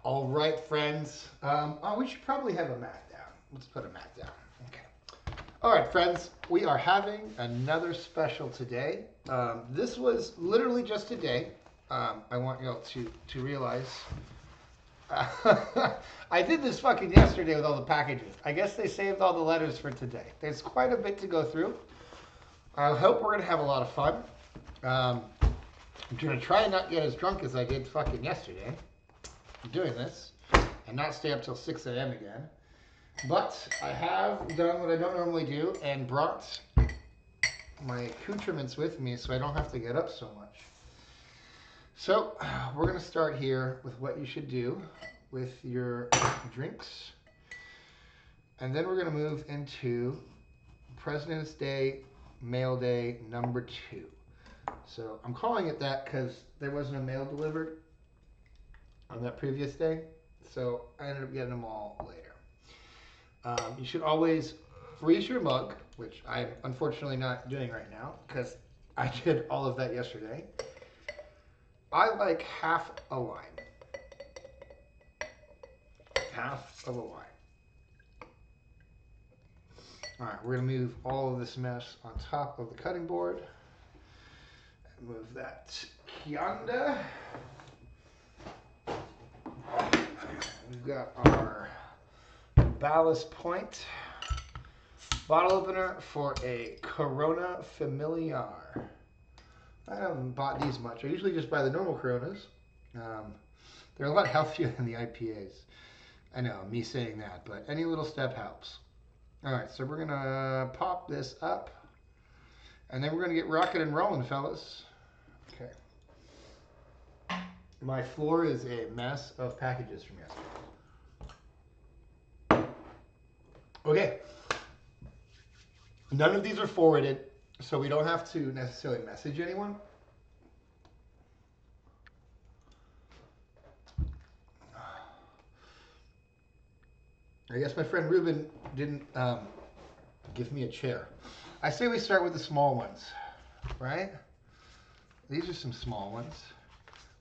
All right, friends. Oh, we should probably have a mat down. Let's put a mat down. Okay. All right, friends. We are having another special today. This was literally just today. I want y'all to realize. I did this fucking yesterday with all the packages. I guess they saved all the letters for today. There's quite a bit to go through. I hope we're gonna have a lot of fun. I'm gonna try and not get as drunk as I did fucking yesterday. Doing this and not stay up till 6 a.m. again. But I have done what I don't normally do and brought my accoutrements with me so I don't have to get up so much. So we're going to start here with what you should do with your drinks. And then we're going to move into President's Day, Mail Day number 2. So I'm calling it that because there wasn't a mail delivered on that previous day, so I ended up getting them all later. You should always freeze your mug, which I'm unfortunately not doing right now because I did all of that yesterday. I like half a lime. Half of a lime. All right, we're gonna move all of this mess on top of the cutting board. Move that yonder. We've got our Ballast Point bottle opener for a Corona Familiar. I haven't bought these much. I usually just buy the normal Coronas. They're a lot healthier than the IPAs. I know, me saying that, but any little step helps. All right, so we're gonna pop this up, and then we're gonna get rocking and rolling, fellas. Okay. My floor is a mess of packages from yesterday. Okay. None of these are forwarded, so we don't have to necessarily message anyone. I guess my friend Ruben didn't give me a chair. I say we start with the small ones, right? These are some small ones.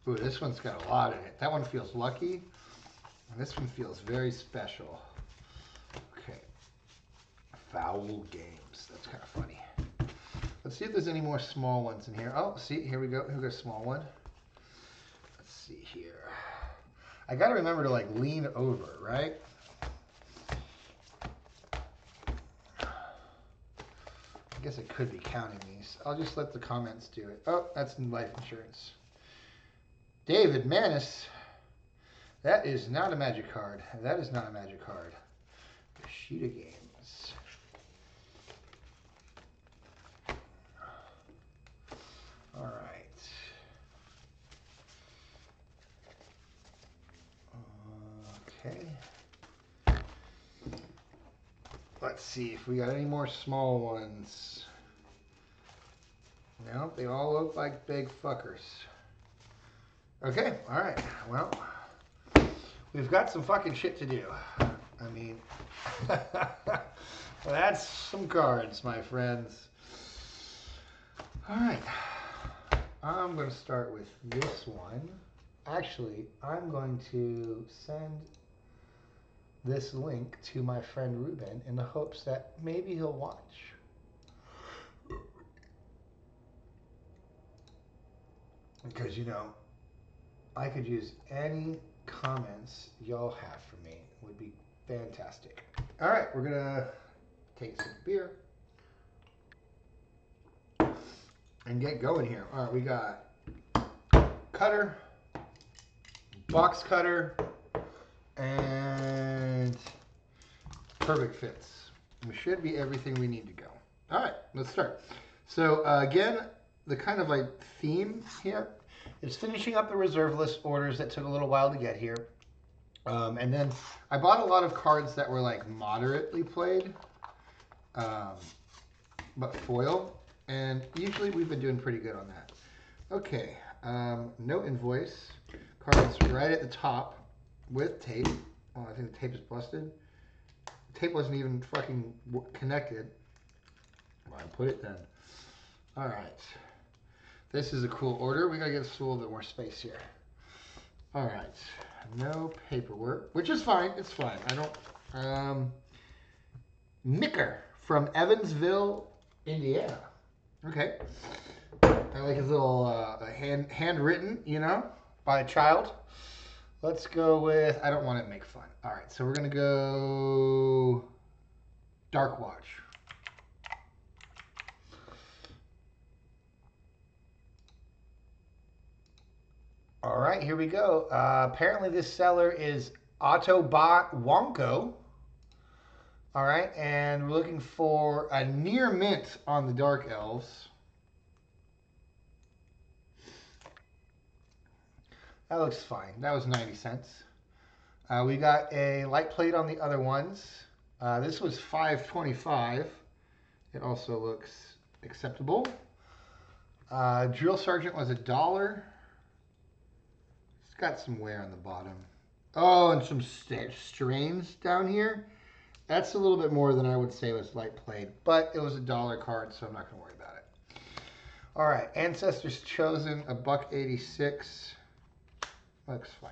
Ooh, this one's got a lot in it. That one feels lucky, and this one feels very special. Okay. Foul Games. That's kind of funny. Let's see if there's any more small ones in here. Oh, see, here we go. Here's a small one. Let's see here. I got to remember to like lean over, right? I guess I could be counting these. I'll just let the comments do it. Oh, that's life insurance. David Manis. That is not a magic card. That is not a magic card. Yoshida Games. All right. Okay. Let's see if we got any more small ones. No, they all look like big fuckers. Okay, all right. Well, we've got some fucking shit to do. I mean, that's some cards, my friends. All right. I'm going to start with this one. Actually, I'm going to send this link to my friend Ruben in the hopes that maybe he'll watch. Because, you know, I could use any comments y'all have for me. It would be fantastic. All right, we're going to take some beer and get going here. All right, we got cutter, box cutter, and perfect fits. We should be everything we need to go. All right, let's start. So again, the kind of like theme here is finishing up the reserve list orders that took a little while to get here. And then I bought a lot of cards that were like moderately played, but foil. And usually we've been doing pretty good on that. Okay, no invoice. Cards right at the top with tape. Oh, I think the tape is busted. The tape wasn't even fucking connected. Well, I put it then. All right. This is a cool order. We gotta get a little bit more space here. All right. No paperwork, which is fine. It's fine. I don't. Micker from Evansville, Indiana. Okay. I like his little handwritten, you know, by a child. Let's go with, I don't want to make fun. All right, so we're going to go Dark Watch. All right, here we go. Apparently this seller is Autobot Wonko. All right, and we're looking for a near mint on the Dark Elves. That looks fine. That was 90 cents. We got a light plate on the other ones. This was $5.25. It also looks acceptable. Drill Sergeant was $1. It's got some wear on the bottom. Oh, and some strains down here. That's a little bit more than I would say was light plate, but it was $1 card, so I'm not going to worry about it. All right, Ancestors Chosen, $1.86. Looks fine.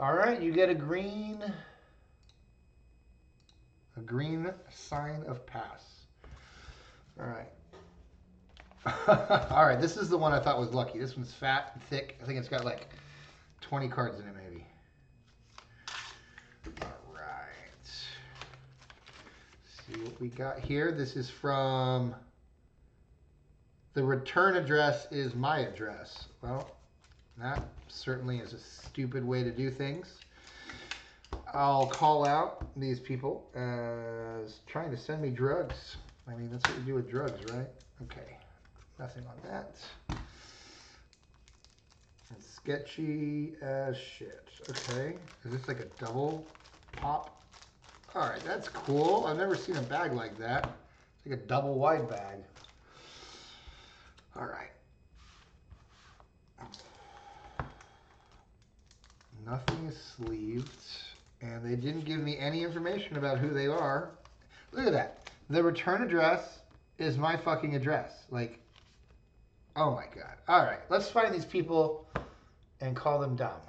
All right, you get a green sign of pass. All right. All right, this is the one I thought was lucky. This one's fat and thick. I think it's got like 20 cards in it, maybe. All right. See what we got here. This is from the return address is my address. Well, that certainly is a stupid way to do things. I'll call out these people as trying to send me drugs. I mean, that's what you do with drugs, right? Okay. Nothing on that. It's sketchy as shit. Okay. Is this like a double pop? Alright, that's cool. I've never seen a bag like that. It's like a double wide bag. Alright. Nothing is sleeved. And they didn't give me any information about who they are. Look at that. The return address is my fucking address. Like, oh my god. Alright, let's find these people and call them dumb.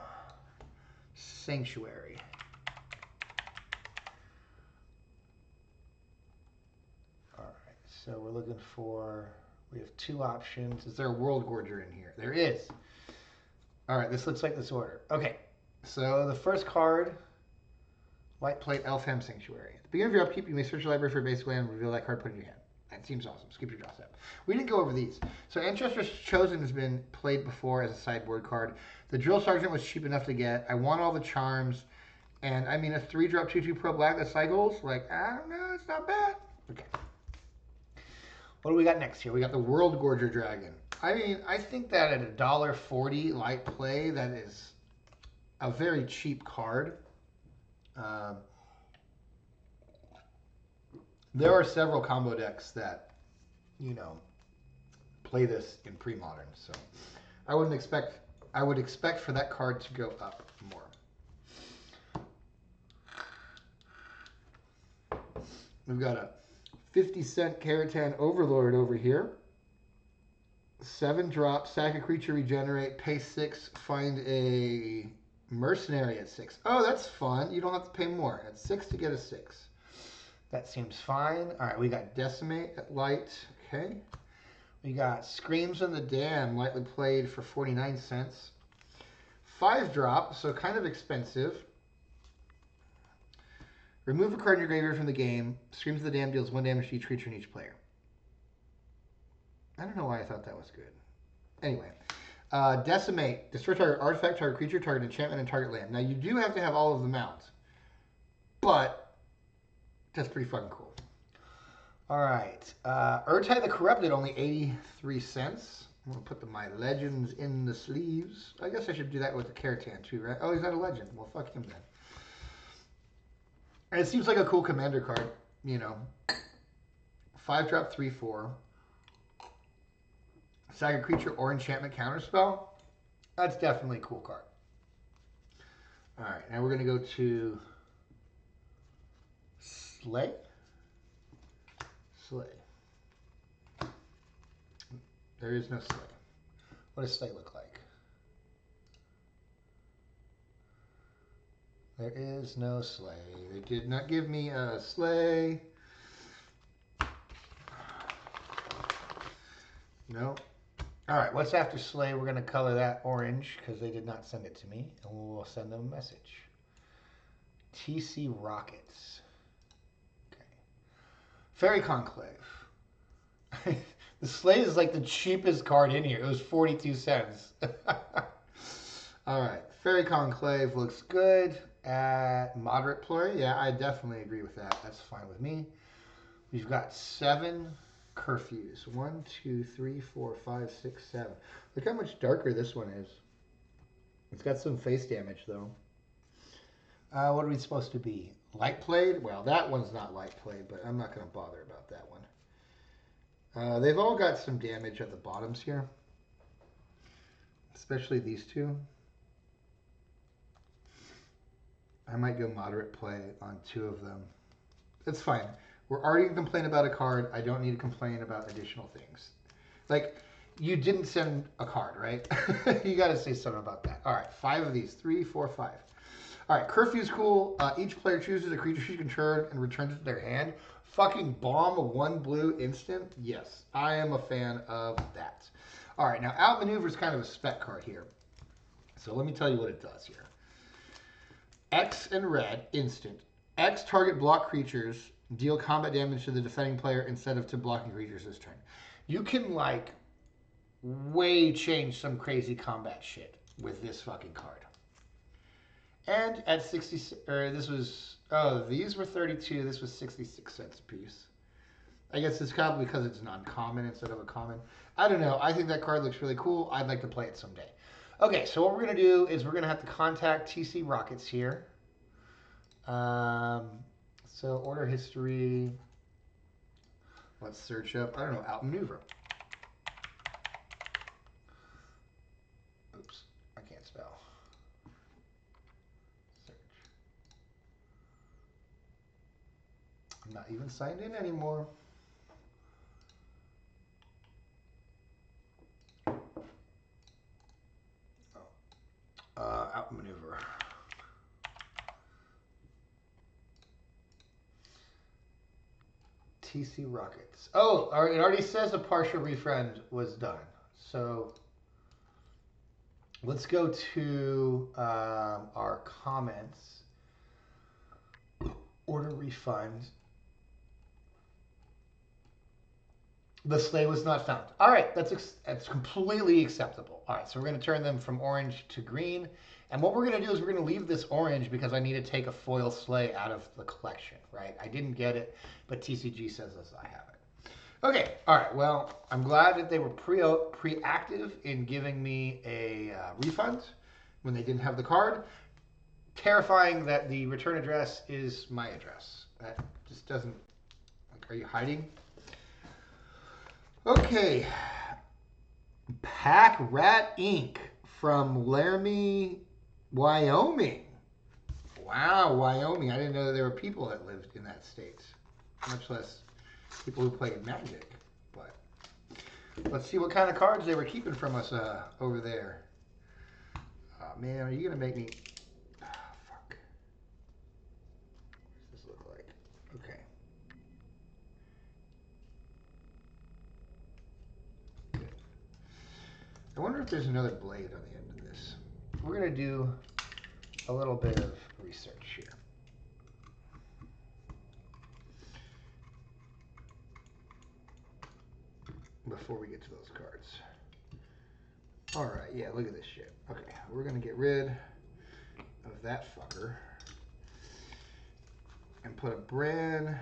Sanctuary. Alright, so we're looking for, we have two options. Is there a World Gorger in here? There is. Alright, this looks like this order. Okay, so the first card, Light Plate Elfham Sanctuary. At the beginning of your upkeep, you may search your library for a basic land and reveal that card, put it in your hand. That seems awesome. Skip your draw step. We didn't go over these. So Ancestors Chosen has been played before as a sideboard card. The Drill Sergeant was cheap enough to get. I want all the charms. And I mean, a 3-drop 2/2 Pro Black that cycles, like, I don't know, it's not bad. Okay. What do we got next here? We got the World Gorger Dragon. I mean, I think that at $1.40 light play, that is a very cheap card. There are several combo decks that, you know, play this in pre-modern, so I would expect for that card to go up more. We've got a 50-cent Karatan Overlord over here. 7-drop, sack a creature, regenerate, pay 6, find a mercenary at 6. Oh, that's fun. You don't have to pay more. At 6 to get a 6. That seems fine. All right, we got Decimate at light. Okay. We got Screams in the Dam, lightly played for 49 cents. 5-drop, so kind of expensive. Remove a card in your graveyard from the game. Screams of the Dam deals 1 damage to each creature and each player. I don't know why I thought that was good. Anyway. Decimate. Destroy target artifact, target creature, target enchantment, and target land. Now, you do have to have all of them out. But that's pretty fucking cool. All right. Urtai the Corrupted, only 83 cents. I'm going to put my legends in the sleeves. I guess I should do that with the Karatan too, right? Oh, he's not a legend. Well, fuck him then. And it seems like a cool commander card, you know. 5-drop, 3/4. Sack a creature or enchantment counterspell. That's definitely a cool card. All right, now we're going to go to Slay. Slay. There is no Slay. What does Slay look like? There is no sleigh. They did not give me a sleigh. No. All right, what's after sleigh? We're going to color that orange because they did not send it to me. And we'll send them a message. TC Rockets. Okay. Fairy Conclave. The sleigh is like the cheapest card in here. It was 42 cents. All right. Fairy Conclave looks good at moderate play. Yeah, I definitely agree with that. That's fine with me. We've got 7 curfews. 1, 2, 3, 4, 5, 6, 7. Look how much darker this one is. It's got some face damage, though. What are we supposed to be? Light played? Well, that one's not light played, but I'm not going to bother about that one. They've all got some damage at the bottoms here. Especially these two. I might go moderate play on 2 of them. It's fine. We're already going to complain about a card. I don't need to complain about additional things. Like, you didn't send a card, right? You got to say something about that. All right, 5 of these. 3, 4, 5. All right, Curfew's cool. Each player chooses a creature she controls and returns it to their hand. Fucking bomb a 1 blue instant? Yes, I am a fan of that. All right, now Outmaneuver is kind of a spec card here. So let me tell you what it does here. X and red, instant. X target block creatures, deal combat damage to the defending player instead of to blocking creatures this turn. You can, like, way change some crazy combat shit with this fucking card. And at 60, or this was, oh, these were 32, this was 66 cents a piece. I guess it's probably because it's an uncommon instead of a common. I don't know. I think that card looks really cool. I'd like to play it someday. Okay, so what we're going to do is we're going to have to contact TC Rockets here. So order history. Let's search up, I don't know, Outmaneuver. Oops, I can't spell. Search. I'm not even signed in anymore. Outmaneuver. TC Rockets. Oh, it already says a partial refund was done. So let's go to our comments. Order refund. The sleigh was not found. All right, that's completely acceptable. All right, so we're going to turn them from orange to green. And what we're going to do is we're going to leave this orange because I need to take a foil sleigh out of the collection, right? I didn't get it, but TCG says as I have it. Okay, all right, well, I'm glad that they were pre-active in giving me a refund when they didn't have the card. Terrifying that the return address is my address. That just doesn't, like, are you hiding? Okay, Pack Rat Inc. from Laramie, Wyoming. Wow, Wyoming. I didn't know that there were people that lived in that state, much less people who played Magic. But let's see what kind of cards they were keeping from us over there. Oh, man, are you going to make me... Oh, fuck. What does this look like? Okay. I wonder if there's another blade on the end of this. We're going to do a little bit of research here. Before we get to those cards. Alright, yeah, look at this shit. Okay, we're going to get rid of that fucker. And put a brand...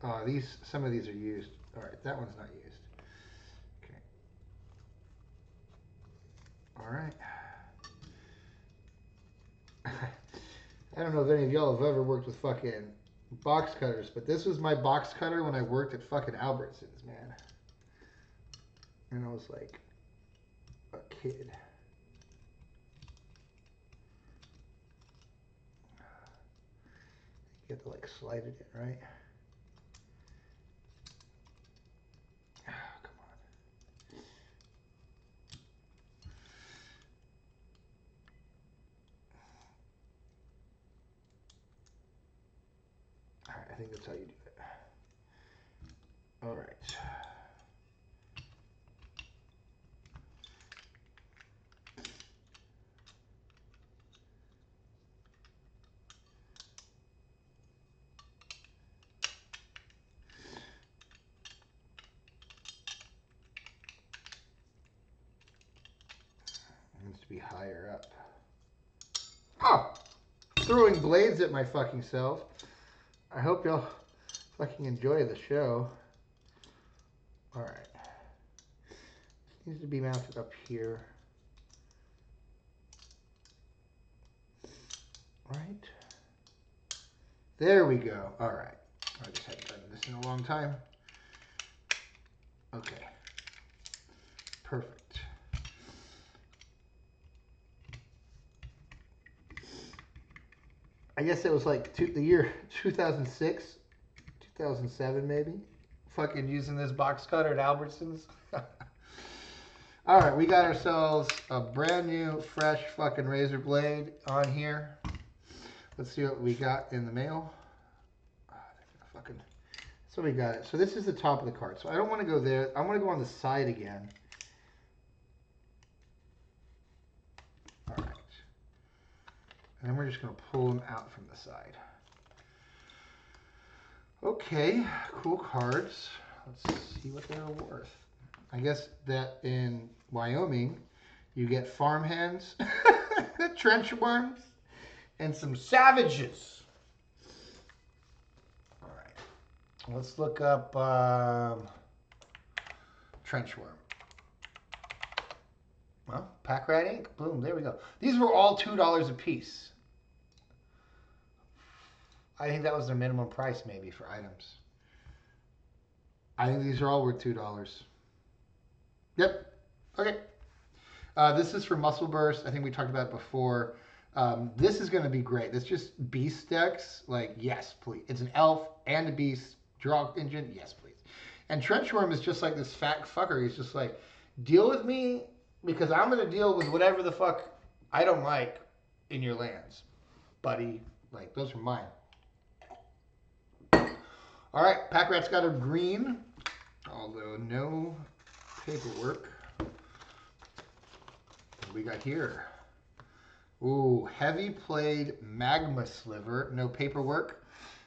Oh, some of these are used. Alright, that one's not used. Okay. Alright. I don't know if any of y'all have ever worked with fucking box cutters, but this was my box cutter when I worked at fucking Albertsons, man. And I was like a kid. You have to like slide it in, right? Oh, come on. I think that's how you do it. All right. It needs to be higher up. Oh! Throwing blades at my fucking self. I hope y'all fucking enjoy the show. All right. This needs to be mounted up here. Right. There we go. All right. I just haven't done this in a long time. Okay. Perfect. I guess it was like the year 2006, 2007 maybe. Fucking using this box cutter at Albertsons. All right, we got ourselves a brand new, fresh fucking razor blade on here. Let's see what we got in the mail. So we got it. So this is the top of the card. So I don't want to go there. I want to go on the side again. All right. And then we're just going to pull them out from the side. Okay, cool cards. Let's see what they're worth. I guess that in Wyoming, you get farmhands, trench worms, and some savages. All right. Let's look up trench worm. Well, Pack Rat Ink. Boom, there we go. These were all $2 a piece. I think that was their minimum price maybe for items. I think these are all worth $2. Yep. Okay. This is for Muscle Burst. I think we talked about it before. This is going to be great. This just beast decks. Like, yes, please. It's an elf and a beast. Draw engine. Yes, please. And Trenchworm is just like this fat fucker. He's just like, deal with me because I'm going to deal with whatever the fuck I don't like in your lands. Buddy. Like, those are mine. All right. Pack Rat's got a green. Although no paperwork. What we got here? Ooh, heavy played magma sliver. No paperwork.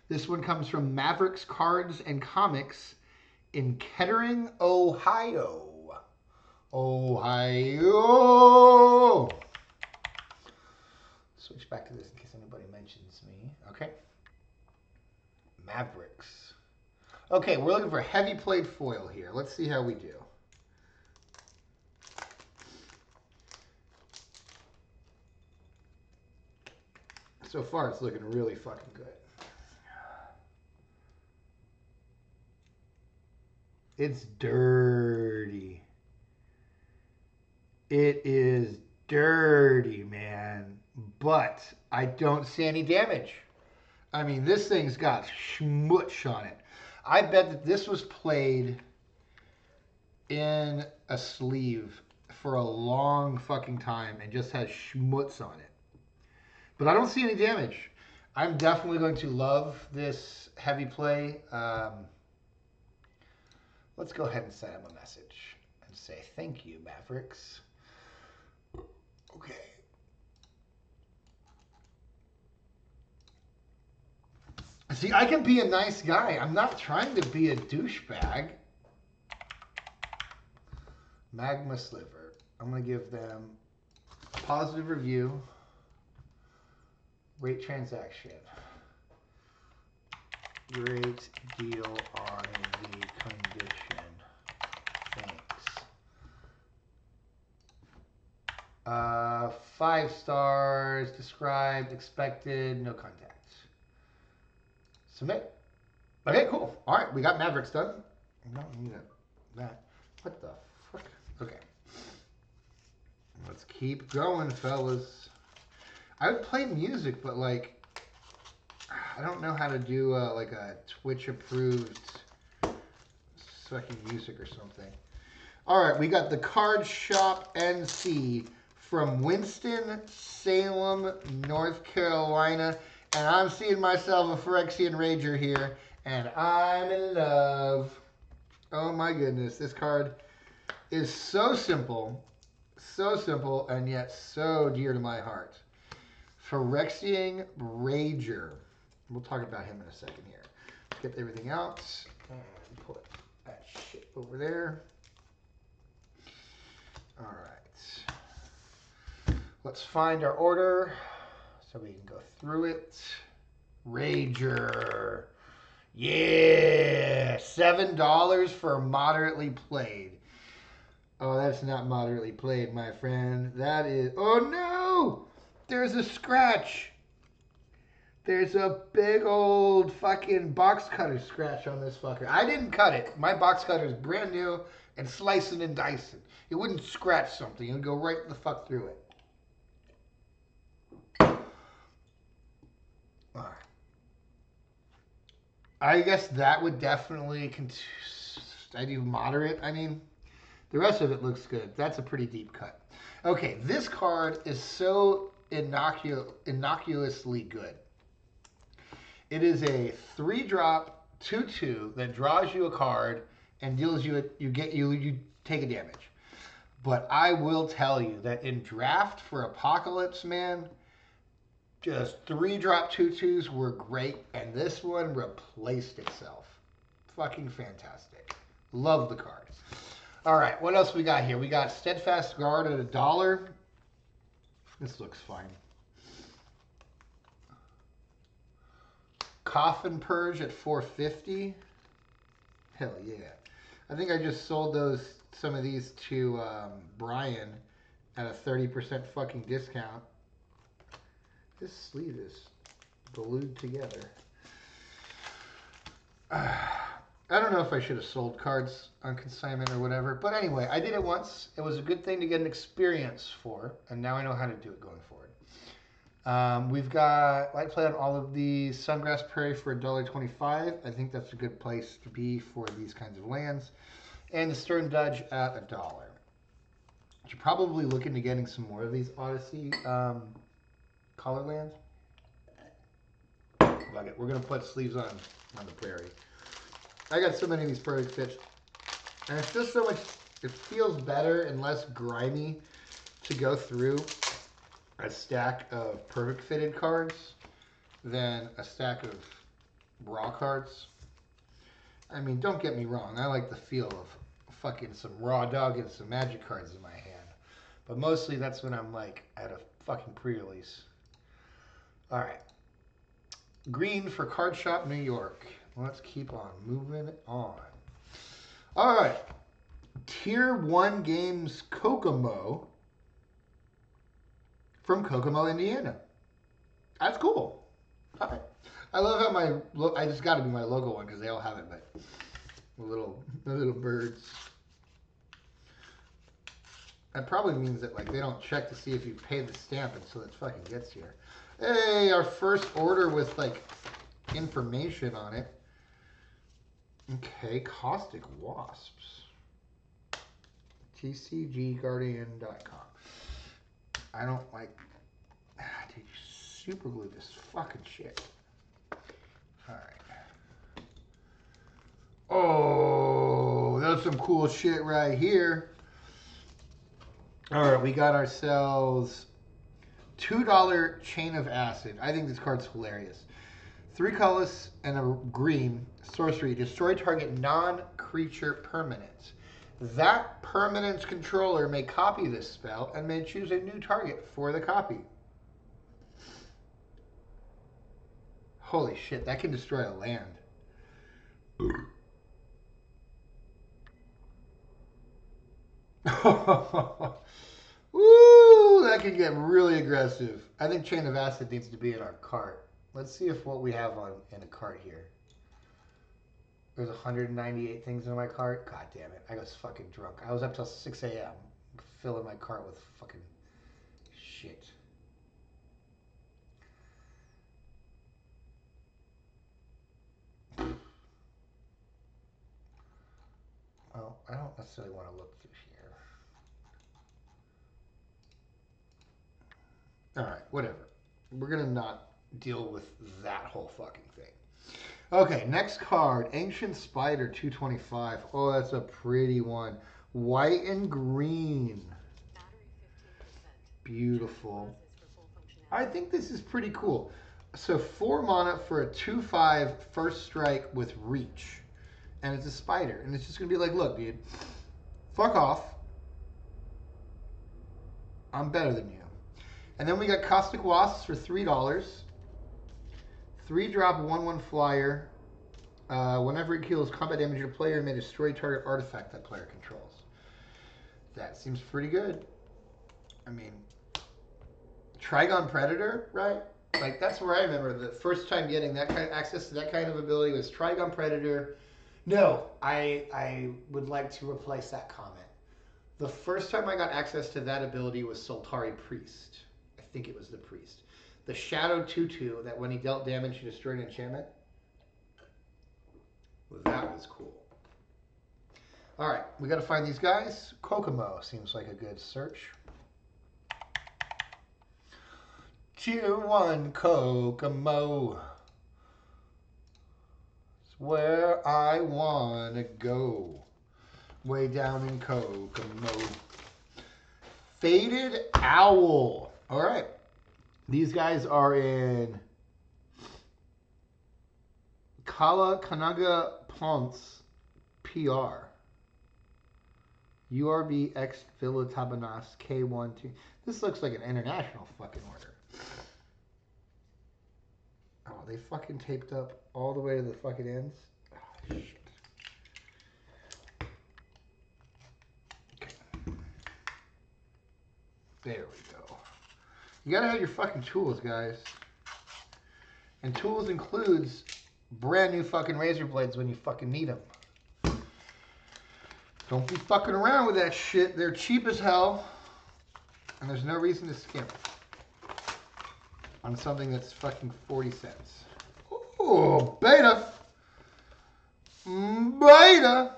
This one comes from Mavericks Cards and Comics in Kettering, Ohio. Ohio. Switch back to this in case anybody mentions me. Okay. Mavericks. Okay, we're looking for heavy played foil here. Let's see how we do. So far, it's looking really fucking good. It's dirty. It is dirty, man. But I don't see any damage. I mean, this thing's got schmutz on it. I bet that this was played in a sleeve for a long fucking time and just has schmutz on it. But I don't see any damage. I'm definitely going to love this heavy play. Let's go ahead and send him a message and say thank you, Mavericks. Okay. See, I can be a nice guy. I'm not trying to be a douchebag. Magma Sliver. I'm going to give them a positive review. Rate transaction. Great deal on the condition. Thanks. 5 stars. Described. Expected. No contacts. Submit. Okay, cool. All right, we got Mavericks done. I don't need that. What the fuck? Okay. Let's keep going, fellas. I would play music, but like, I don't know how to do like a Twitch approved fucking music or something. All right, we got the Card Shop NC from Winston-Salem, North Carolina. And I'm seeing myself a Phyrexian Rager here, and I'm in love. Oh my goodness, this card is so simple, and yet so dear to my heart. Phyrexian Rager. We'll talk about him in a second here. Let's get everything out and put that shit over there. All right. Let's find our order so we can go through it. Rager. Yeah, $7 for moderately played. Oh, that's not moderately played, my friend. That is. Oh no! There's a scratch. There's a big old fucking box cutter scratch on this fucker. I didn't cut it. My box cutter is brand new and slicing and dicing. It wouldn't scratch something. It would go right the fuck through it. All right. I guess that would definitely. I do moderate. I mean, the rest of it looks good. That's a pretty deep cut. Okay, this card is so innocuously good. It is a 3-drop 2/2 that draws you a card and deals you you take a damage. But I will tell you that in draft for Apocalypse, man, just 3-drop 2/2s were great, and this one replaced itself. Fucking fantastic. Love the card. All right, what else we got here? We got Steadfast Guard at $1. This looks fine. Coffin Purge at $4.50. Hell yeah. I think I just sold some of these to Brian at a 30% fucking discount. This sleeve is glued together. I don't know if I should have sold cards on consignment or whatever, but anyway, I did it once. It was a good thing to get an experience for, and now I know how to do it going forward. We've got light play on all of the Sungrass Prairie for $1.25. I think that's a good place to be for these kinds of lands. And the Stern Dudge at $1. You're probably looking to getting some more of these Odyssey color lands. Fuck it. We're going to put sleeves on the Prairie. I got so many of these Perfect Fits. And it's just so much, it feels better and less grimy to go through a stack of Perfect Fitted cards than a stack of raw cards. I mean, don't get me wrong. I like the feel of fucking some raw dog and some Magic cards in my hand. But mostly that's when I'm like at a fucking pre-release. All right. Green for Card Shop New York. Let's keep on moving on. All right. Tier 1 Games Kokomo from Kokomo, Indiana. That's cool. All right. I love how I just got to be my logo one because they all have it, but the little birds. That probably means that like they don't check to see if you paid the stamp until it fucking gets here. Hey, our first order with like information on it. Okay, Caustic Wasps. TCGguardian.com. I don't like. Dude, you super glue this fucking shit. Alright. Oh, that's some cool shit right here. Alright, we got ourselves $2 Chain of Acid. I think this card's hilarious. 3 colors and a green. Sorcery. Destroy target non-creature permanent. That permanent's controller may copy this spell and may choose a new target for the copy. Holy shit, that can destroy a land. Woo, that can get really aggressive. I think Chain of Acid needs to be in our cart. Let's see if what we have in a cart here. There's 198 things in my cart. God damn it. I was fucking drunk. I was up till 6 a.m. filling my cart with fucking shit. Well, I don't necessarily want to look through here. Alright, whatever. We're going to not deal with that whole fucking thing. Okay, next card, Ancient Spider 225. Oh, that's a pretty one. White and green. Beautiful. I think this is pretty cool. So 4 mana for a 2/5 first strike with reach. And it's a spider. And it's just going to be like, look, dude, fuck off. I'm better than you. And then we got Caustic Wasps for $3. 3-drop 1/1 flyer. Whenever it kills combat damage to a player, may destroy target artifact that player controls. That seems pretty good. I mean, Trigon Predator, right? Like, that's where I remember the first time getting that kind of access to that kind of ability was Trigon Predator. No, I would like to replace that comment. The first time I got access to that ability was Soltari Priest. I think it was the Priest. The Shadow 2/2 that when he dealt damage, he destroyed an enchantment. Well, that was cool. All right, we got to find these guys. Kokomo seems like a good search. Tier 1 Kokomo. It's where I want to go. Way down in Kokomo. Faded Owl. All right. These guys are in Kala Kanaga Ponce PR. URBX Villa Tabanas K12. This looks like an international fucking order. Oh, they fucking taped up all the way to the fucking ends. Oh, shit. Okay. There we go. You gotta have your fucking tools, guys. And tools includes brand new fucking razor blades when you fucking need them. Don't be fucking around with that shit. They're cheap as hell. And there's no reason to skimp on something that's fucking 40 cents. Oh, beta. Beta.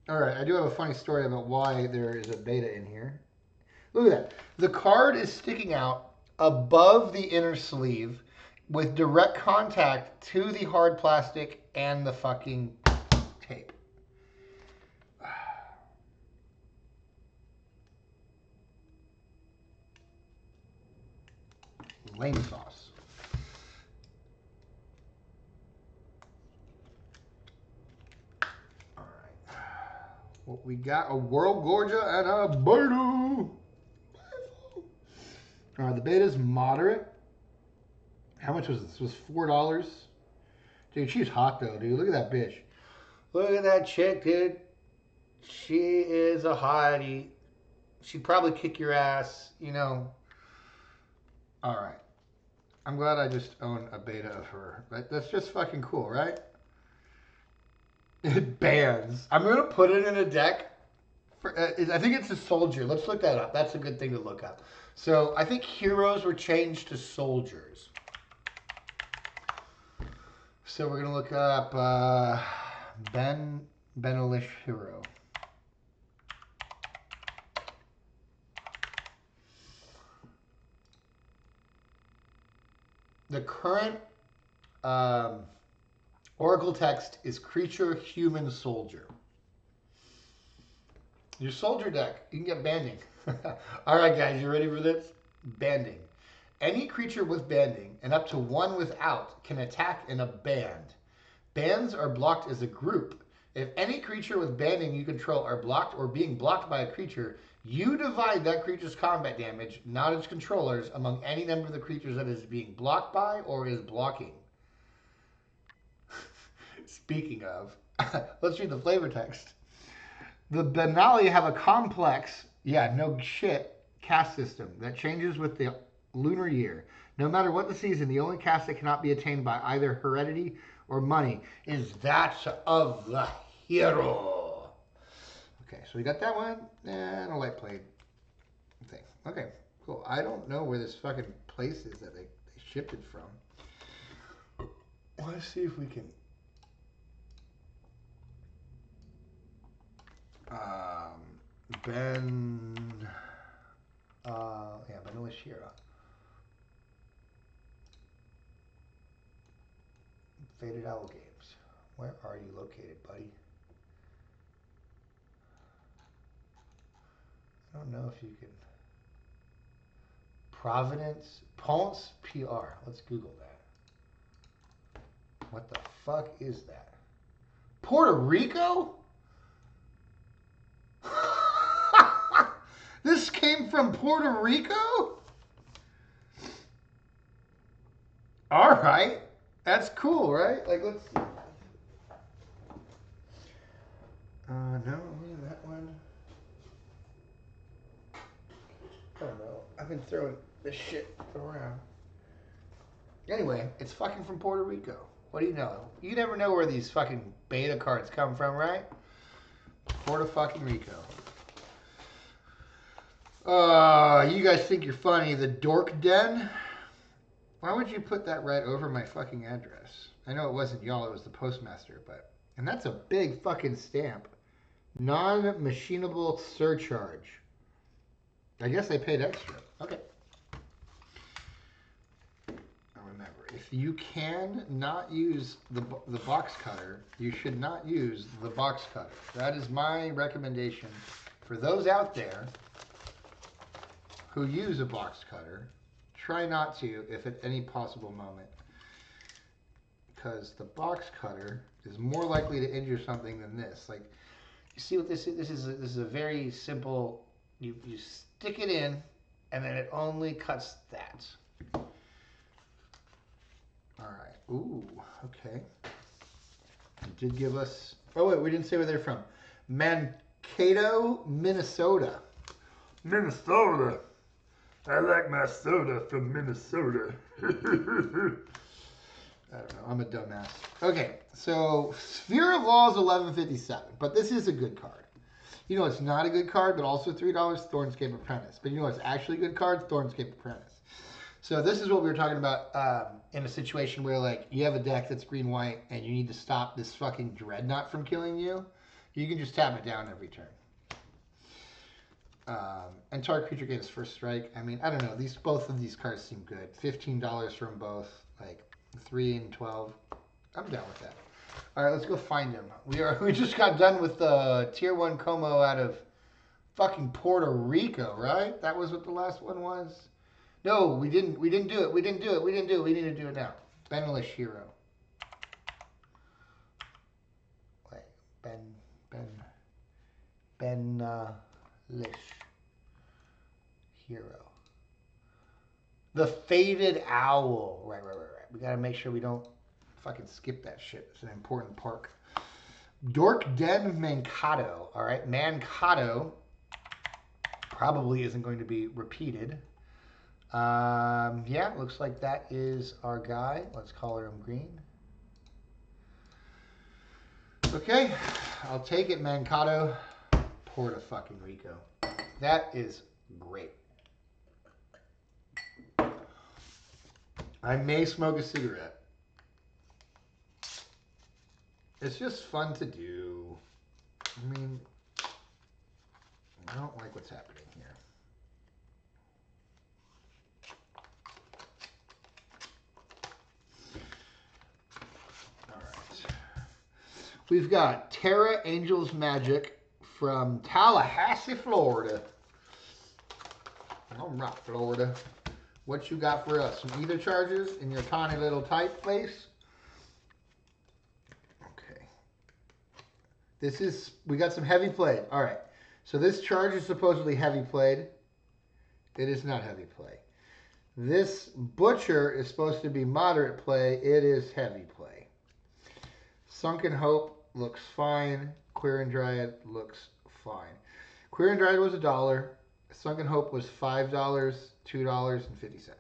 All right, I do have a funny story about why there is a beta in here. Look at that. The card is sticking out above the inner sleeve with direct contact to the hard plastic and the fucking tape. Lame sauce. All right. What we got? A World Gorgia and a beta. All right, the beta's moderate. How much was this? This was $4. Dude, she's hot though, dude. Look at that bitch. Look at that chick, dude. She is a hottie. She'd probably kick your ass, you know. All right. I'm glad I just own a beta of her. That's just fucking cool, right? It bans. I'm going to put it in a deck. I think it's a soldier. Let's look that up. That's a good thing to look up. So I think heroes were changed to soldiers. So we're going to look up Benalish hero. The current Oracle text is creature, human, soldier. Your soldier deck, you can get banding. All right, guys, you ready for this? Banding. Any creature with banding and up to one without can attack in a band. Bands are blocked as a group. If any creature with banding you control are blocked or being blocked by a creature, you divide that creature's combat damage, not its controllers, among any number of the creatures that is being blocked by or is blocking. Speaking of, let's read the flavor text. The Benali have a complex, yeah, no shit, cast system that changes with the lunar year. No matter what the season, the only cast that cannot be attained by either heredity or money is that of the hero. Okay, so we got that one, and a light blade thing. Okay, cool. I don't know where this fucking place is that they shipped it from. Let's see if we can... Benalish hero. Faded Owl Games. Where are you located, buddy? I don't know if you can. Providence, Ponce, PR. Let's Google that. What the fuck is that? Puerto Rico? This came from Puerto Rico? All right. That's cool, right? Like, let's see. No, that one. I don't know. I've been throwing this shit around. Anyway, it's fucking from Puerto Rico. What do you know? You never know where these fucking beta cards come from, right? Puerto fucking Rico. You guys think you're funny. The Dork Den? Why would you put that right over my fucking address? I know it wasn't y'all, it was the postmaster, but... And that's a big fucking stamp. Non-machinable surcharge. I guess they paid extra. Okay. Remember, if you can not use the box cutter, you should not use the box cutter. That is my recommendation for those out there who use a box cutter. Try not to if at any possible moment, because the box cutter is more likely to injure something than this. Like, you see what this is? This is a very simple. You stick it in, and then it only cuts that. All right. Ooh, okay. It did give us... Oh, wait, we didn't say where they're from. Mankato, Minnesota. Minnesota. I like my soda from Minnesota. I don't know. I'm a dumbass. Okay, so Sphere of Law is 1157, but this is a good card. You know it's not a good card, but also $3, Thornscape Apprentice. But you know it's actually a good card, Thornscape Apprentice. So this is what we were talking about in a situation where, like, you have a deck that's green-white and you need to stop this fucking Dreadnought from killing you. You can just tap it down every turn. And target creature gains first strike. I mean, I don't know. Both of these cards seem good. $15 from both. Like 3 and 12. I'm down with that. All right, let's go find him. We just got done with the Tier 1 Como out of fucking Puerto Rico, right? That was what the last one was. No, we didn't do it. We didn't do it. We need to do it now. Benalish Hero. Wait, Benalish Hero. The Faded Owl. Right. We gotta make sure we don't fucking skip that shit. It's an important park. Dork Den Mankato. All right, Mankato probably isn't going to be repeated. Yeah, looks like that is our guy. Let's color him green. Okay, I'll take it, Mankato. Puerto fucking Rico. That is great. I may smoke a cigarette. It's just fun to do. I mean, I don't like what's happening here. We've got Terra Angels Magic from Tallahassee, Florida. All right, Florida. What you got for us? Some ether charges in your tiny little typeface? Okay. We got some heavy played. All right. So this charge is supposedly heavy played. It is not heavy play. This Butcher is supposed to be moderate play. It is heavy play. Sunken Hope looks fine. Queer and Dryad looks fine. Queer and Dryad was $1. Sunken Hope was $5, $2.50.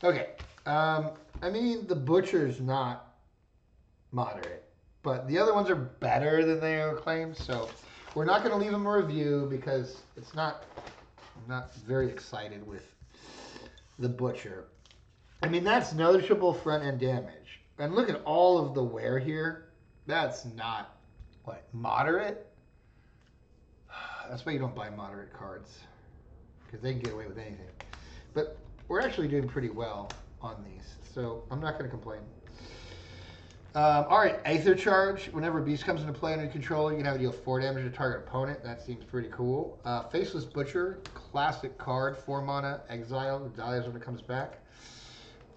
Okay. I mean, the Butcher's not moderate, but the other ones are better than they are claimed. So we're not going to leave them a review because it's not. I'm not very excited with the Butcher. I mean, that's noticeable front end damage. And look at all of the wear here. That's not, what, moderate? That's why you don't buy moderate cards, because they can get away with anything. But we're actually doing pretty well on these, so I'm not going to complain. All right, Aether Charge. Whenever a beast comes into play under your control, you can have it deal 4 damage to target opponent. That seems pretty cool. Faceless Butcher, classic card, 4 mana, exile, dies when it comes back.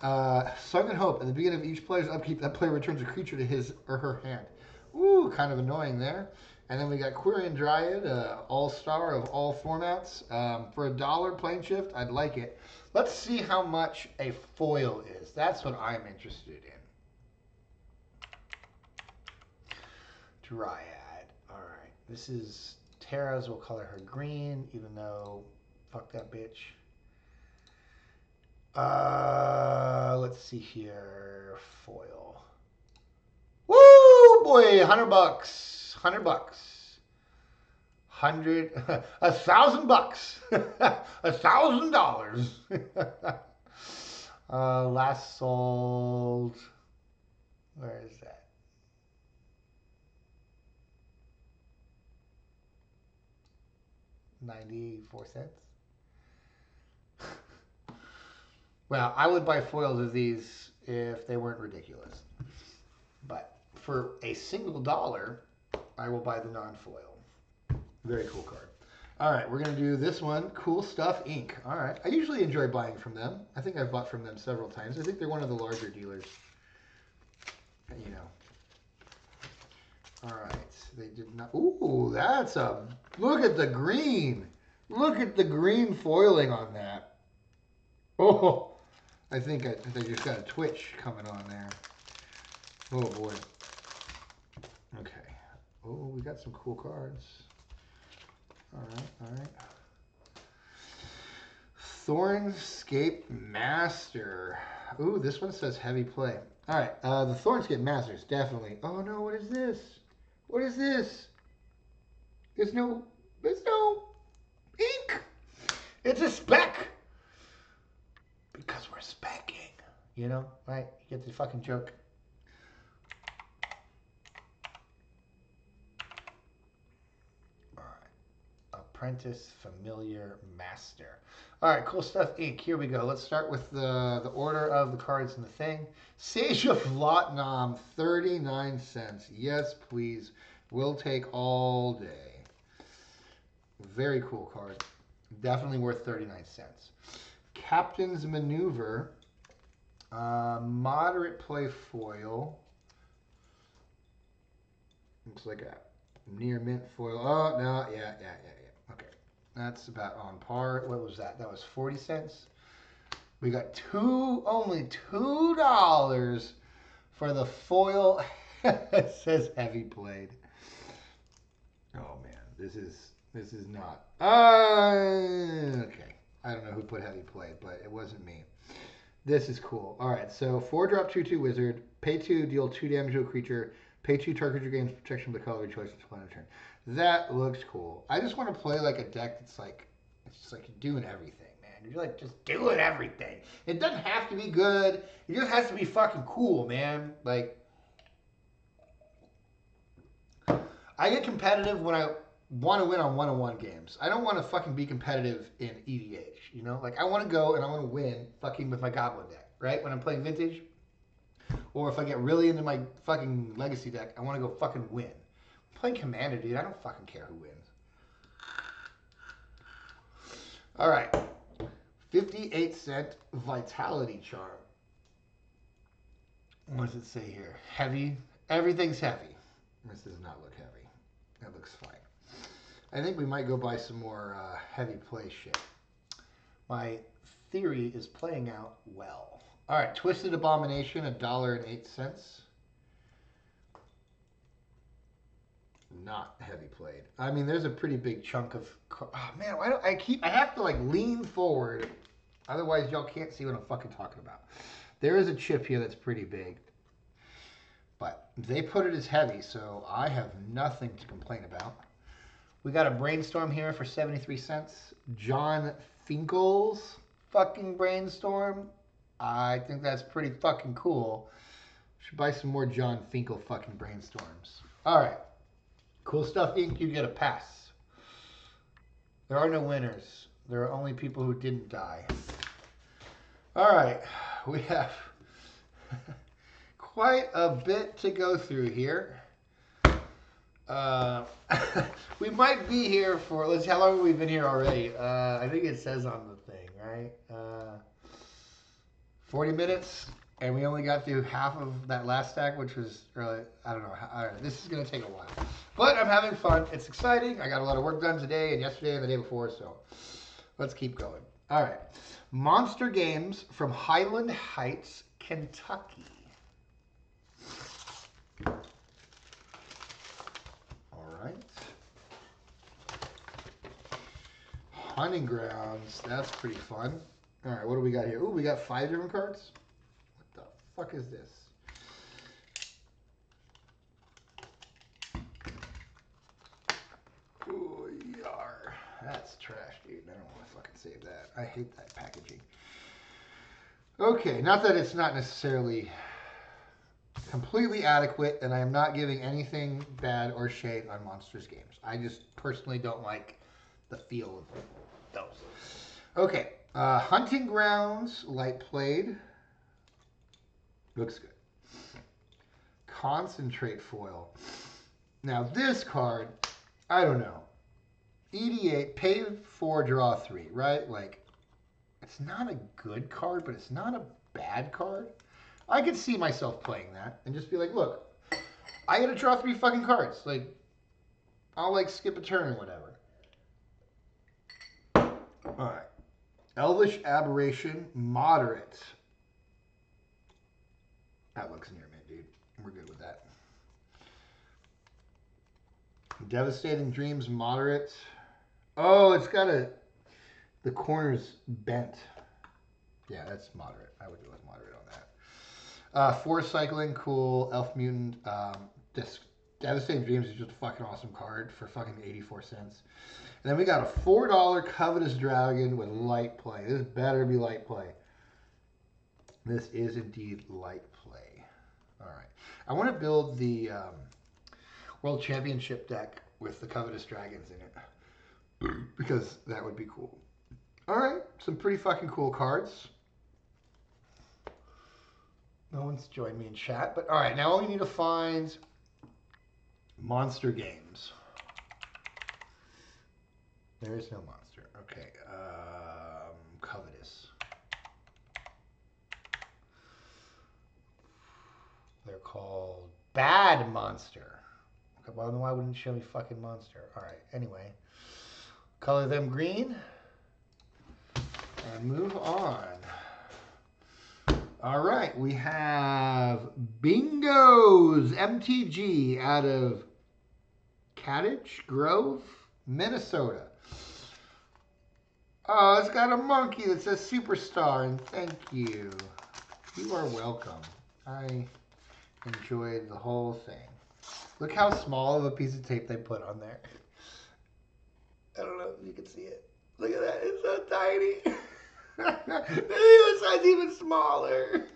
Sung and Hope. At the beginning of each player's upkeep, that player returns a creature to his or her hand. Ooh, kind of annoying there. And then we got Quirion Dryad, all-star of all formats. For $1 plane shift, I'd like it. Let's see how much a foil is. That's what I'm interested in. Dryad. Alright. This is Terra's. We'll color her green, even though fuck that bitch. Let's see here. Foil. Woo boy, $100. $100. $1,000. $1,000. Last sold. Where is that? $0.94. Well, I would buy foils of these if they weren't ridiculous. But for a single dollar, I will buy the non-foil. Very cool card. All right, we're going to do this one, Cool Stuff Inc. All right, I usually enjoy buying from them. I think I've bought from them several times. I think they're one of the larger dealers. You know. All right, they did not. Ooh, that's a. Look at the green. Look at the green foiling on that. Oh, I think I just got a twitch coming on there. Oh boy. Okay. Oh, we got some cool cards. All right. Thornscape Master. Ooh, this one says heavy play. All right, the Thornscape Masters, definitely. Oh no, what is this? What is this? There's no ink. It's a spec. Because we're specking. You know, right? You get the fucking joke. Apprentice, Familiar, Master. All right, Cool Stuff Inc. Here we go. Let's start with the order of the cards in the thing. Sage of Lotnam, 39 cents. Yes, please. We'll take all day. Very cool card. Definitely worth 39 cents. Captain's Maneuver, moderate play foil. Looks like a near mint foil. Oh, no, yeah. Okay, that's about on par. What was that? That was 40 cents. We got only $2 for the foil. It says heavy played. Oh man, this is not. Okay, I don't know who put heavy played, but it wasn't me. This is cool. All right, so 4-drop 2/2 wizard. Pay 2, deal 2 damage to a creature. Pay 2, target your game's protection with the color of your choice until end of turn. That looks cool. I just want to play like a deck that's like, it's just like you're doing everything, man. You're like just doing everything. It doesn't have to be good. It just has to be fucking cool, man. Like, I get competitive when I want to win on one-on-one games. I don't want to fucking be competitive in EDH, you know? Like, I want to go and I want to win fucking with my Goblin deck, right? When I'm playing Vintage. Or if I get really into my fucking Legacy deck, I want to go fucking win. I'm playing Commander, dude. I don't fucking care who wins. All right. 58-cent Vitality Charm. What does it say here? Heavy. Everything's heavy. This does not look heavy. That looks fine. I think we might go buy some more heavy play shit. My theory is playing out well. All right, Twisted Abomination, $1.08. Not heavy played. I mean, there's a pretty big chunk of. Oh man, why don't I have to like lean forward, otherwise y'all can't see what I'm fucking talking about. There is a chip here that's pretty big, but they put it as heavy, so I have nothing to complain about. We got a Brainstorm here for 73 cents. Jon Finkel's fucking Brainstorm. I think that's pretty fucking cool. Should buy some more Jon Finkel fucking Brainstorms. All right. Cool Stuff Inc. You get a pass. There are no winners. There are only people who didn't die. All right. We have quite a bit to go through here. We might be here for, let's see, how long have we been here already? I think it says on the thing, right? 40 minutes, and we only got through half of that last stack, which was really, I don't know. This is going to take a while. But I'm having fun. It's exciting. I got a lot of work done today and yesterday and the day before, so let's keep going. All right. Monster Games from Highland Heights, Kentucky. All right. Hunting Grounds. That's pretty fun. All right, what do we got here? Ooh, we got 5 different cards. What the fuck is this? Ooh, yar. That's trash, dude. I don't want to fucking save that. I hate that packaging. Okay, not that it's not necessarily completely adequate, and I am not giving anything bad or shade on Monsters games. I just personally don't like the feel of those. Okay, Hunting Grounds, light played. Looks good. Concentrate foil. Now this card, I don't know. EDH, pay 4, draw 3, right? Like, it's not a good card, but it's not a bad card. I could see myself playing that and just be like, look, I gotta draw 3 fucking cards. Like, I'll like skip a turn or whatever. Alright. Elvish Aberration, moderate. That looks near mint, dude. We're good with that. Devastating Dreams, moderate. Oh, it's got the corner's bent. Yeah, that's moderate. I would go with moderate on that. Force Cycling, cool. Elf Mutant. Devastating Dreams is just a fucking awesome card for fucking 84 cents. And then we got a $4 Covetous Dragon with light play. This better be light play. This is indeed light play. All right. I want to build the World Championship deck with the Covetous Dragons in it. Because that would be cool. All right. Some pretty fucking cool cards. No one's joined me in chat. But all right. Now we need to find Monster Games. There is no monster. Okay. Covetous. They're called Bad Monster. Okay, well, then why wouldn't you show me fucking monster? All right. Anyway. Color them green. And move on. All right. We have Bingo's MTG out of Cottage Grove, Minnesota. Oh, it's got a monkey that says Superstar, and thank you. You are welcome. I enjoyed the whole thing. Look how small of a piece of tape they put on there. I don't know if you can see it. Look at that. It's so tiny. This side's even smaller.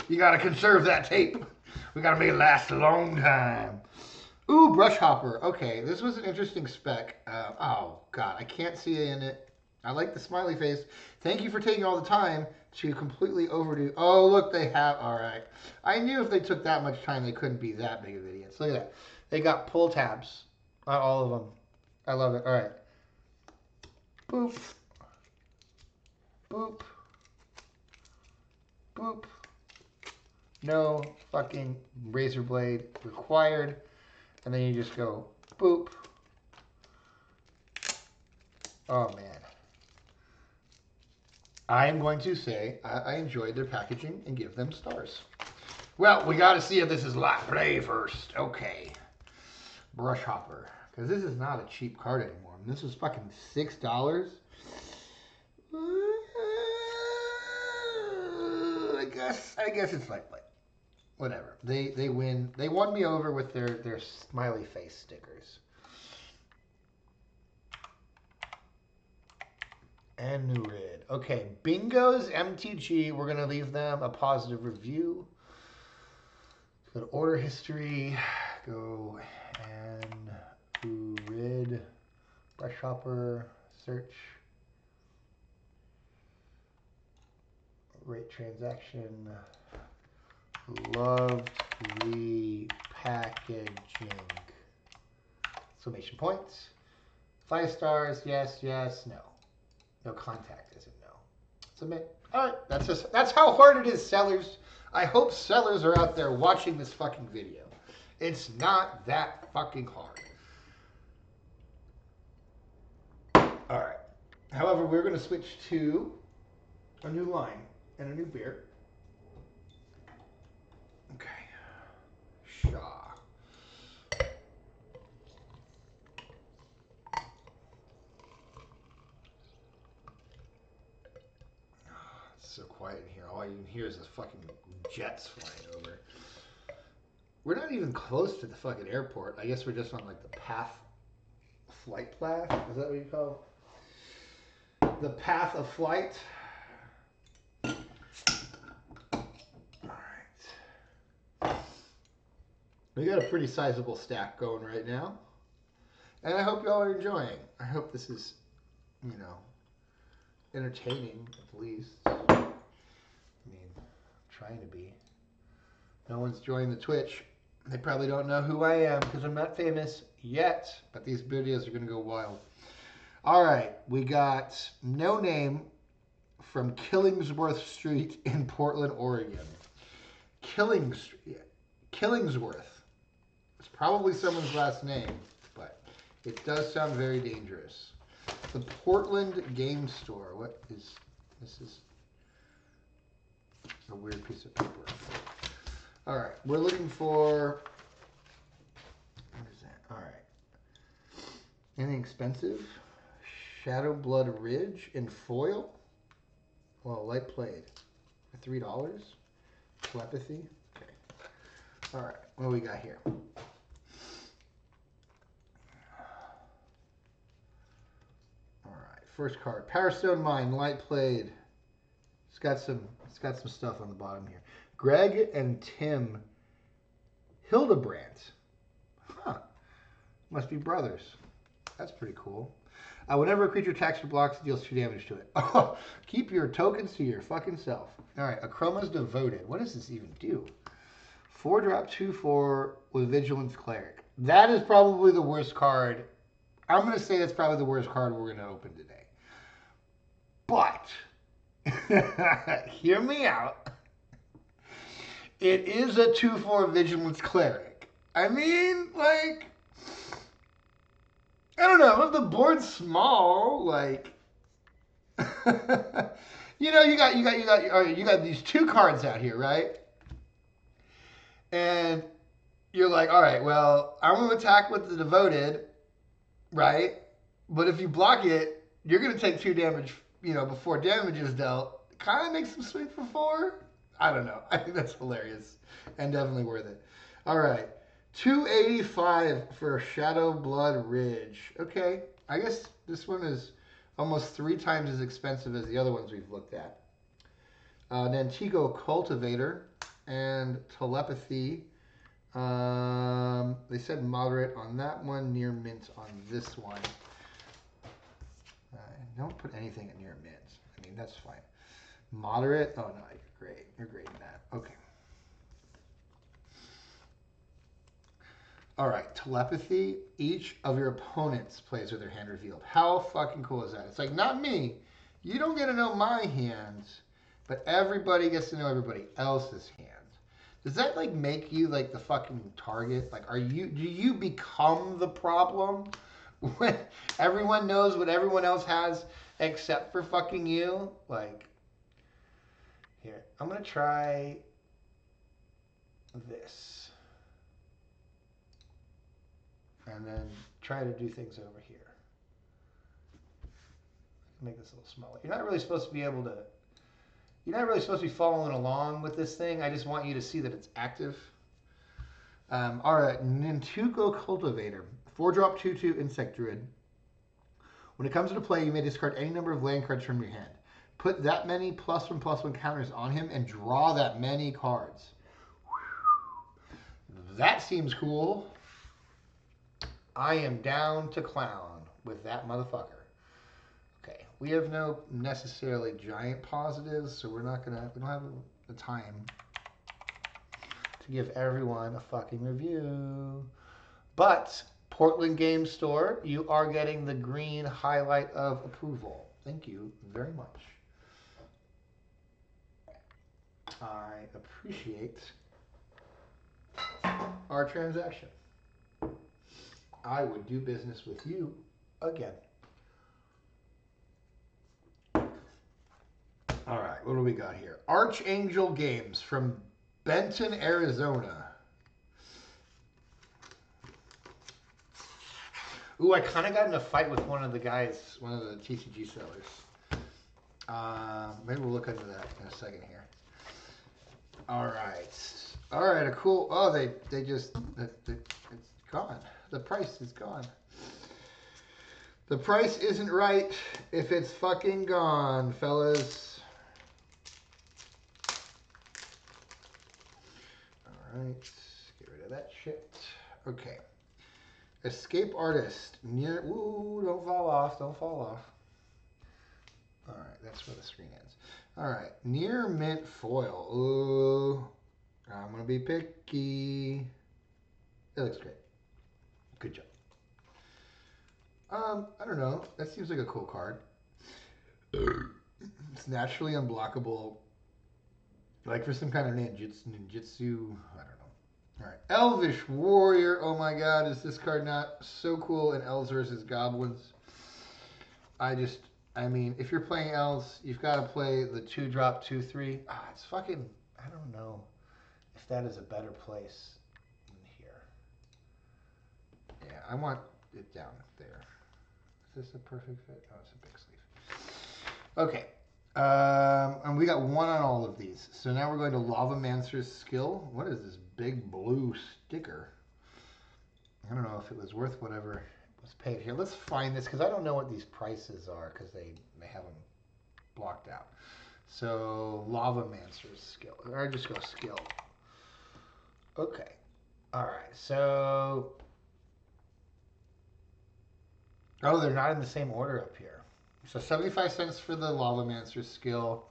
You got to conserve that tape. We got to make it last a long time. Ooh, Brush Hopper. Okay, this was an interesting spec. Oh, God, I can't see it in it. I like the smiley face. Thank you for taking all the time to completely overdo. Oh, look, they have. All right. I knew if they took that much time, they couldn't be that big of idiots. Look at that. They got pull tabs on all of them. I love it. All right. Boop. Boop. Boop. No fucking razor blade required. And then you just go boop. Oh, man. I am going to say I enjoyed their packaging and give them stars. Well, we got to see if this is light play first. Okay. Brush Hopper. Because this is not a cheap card anymore. I mean, this was fucking $6. I guess it's light play. Whatever. They win. They won me over with their smiley face stickers. And Nurid. Okay, Bingo's MTG. We're gonna leave them a positive review. Go to order history. Go and Nurid. Brush Hopper. Search. Rate transaction. Loved repackaging. Exclamation points. 5 stars, yes, yes, no. No contact isn't no. Submit. Alright, that's how hard it is, sellers. I hope sellers are out there watching this fucking video. It's not that fucking hard. Alright. However, we're going to switch to a new line and a new beer. Okay. Shaw. It's so quiet in here. All you can hear is the fucking jets flying over. We're not even close to the fucking airport. I guess we're just on like the flight path. Is that what you call it? The path of flight. Alright. We got a pretty sizable stack going right now. And I hope y'all are enjoying. I hope this is, you know, entertaining at least. I mean, I'm trying to be. No one's joined the Twitch. They probably don't know who I am because I'm not famous yet, but these videos are going to go wild. All right, we got No Name from Killingsworth Street in Portland, Oregon. Killingsworth. It's probably someone's last name, but it does sound very dangerous. The Portland Game Store. What is this? Is a weird piece of paper. All right, we're looking for. What is that? All right. Anything expensive? Shadow Blood Ridge in foil. Well, light played for $3. Telepathy. Okay. All right, what do we got here? All right, first card. Powerstone Mine, light played. It's got some stuff on the bottom here. Greg and Tim Hildebrandt. Huh. Must be brothers. That's pretty cool. Whenever a creature attacks or blocks, it deals 2 damage to it. Oh, keep your tokens to your fucking self. All right, Akroma's Devoted. What does this even do? 4-drop, 2/4 with Vigilance Cleric. That is probably the worst card. I'm going to say that's probably the worst card we're going to open today. But, hear me out. It is a 2/4 Vigilance Cleric. I mean, like, I don't know. If the board's small, like, you know, you got these 2 cards out here, right? And you're like, all right, well, I'm going to attack with the Devoted, right? But if you block it, you're going to take 2 damage, you know, before damage is dealt. Kind of makes them swing for 4. I don't know. I think that's hilarious and definitely worth it. All right. $285 for Shadow Blood Ridge. Okay. I guess this one is almost 3 times as expensive as the other ones we've looked at. Nantico Cultivator and Telepathy. They said moderate on that one, near mint on this one. Don't put anything at near mint. I mean, that's fine. Moderate. Oh, no, you're great. You're great in that. Okay. All right, Telepathy. Each of your opponents plays with their hand revealed. How fucking cool is that? It's like, not me. You don't get to know my hands, but everybody gets to know everybody else's hands. Does that, like, make you, like, the fucking target? Like, do you become the problem when everyone knows what everyone else has except for fucking you? Like, here, I'm going to try this. And then try to do things over here. Make this a little smaller. You're not really supposed to be able to, you're not really supposed to be following along with this thing. I just want you to see that it's active. All right, Nantuko Cultivator. 4-drop, 2/2 Insect Druid. When it comes into play, you may discard any number of land cards from your hand. Put that many +1/+1 counters on him and draw that many cards. That seems cool. I am down to clown with that motherfucker. Okay, we have no necessarily giant positives, so we don't have the time. to give everyone a fucking review. But Portland Game Store, you are getting the green highlight of approval. Thank you very much. I appreciate our transaction. I would do business with you again. All right, what do we got here? Archangel Games from Benton, Arizona. Ooh, I kind of got in a fight with one of the guys, one of the TCG sellers. Maybe we'll look into that in a second here. All right, a cool. Oh, they just it's gone. The price is gone. The price isn't right if it's fucking gone, fellas. All right, get rid of that shit. Okay. Escape Artist. Near. Ooh, don't fall off. Don't fall off. All right, that's where the screen ends. All right, Near Mint Foil. Ooh, I'm gonna be picky. It looks great. Good job. I don't know. That seems like a cool card. It's naturally unblockable. Like for some kind of ninjutsu. I don't know. All right, Elvish Warrior. Oh my God, is this card not so cool in Elves versus Goblins? I mean, if you're playing Elves, you've got to play the 2-drop 2/3. It's fucking. I don't know if that is a better place than here. Yeah, I want it down there. Is this a perfect fit? Oh, it's a big sleeve. Okay. And we got one on all of these. So now we're going to Lavamancer's Skill. What is this big blue sticker? I don't know if it was worth whatever was paid here. Let's find this because I don't know what these prices are because they have them blocked out. So Lavamancer's Skill. Or just go Skill. Okay. All right. So. Oh, they're not in the same order up here. So 75 cents for the Lavamancer's Skill.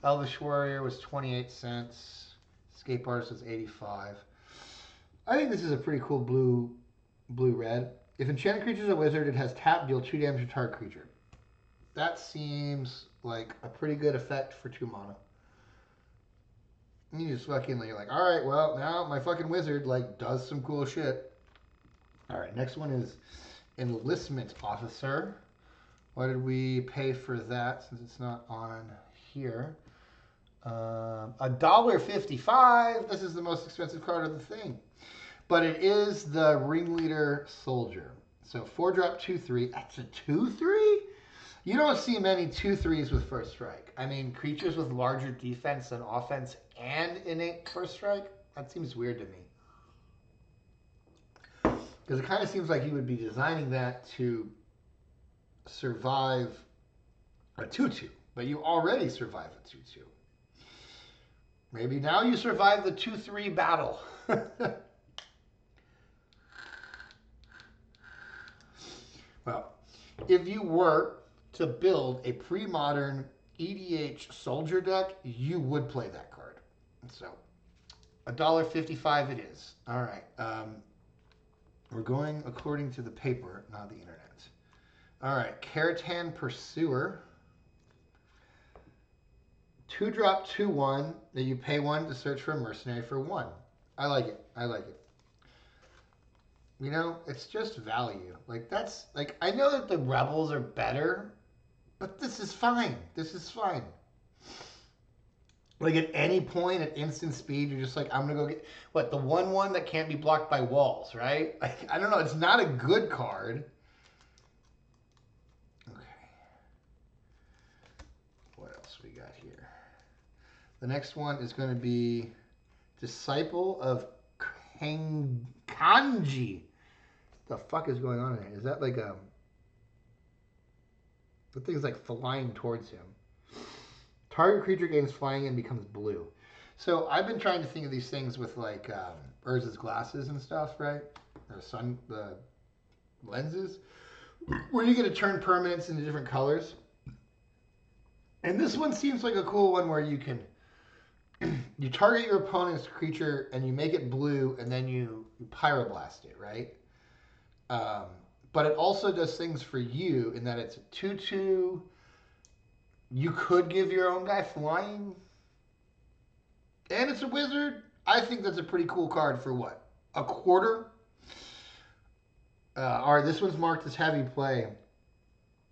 Elvish Warrior was 28 cents. Escape Artist was 85. I think this is a pretty cool blue-red. If enchanted creature is a wizard, it has tap, deal 2 damage to target creature. That seems like a pretty good effect for 2 mana. And you just fucking, you're like, all right, well, now my fucking wizard, does some cool shit. All right, next one is Enlistment Officer. What did we pay for that since it's not on here? $1.55. This is the most expensive card of the thing. But it is the Ringleader Soldier. So 4-drop 2/3. That's a 2/3? You don't see many 2/3s with First Strike. I mean, creatures with larger defense than offense and innate First Strike? That seems weird to me. Because it kind of seems like you would be designing that to survive a 2/2. But you already survive a 2/2. Maybe now you survive the 2/3 battle. Well, if you were to build a pre-modern EDH soldier deck, you would play that card. So, $1.55 it is. All right. We're going according to the paper, not the internet. All right. Keratan Pursuer. 2-drop 2/1 that you pay 1 to search for a mercenary for 1. I like it. I like it. You know, it's just value. I know that the Rebels are better, but this is fine. This is fine. At any point at instant speed, you're just like, I'm going to go get, the 1/1 that can't be blocked by walls, right? I don't know. It's not a good card. Okay. What else we got here? The next one is going to be Disciple of Kanji. The fuck is going on here? Is that the thing's flying towards him. Target creature gains flying and becomes blue. So I've been trying to think of these things with Urza's glasses and stuff, right? Or the lenses, where you get to turn permanents into different colors. And this one seems like a cool one where you can you target your opponent's creature and you make it blue, and then you pyroblast it, right? Um, but it also does things for you in that it's a 2/2. You could give your own guy flying, and it's a wizard. I think that's a pretty cool card for what? A quarter? All right, this one's marked as heavy play.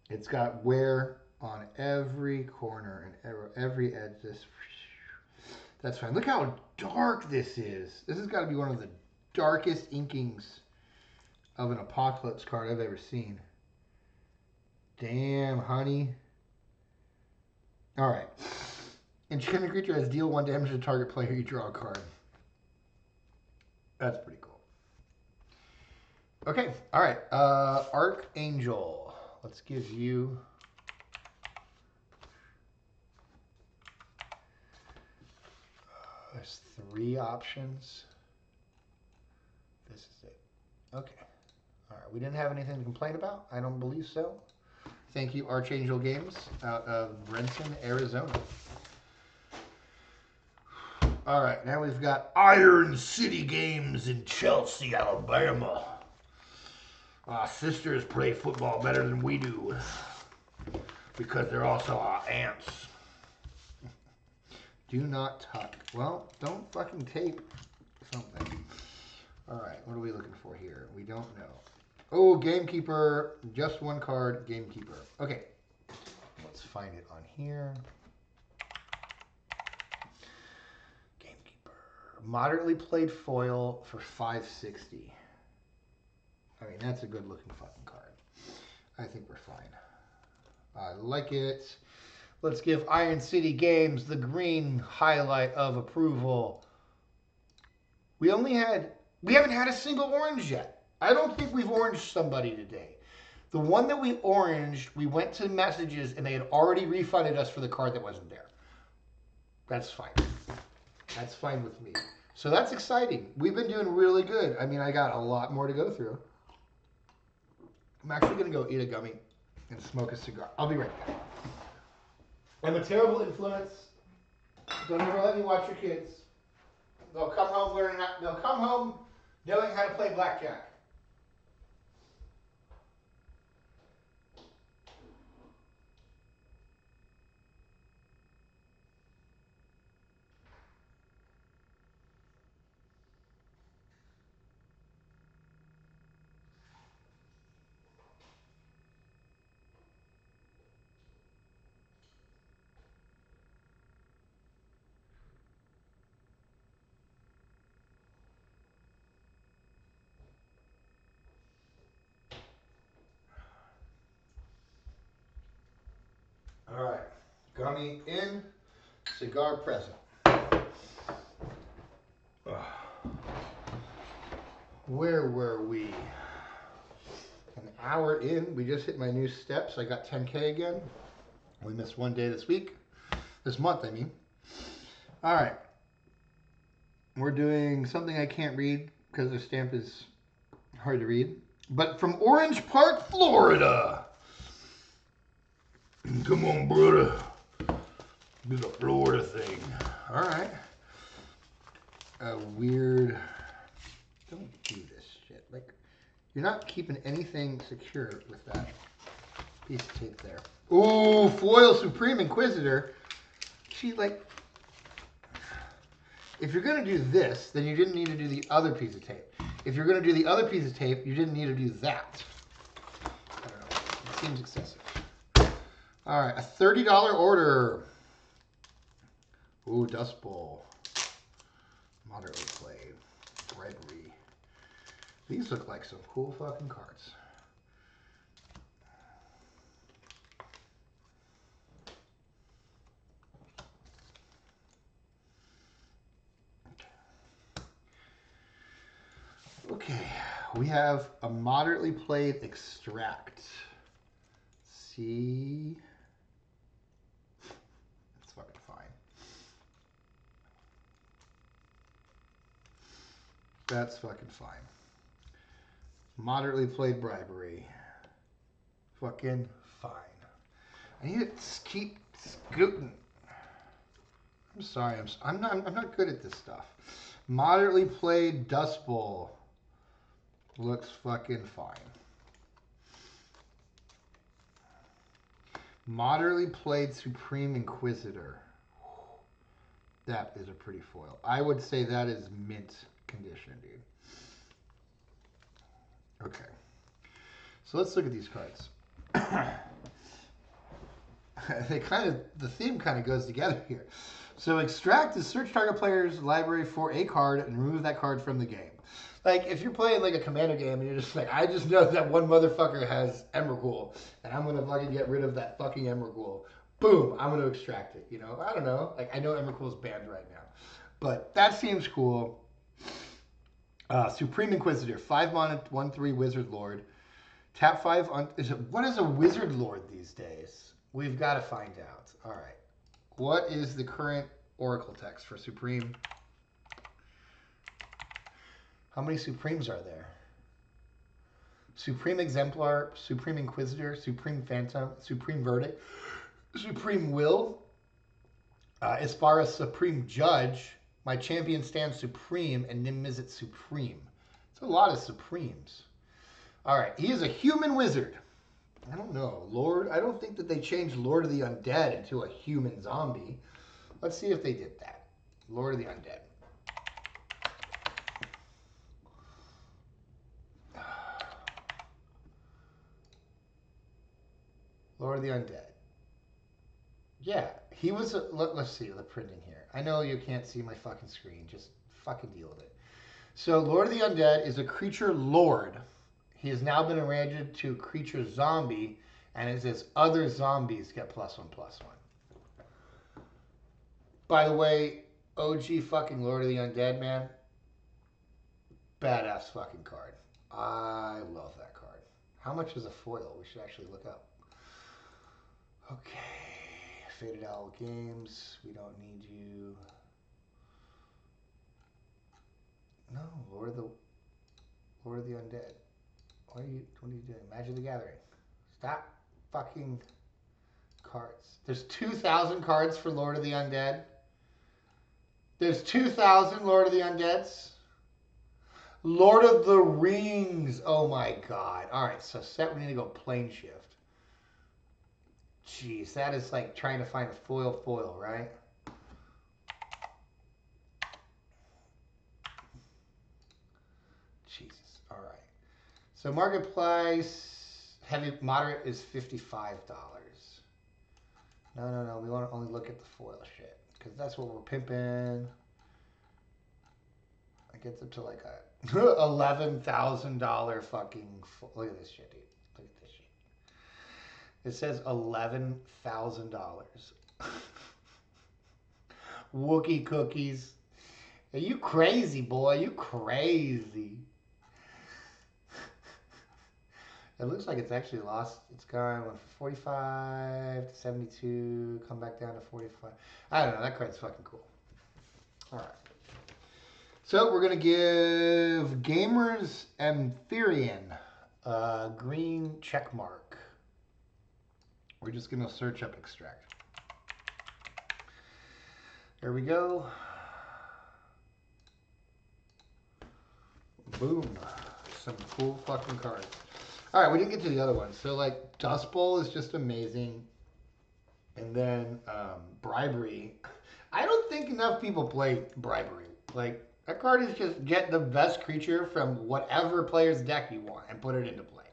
It's got wear on every corner and every edge. That's fine. Look how dark this is. This has got to be one of the darkest inkings of an Apocalypse card I've ever seen. Damn, honey. All right. Enchanted creature has deal 1 damage to target player. You draw a card. That's pretty cool. Okay. All right. Archangel. Let's give you. There's 3 options. This is it. Okay. All right. We didn't have anything to complain about. I don't believe so. Thank you, Archangel Games, out of Brenton, Arizona. All right, now we've got Iron City Games in Chelsea, Alabama. Our sisters play football better than we do because they're also our aunts. Do not tuck. Well, don't fucking tape something. All right, what are we looking for here? We don't know. Oh, Gamekeeper. Just 1 card, Gamekeeper. Okay, let's find it on here. Gamekeeper. Moderately played foil for $5.60. I mean, that's a good looking fucking card. I think we're fine. I like it. Let's give Iron City Games the green highlight of approval. We haven't had a single orange yet. I don't think we've oranged somebody today. The one that we oranged, we went to messages and they had already refunded us for the card that wasn't there. That's fine. That's fine with me. So that's exciting. We've been doing really good. I mean, I got a lot more to go through. I'm actually going to go eat a gummy and smoke a cigar. I'll be right back. I'm a terrible influence. Don't ever let me watch your kids. They'll come home knowing how to play blackjack. All right, gummy in, cigar present. Where were we? An hour in, we just hit my new steps. I got 10K again. We missed 1 day this month, I mean. All right, we're doing something I can't read because the stamp is hard to read. But from Orange Park, Florida. Come on, brother. Do the Florida thing. All right. A weird. Don't do this shit. Like, you're not keeping anything secure with that piece of tape there. Ooh, Foil Supreme Inquisitor. She, like, if you're going to do this, then you didn't need to do the other piece of tape. If you're going to do the other piece of tape, you didn't need to do that. I don't know. It seems excessive. All right, a $30 order. Ooh, Dust Bowl. Moderately played. Bribery. These look like some cool fucking cards. Okay, we have a moderately played Extract. See? That's fucking fine. That's fucking fine. Moderately played Bribery. Fucking fine. I need to keep scooting. I'm sorry. I'm not good at this stuff. Moderately played Dust Bowl. Looks fucking fine. Moderately played Supreme Inquisitor. That is a pretty foil. I would say that is mint condition, dude. Okay. So let's look at these cards. The theme kind of goes together here. So extract is search target player's library for a card and remove that card from the game. Like, if you're playing like a Commander game and you're just like, I just know that one motherfucker has Emrakul, and I'm gonna fucking get rid of that fucking Emrakul. Boom, I'm gonna extract it. You know, I don't know. Like, I know Emrakul's banned right now, but that seems cool. Supreme Inquisitor, 5 mana, 1/3 Wizard Lord. Tap 5 on. What is a Wizard Lord these days? We've got to find out. All right. What is the current Oracle text for Supreme? How many Supremes are there? Supreme Exemplar, Supreme Inquisitor, Supreme Phantom, Supreme Verdict, Supreme Will. As far as Supreme Judge, my champion stands supreme and Nim Mizzet supreme. It's a lot of Supremes. All right, he is a human wizard. I don't know. Lord, I don't think that they changed Lord of the Undead into a human zombie. Let's see if they did that. Lord of the Undead. Lord of the Undead. Yeah, he was a, let's see the printing here. I know you can't see my fucking screen. Just fucking deal with it. So Lord of the Undead is a creature lord. He has now been erected to creature zombie, and it says other zombies get +1/+1. By the way, OG fucking Lord of the Undead, man. Badass fucking card. I love that card. How much is a foil? We should actually look up. Okay. Faded Owl Games. We don't need you. No, Lord of the Undead. What are you doing? Magic the Gathering. Stop fucking cards. There's 2,000 cards for Lord of the Undead. There's 2,000 Lord of the Undeads. Lord of the Rings. Oh my god. Alright, so set, we need to go plane shift. Jeez, that is like trying to find a foil, right? Jesus. Alright. So market price, heavy, moderate is $55. No. We want to only look at the foil shit. Because that's what we're pimping. It gets up to like a $11,000 fucking. Look at this shit, dude. Look at this shit. It says $11,000. Wookie cookies. Are you crazy, boy? You crazy. It looks like it's actually lost. It's gone went from 45 to 72, come back down to 45. I don't know. That card's fucking cool. All right. So we're going to give Gamers Amphitryon a green check mark. We're just going to search up extract. There we go. Boom. Some cool fucking cards. All right, we didn't get to the other ones. So, like, Dust Bowl is just amazing. And then Bribery. I don't think enough people play Bribery. Like, that card is just get the best creature from whatever player's deck you want and put it into play.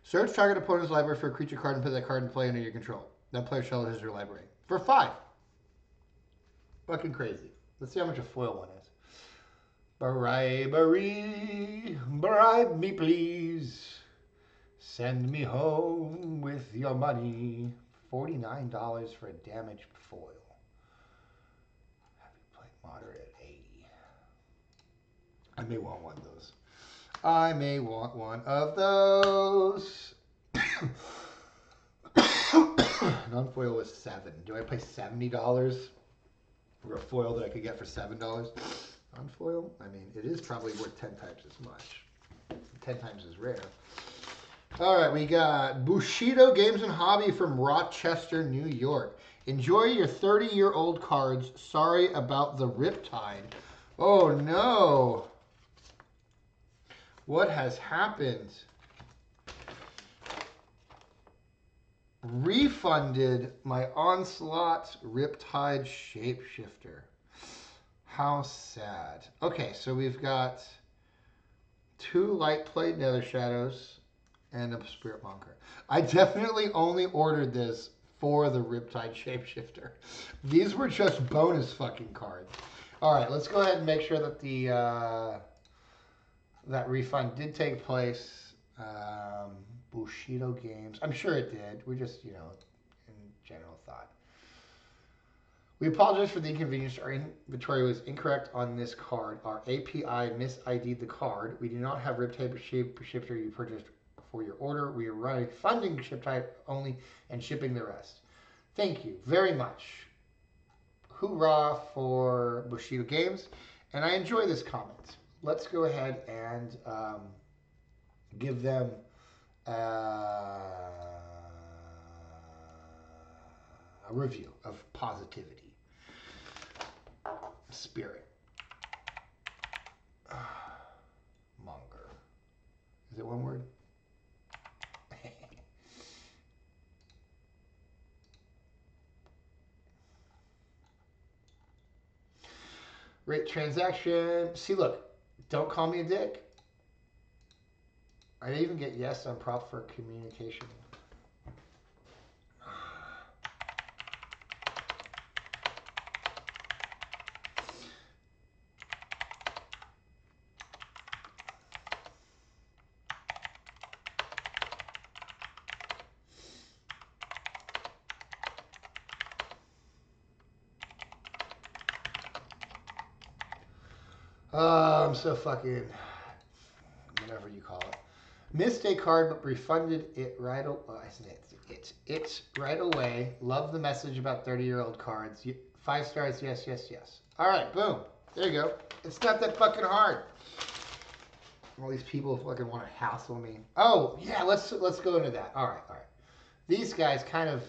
Search target opponent's library for a creature card and put that card in play under your control. That player shall has your library. For 5. Fucking crazy. Let's see how much a foil one is. Bribery, bribe me please. Send me home with your money. $49 for a damaged foil. Have you played moderate at 80? I may want one of those. I may want one of those. Non-foil was $7. Do I pay $70 for a foil that I could get for $7? Non-foil? I mean, it is probably worth 10 times as much. 10 times as rare. All right, we got Bushido Games and Hobby from Rochester, New York. Enjoy your 30-year-old cards. Sorry about the Riptide. Oh no. What has happened? Refunded my Onslaught Riptide Shapeshifter. How sad. Okay, so we've got 2 light plate Nether Shadows and a Spirit Monger. I definitely only ordered this for the Riptide Shapeshifter. These were just bonus fucking cards. All right, let's go ahead and make sure that the that refund did take place. Bushido Games. I'm sure it did. We just, in general thought. We apologize for the inconvenience. Our inventory was incorrect on this card. Our API mis-ID'd the card. We do not have Riptide Shifter you purchased for your order. We are refunding ship type only and shipping the rest. Thank you very much. Hoorah for Bushido Games. And I enjoy this comment. Let's go ahead and give them a review of positivity. Spirit. Monger. Is it one word? Rate transaction. See, look. Don't call me a dick. I even get yes on prop for communication. I'm so fucking whatever you call it. Missed a card, but refunded it right away. I said it's right away. Love the message about 30-year-old cards. 5 stars, yes, yes, yes. All right, boom. There you go. It's not that fucking hard. All these people fucking want to hassle me. Oh yeah, let's go into that. All right. These guys kind of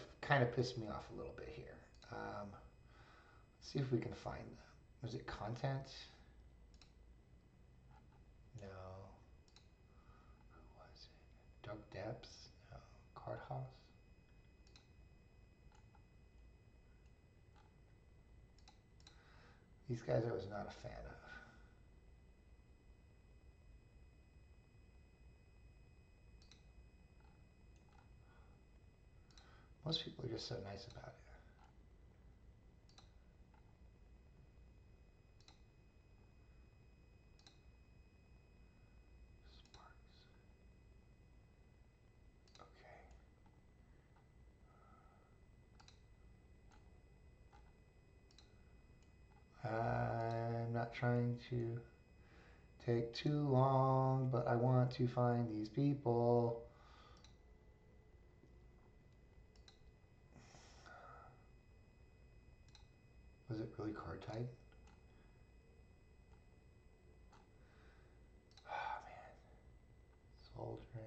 pissed me off a little bit here. Let's see if we can find them. Was it content? No. Who was it? Dark Depths? No. Card House? These guys I was not a fan of. Most people are just so nice about it. Okay. I'm not trying to take too long, but I want to find these people. Was it really card type? Oh man. Soul Drain.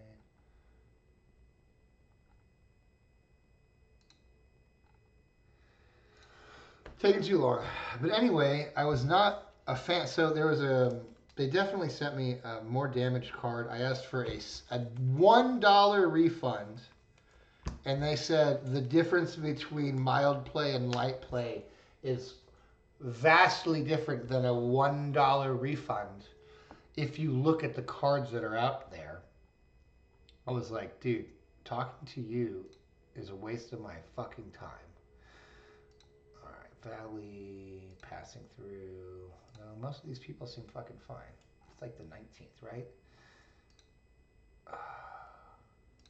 Taking too long. But anyway, I was not a fan. So there was they definitely sent me a more damaged card. I asked for a $1 refund. And they said the difference between mild play and light play is vastly different than a $1 refund. If you look at the cards that are out there, I was like, dude, talking to you is a waste of my fucking time. All right, Valley, passing through. No, most of these people seem fucking fine. It's like the 19th, right? All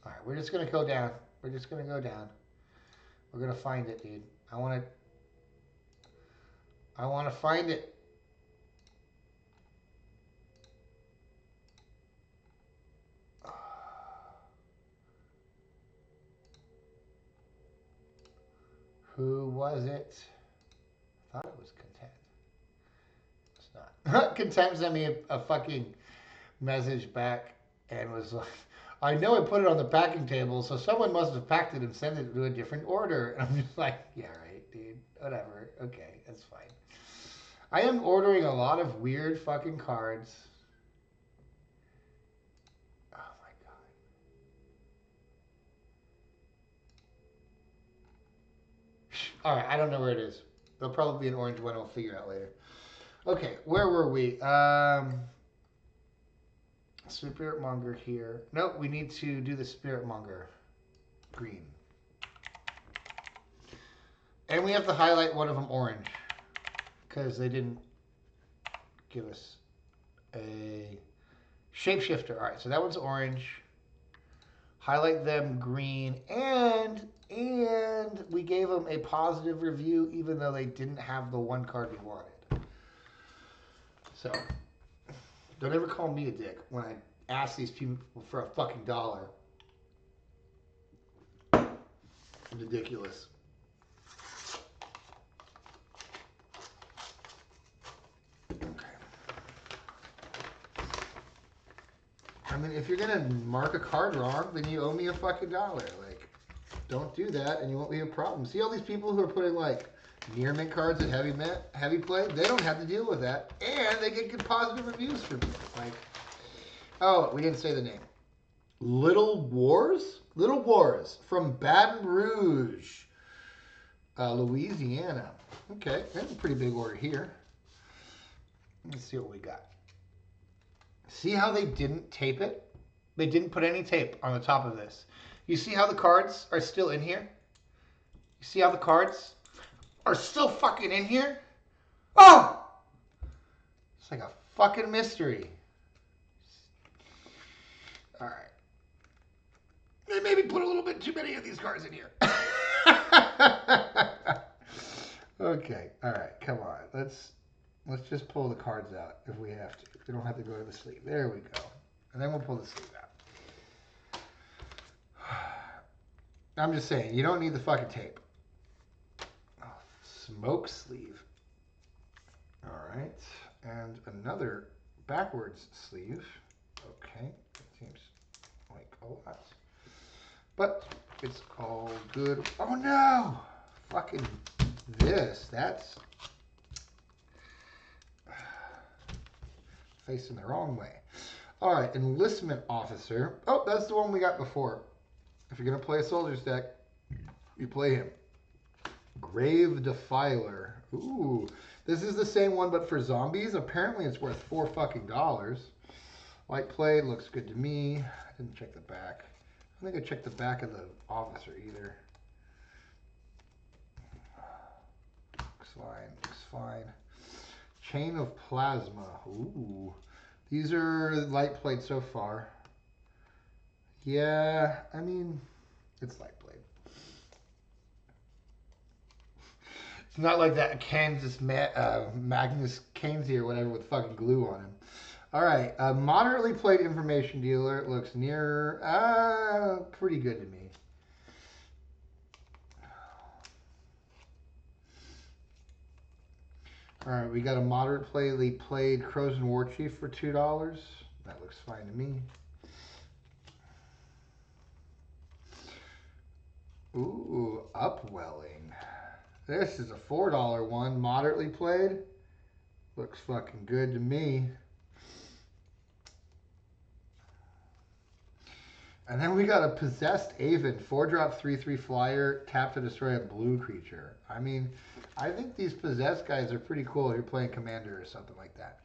right, we're just gonna go down. We're just gonna go down. We're gonna find it, dude. I want to find it. Who was it? I thought it was Content. It's not. Content sent me a fucking message back and was like, I know I put it on the packing table, so someone must have packed it and sent it to a different order. And I'm just like, yeah, right, dude. Whatever. Okay, that's fine. I am ordering a lot of weird fucking cards. Oh my god. Alright, I don't know where it is. There'll probably be an orange one I'll figure out later. Okay, where were we? Spirit Monger here. Nope, we need to do the Spirit Monger. Green. And we have to highlight one of them orange. Because they didn't give us a shapeshifter. Alright, so that one's orange. Highlight them green. And we gave them a positive review even though they didn't have the one card we wanted. So, don't ever call me a dick when I ask these people for a fucking dollar. Ridiculous. Okay. I mean, if you're gonna mark a card wrong, then you owe me a fucking dollar. Like, don't do that, and you won't be a problem. See all these people who are putting like near mint cards at heavy play? They don't have to deal with that, and they get good positive reviews from me. Like, oh, we didn't say the name. Little Wars from Baton Rouge, Louisiana. Okay, that's a pretty big order here. Let's see what we got. See how they didn't tape it? They didn't put any tape on the top of this. You see how the cards are still in here? You see how the cards are still fucking in here? Oh! It's like a fucking mystery. Alright. They maybe put a little bit too many of these cards in here. Okay, alright, come on. Let's just pull the cards out if we have to. We don't have to go to the sleeve. There we go. And then we'll pull the sleeve out. I'm just saying, you don't need the fucking tape. Oh, smoke sleeve. Alright. And another backwards sleeve. Okay. That seems like a lot. But it's all good. Oh no! Fucking this. That's facing the wrong way. Alright, Enlistment Officer. Oh, that's the one we got before. If you're going to play a Soldier's deck, you play him. Grave Defiler. Ooh. This is the same one, but for zombies. Apparently it's worth $4 fucking dollars. Light play. Looks good to me. I didn't check the back. I don't think I checked the back of the officer either. Looks fine. Looks fine. Chain of Plasma. Ooh. These are light played so far. Yeah, I mean, it's light played. It's not like that Magnus Kainsey or whatever with fucking glue on him. All right, a moderately played information dealer. It looks near, pretty good to me. All right, we got a moderately played Krosan Warchief for $2. That looks fine to me. Ooh, Upwelling. This is a $4 one, moderately played. Looks fucking good to me. And then we got a Possessed Aven, 4-drop, 3/3 flyer, tap to destroy a blue creature. I mean, I think these Possessed guys are pretty cool if you're playing Commander or something like that.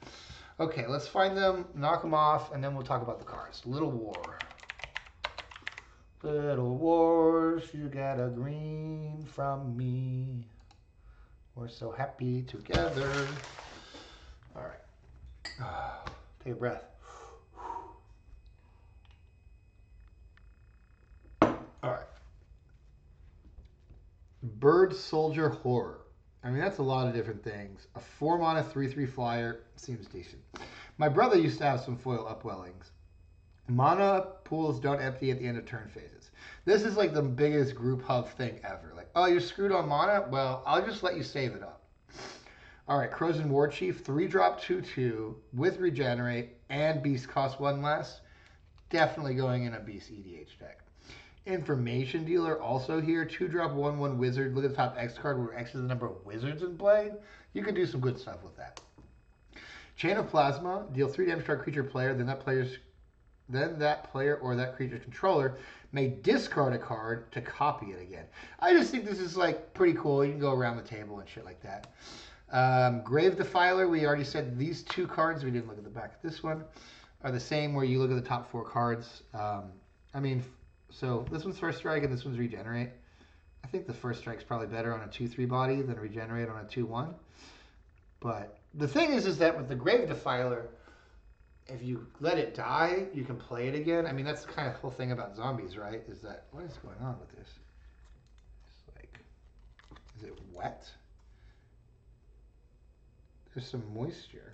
Okay, let's find them, knock them off, and then we'll talk about the cards. Little War. Little Wars, you got a green from me. We're so happy together. All right. Take a breath. All right. Bird Soldier Horror. I mean, that's a lot of different things. A 4-mana 3/3 flyer seems decent. My brother used to have some foil Upwellings. Mana pools don't empty at the end of turn phases. This is like the biggest group hub thing ever. Like, oh, you're screwed on mana? Well, I'll just let you save it up. All right, Krosan Warchief, 3-drop, 2/2 with Regenerate and Beast costs 1 less. Definitely going in a Beast EDH deck. Information Dealer also here. 2-drop 1/1 Wizard. Look at the top X card where X is the number of wizards in play. You can do some good stuff with that. Chain of Plasma. Deal 3 damage to our creature player. Then that player or that creature's controller may discard a card to copy it again. I just think this is like pretty cool. You can go around the table and shit like that. Grave Defiler. We already said these 2 cards. We didn't look at the back of this one. Are the same where you look at the top 4 cards. I mean, so this one's First Strike and this one's Regenerate. I think the First Strike's probably better on a 2/3 body than Regenerate on a 2/1. But the thing is that with the Grave Defiler, if you let it die, you can play it again. I mean, that's the kind of whole thing about zombies, right? Is that, what is going on with this? It's like, is it wet? There's some moisture.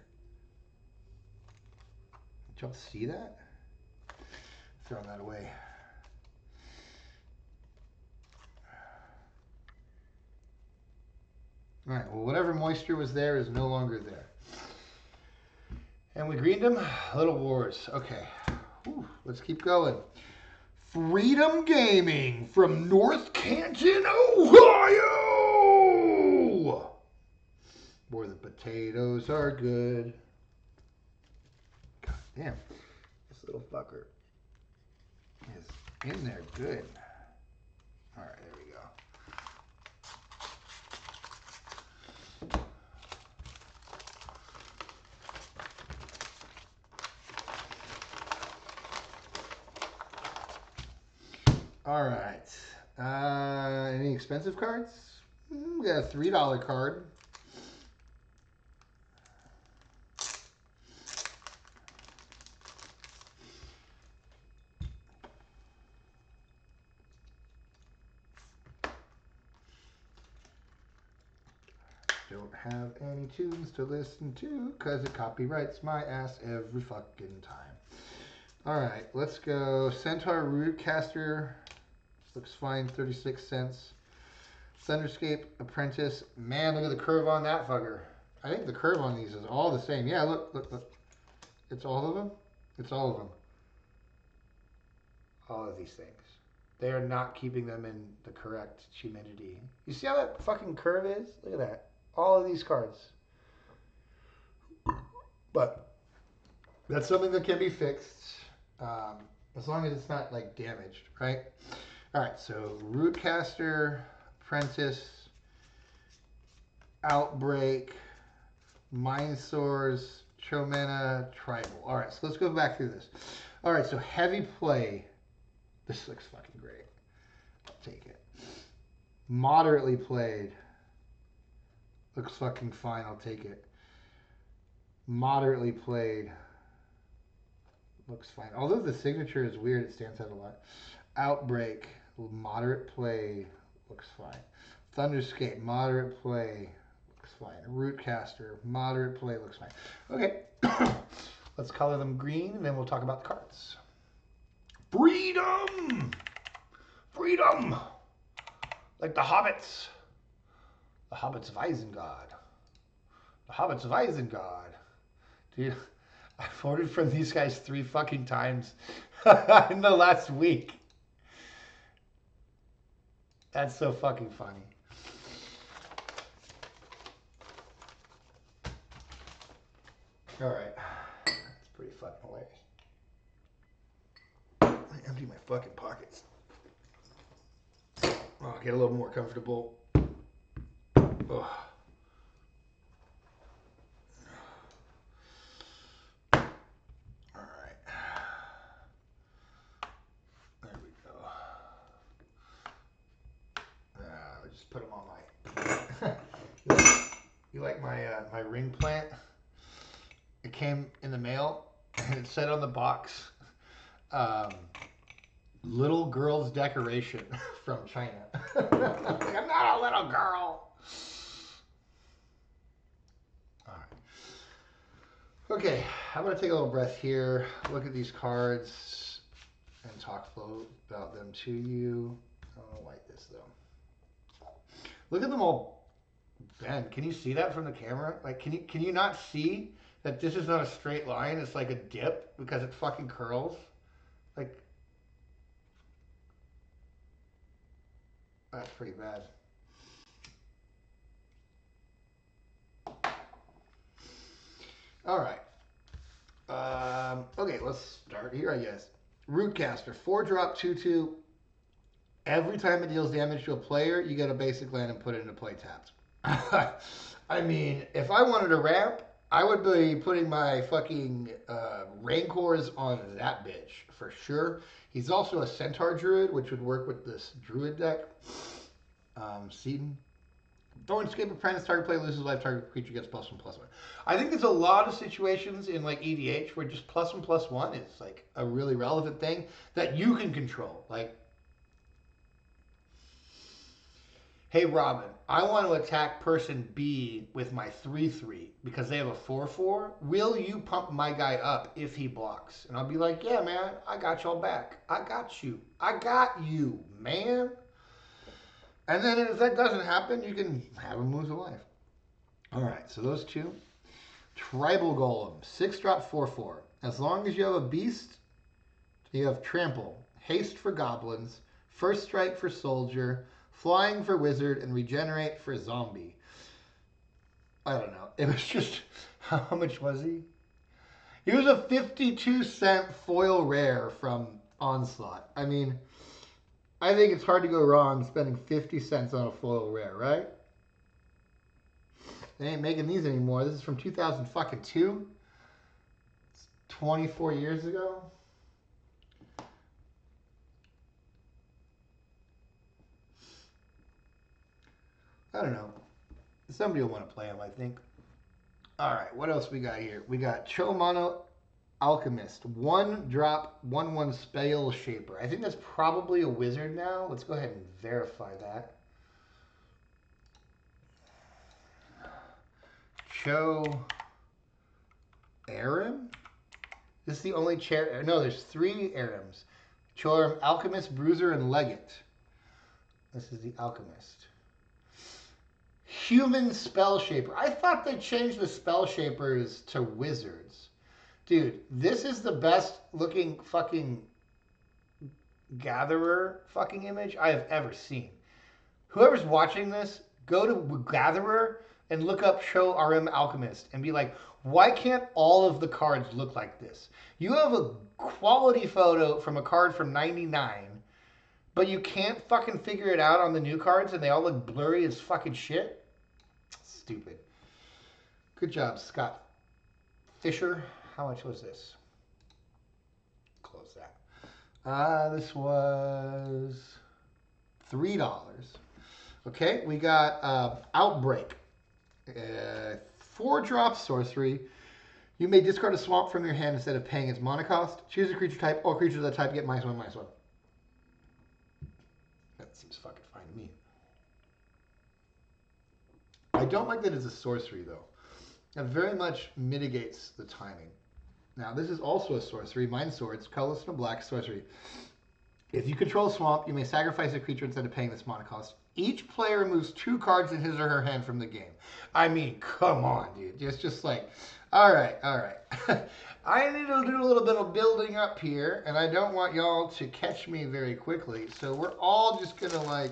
Did y'all see that? Throwing that away. All right, well, whatever moisture was there is no longer there. And we greened them. Little Wars. Okay. Whew, let's keep going. Freedom Gaming from North Canton, Ohio. Boy, the potatoes are good. God damn. This little fucker is in there good. All right, there we go. All right. Any expensive cards? We got a $3 card. Don't have any tunes to listen to because it copyrights my ass every fucking time. All right, let's go. Centaur Rootcaster. Looks fine, 36 cents. Thunderscape Apprentice. Man, look at the curve on that fucker. I think the curve on these is all the same. Yeah, look. It's all of them? It's all of them. All of these things. They are not keeping them in the correct humidity. You see how that fucking curve is? Look at that. All of these cards. But that's something that can be fixed. As long as it's not like damaged, right? All right, so Rootcaster, Apprentice, Outbreak, Mindsaurs, Chomena, Tribal. All right, so let's go back through this. All right, so Heavy Play. This looks fucking great. I'll take it. Moderately Played. Looks fucking fine. I'll take it. Moderately Played. Looks fine. Although the signature is weird, it stands out a lot. Outbreak. Moderate play. Looks fine. Thunderscape. Moderate play. Looks fine. Rootcaster. Moderate play. Looks fine. Okay. Let's color them green, and then we'll talk about the cards. Freedom! Freedom! Like the Hobbits. The Hobbits of Isengard. The Hobbits of Isengard. Dude, I've ordered from these guys 3 fucking times in the last week. That's so fucking funny. All right. That's pretty fucking hilarious. I empty my fucking pockets. Oh, get a little more comfortable. Oh. Put them on my. You like my my ring plant? It came in the mail, and it said on the box, "Little girl's decoration from China." Like, I'm not a little girl. All right. Okay, I'm gonna take a little breath here. Look at these cards and talk about them to you. I don't like this though. Look at them all bent. Can you see that from the camera? Like, can you not see that this is not a straight line? It's like a dip because it fucking curls. That's pretty bad. All right. Okay, let's start here, I guess. Rootcaster, 4-drop, 2/2. Every time it deals damage to a player, you get a basic land and put it into play tapped. I mean, if I wanted a ramp, I would be putting my fucking Rancors on that bitch for sure. He's also a Centaur Druid, which would work with this Druid deck. Seaton. Thornscape Apprentice, target player loses life, target creature gets +1/+1. I think there's a lot of situations in like EDH where just +1/+1 is like a really relevant thing that you can control. Like, hey Robin, I want to attack person B with my 3/3 because they have a 4/4. Will you pump my guy up if he blocks? And I'll be like, yeah, man, I got y'all back. I got you. I got you, man. And then if that doesn't happen, you can have him lose a life. All right, so those two. Tribal Golem, 6-drop, 4/4. As long as you have a beast, you have Trample, Haste for Goblins, First Strike for Soldier, Flying for Wizard, and Regenerate for Zombie. I don't know. It was just, how much was he? He was a 52-cent foil rare from Onslaught. I mean, I think it's hard to go wrong spending 50 cents on a foil rare, right? They ain't making these anymore. This is from 2002. It's 24 years ago. I don't know. Somebody will want to play him, I think. All right, what else we got here? We got Chomano Alchemist, 1-drop, 1/1 Spell Shaper. I think that's probably a wizard now. Let's go ahead and verify that. Cho Aram? This is the only chair. No, there's 3 Arams. Cho Aram, Alchemist, Bruiser, and Legate. This is the Alchemist. Human Spell Shaper. I thought they changed the Spell Shapers to wizards. Dude, this is the best looking fucking Gatherer fucking image I have ever seen. Whoever's watching this, go to Gatherer and look up Cho RM Alchemist and be like, why can't all of the cards look like this? You have a quality photo from a card from 99, but you can't fucking figure it out on the new cards and they all look blurry as fucking shit? Stupid. Good job, Scott Fisher. How much was this? Close that. This was $3. Okay, we got Outbreak. 4-drop sorcery. You may discard a swamp from your hand instead of paying its mana cost. Choose a creature type. All creatures of that type get -1/-1. That seems fucking fine to me. I don't like that it's a sorcery, though. That very much mitigates the timing. Now, this is also a sorcery. Mind Swords, colorless and black sorcery. If you control a swamp, you may sacrifice a creature instead of paying this mana cost. Each player removes 2 cards in his or her hand from the game. I mean, come on, dude. It's just like, all right. I need to do a little bit of building up here, and I don't want y'all to catch me very quickly. So we're all just going to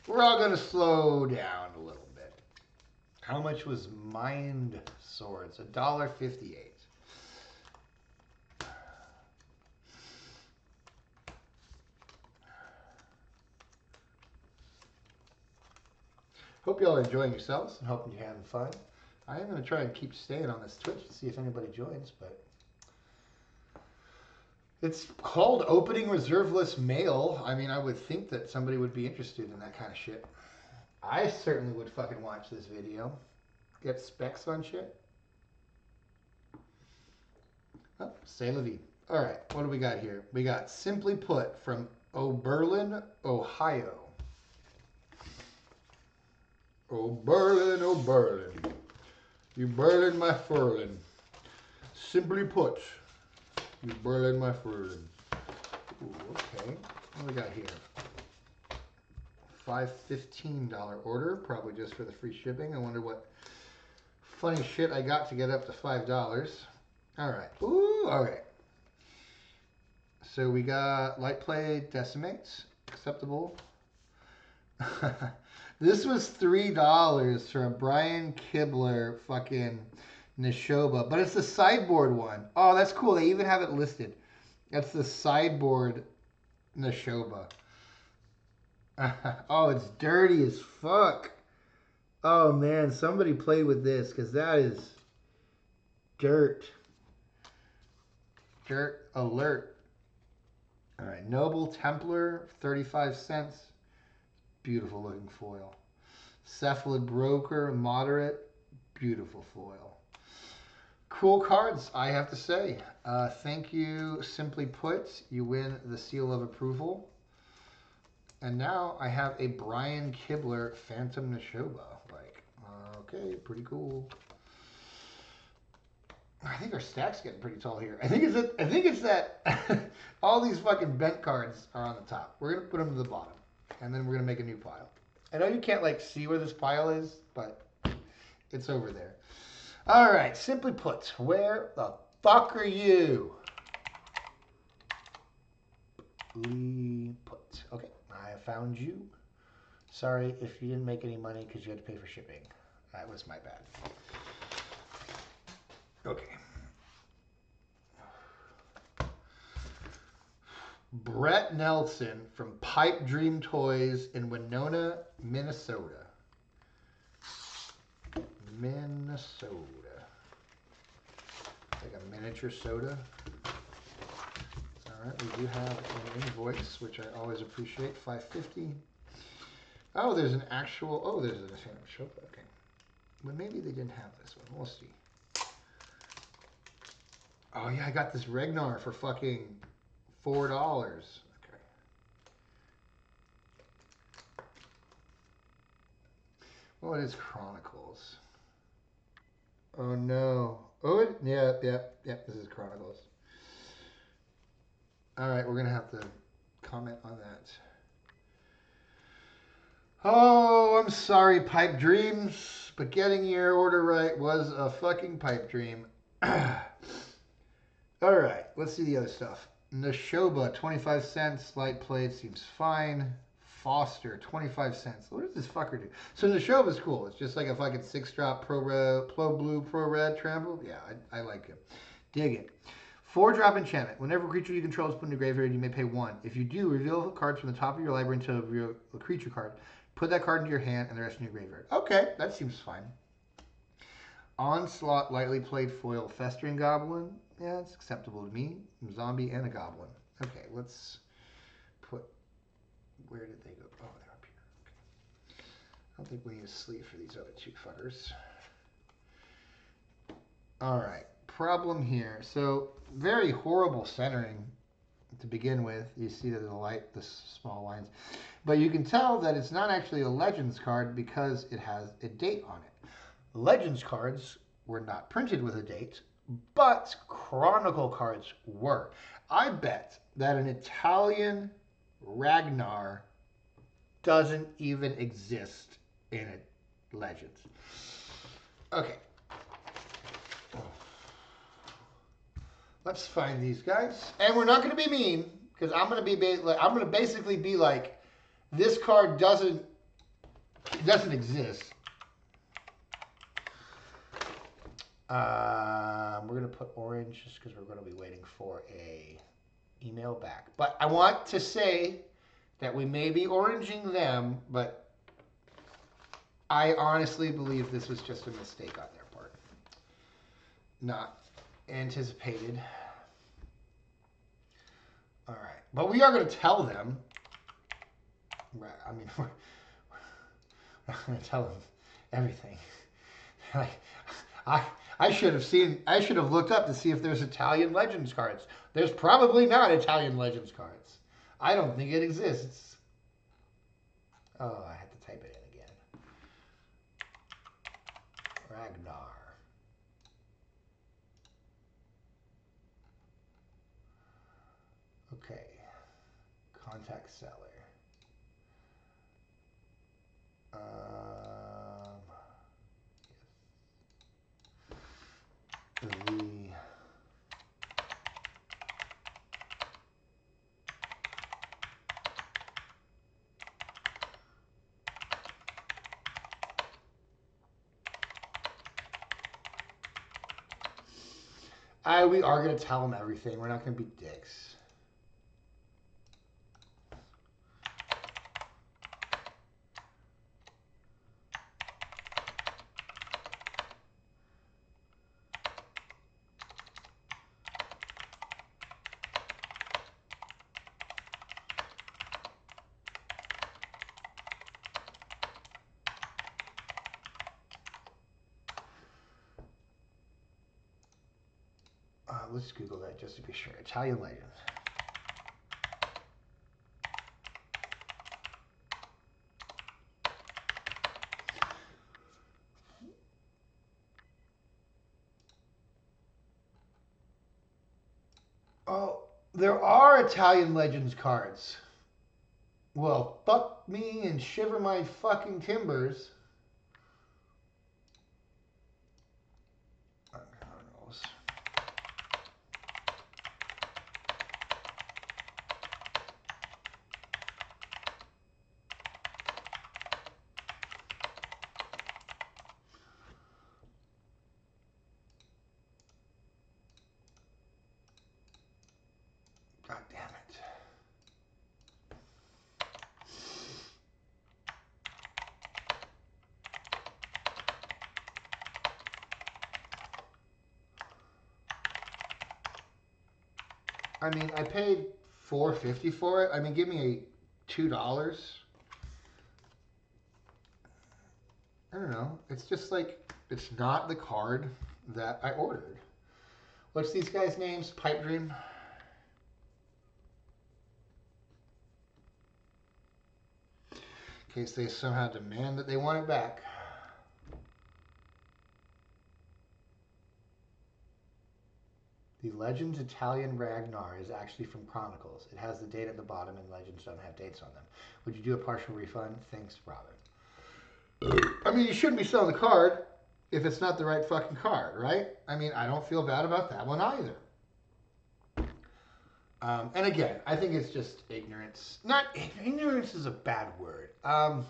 we're all going to slow down a little bit. How much was Mind Swords? $1.58. Hope y'all are enjoying yourselves and hoping you're having fun. I am going to try and keep staying on this Twitch to see if anybody joins, but it's called Opening Reserve List Mail. I mean, I would think that somebody would be interested in that kind of shit. I certainly would fucking watch this video. Get specs on shit. Oh, c'est la vie. All right, what do we got here? We got Simply Put from Oberlin, Ohio. Oh, Berlin, you Berlin, my Furlin. Simply put, you Berlin, my Furlin. Ooh, okay. What do we got here? $5.15 order, probably just for the free shipping. I wonder what funny shit I got to get up to $5. All right. Ooh, okay. So we got Light Play Decimates, acceptable. This was $3 for a Brian Kibler fucking Neshoba, but it's the sideboard one. Oh, that's cool. They even have it listed. That's the sideboard Neshoba. Oh, it's dirty as fuck. Oh man, somebody played with this because that is dirt. Dirt alert. All right, Noble Templar, 35 cents. Beautiful looking foil. Cephalid Broker, moderate. Beautiful foil. Cool cards, I have to say. Thank you, Simply Put. You win the seal of approval. And now I have a Brian Kibler Phantom Neshoba. Like, okay, pretty cool. I think our stack's getting pretty tall here. I think it's that all these fucking bent cards are on the top. We're gonna put them to the bottom, and then we're gonna make a new pile. I know you can't like see where this pile is, but it's over there. All right, Simply Put, where the fuck are you? Put. Okay, I found you. Sorry if you didn't make any money because you had to pay for shipping. That was my bad. Okay. Brett Nelson from Pipe Dream Toys in Winona, Minnesota. Minnesota. Like a miniature soda. All right, we do have an invoice, which I always appreciate. $5.50. Oh, there's an actual. Oh, there's a show. Okay. Well, maybe they didn't have this one. We'll see. Oh yeah, I got this Ragnar for fucking $4. Okay. Well, it is Chronicles. Oh no. Oh, yeah. This is Chronicles. All right, we're gonna have to comment on that. Oh, I'm sorry, Pipe Dreams, but getting your order right was a fucking pipe dream. All right, let's see the other stuff. Neshoba, 25 cents. Light plate seems fine. Foster, 25 cents. What does this fucker do? So Neshoba's cool. It's just like a fucking 6-drop pro blue, pro red trample. Yeah, I like it. Dig it. 4-drop enchantment. Whenever a creature you control is put in your graveyard, you may pay 1. If you do, reveal cards from the top of your library into a creature card. Put that card into your hand and the rest in your graveyard. Okay, that seems fine. Onslaught, lightly played foil, Festering Goblin. Yeah, it's acceptable to me. Zombie and a goblin. Okay, let's put. Where did they go? Oh, they're up here. Okay. I don't think we need a sleeve for these other two fuckers. All right, problem here. So very horrible centering to begin with. You see that the small lines, but you can tell that it's not actually a Legends card because it has a date on it. Legends cards were not printed with a date, but Chronicle cards were. I bet that an Italian Ragnar doesn't even exist in Legends. Okay. Let's find these guys. And we're not going to be mean, because I'm going to basically be like, this card doesn't exist. We're going to put orange just because we're going to be waiting for a email back. But I want to say that we may be oranging them, but I honestly believe this was just a mistake on their part. Not anticipated. All right. But we are going to tell them. I mean, we're not going to tell them everything. Like, I should have looked up to see if there's Italian Legends cards. There's probably not Italian Legends cards. I don't think it exists. Oh, I had to type it in again. Ragnar. Okay. Contact seller. The We are going to tell them everything. We're not going to be dicks. Let's Google that just to be sure. Italian legends. Oh, there are Italian legends cards. Well, fuck me and shiver my fucking timbers. God damn it. I mean, I paid $4.50 for it. I mean, give me $2. I don't know. It's just like, it's not the card that I ordered. What's these guys' names? Pipe Dream? In case they somehow demand that they want it back. The Legends Italian Ragnar is actually from Chronicles. It has the date at the bottom and Legends don't have dates on them. Would you do a partial refund? Thanks, Robin. I mean, you shouldn't be selling the card if it's not the right fucking card, right? I mean, I don't feel bad about that one either. And again, I think it's just ignorance. Not ignorance is a bad word. I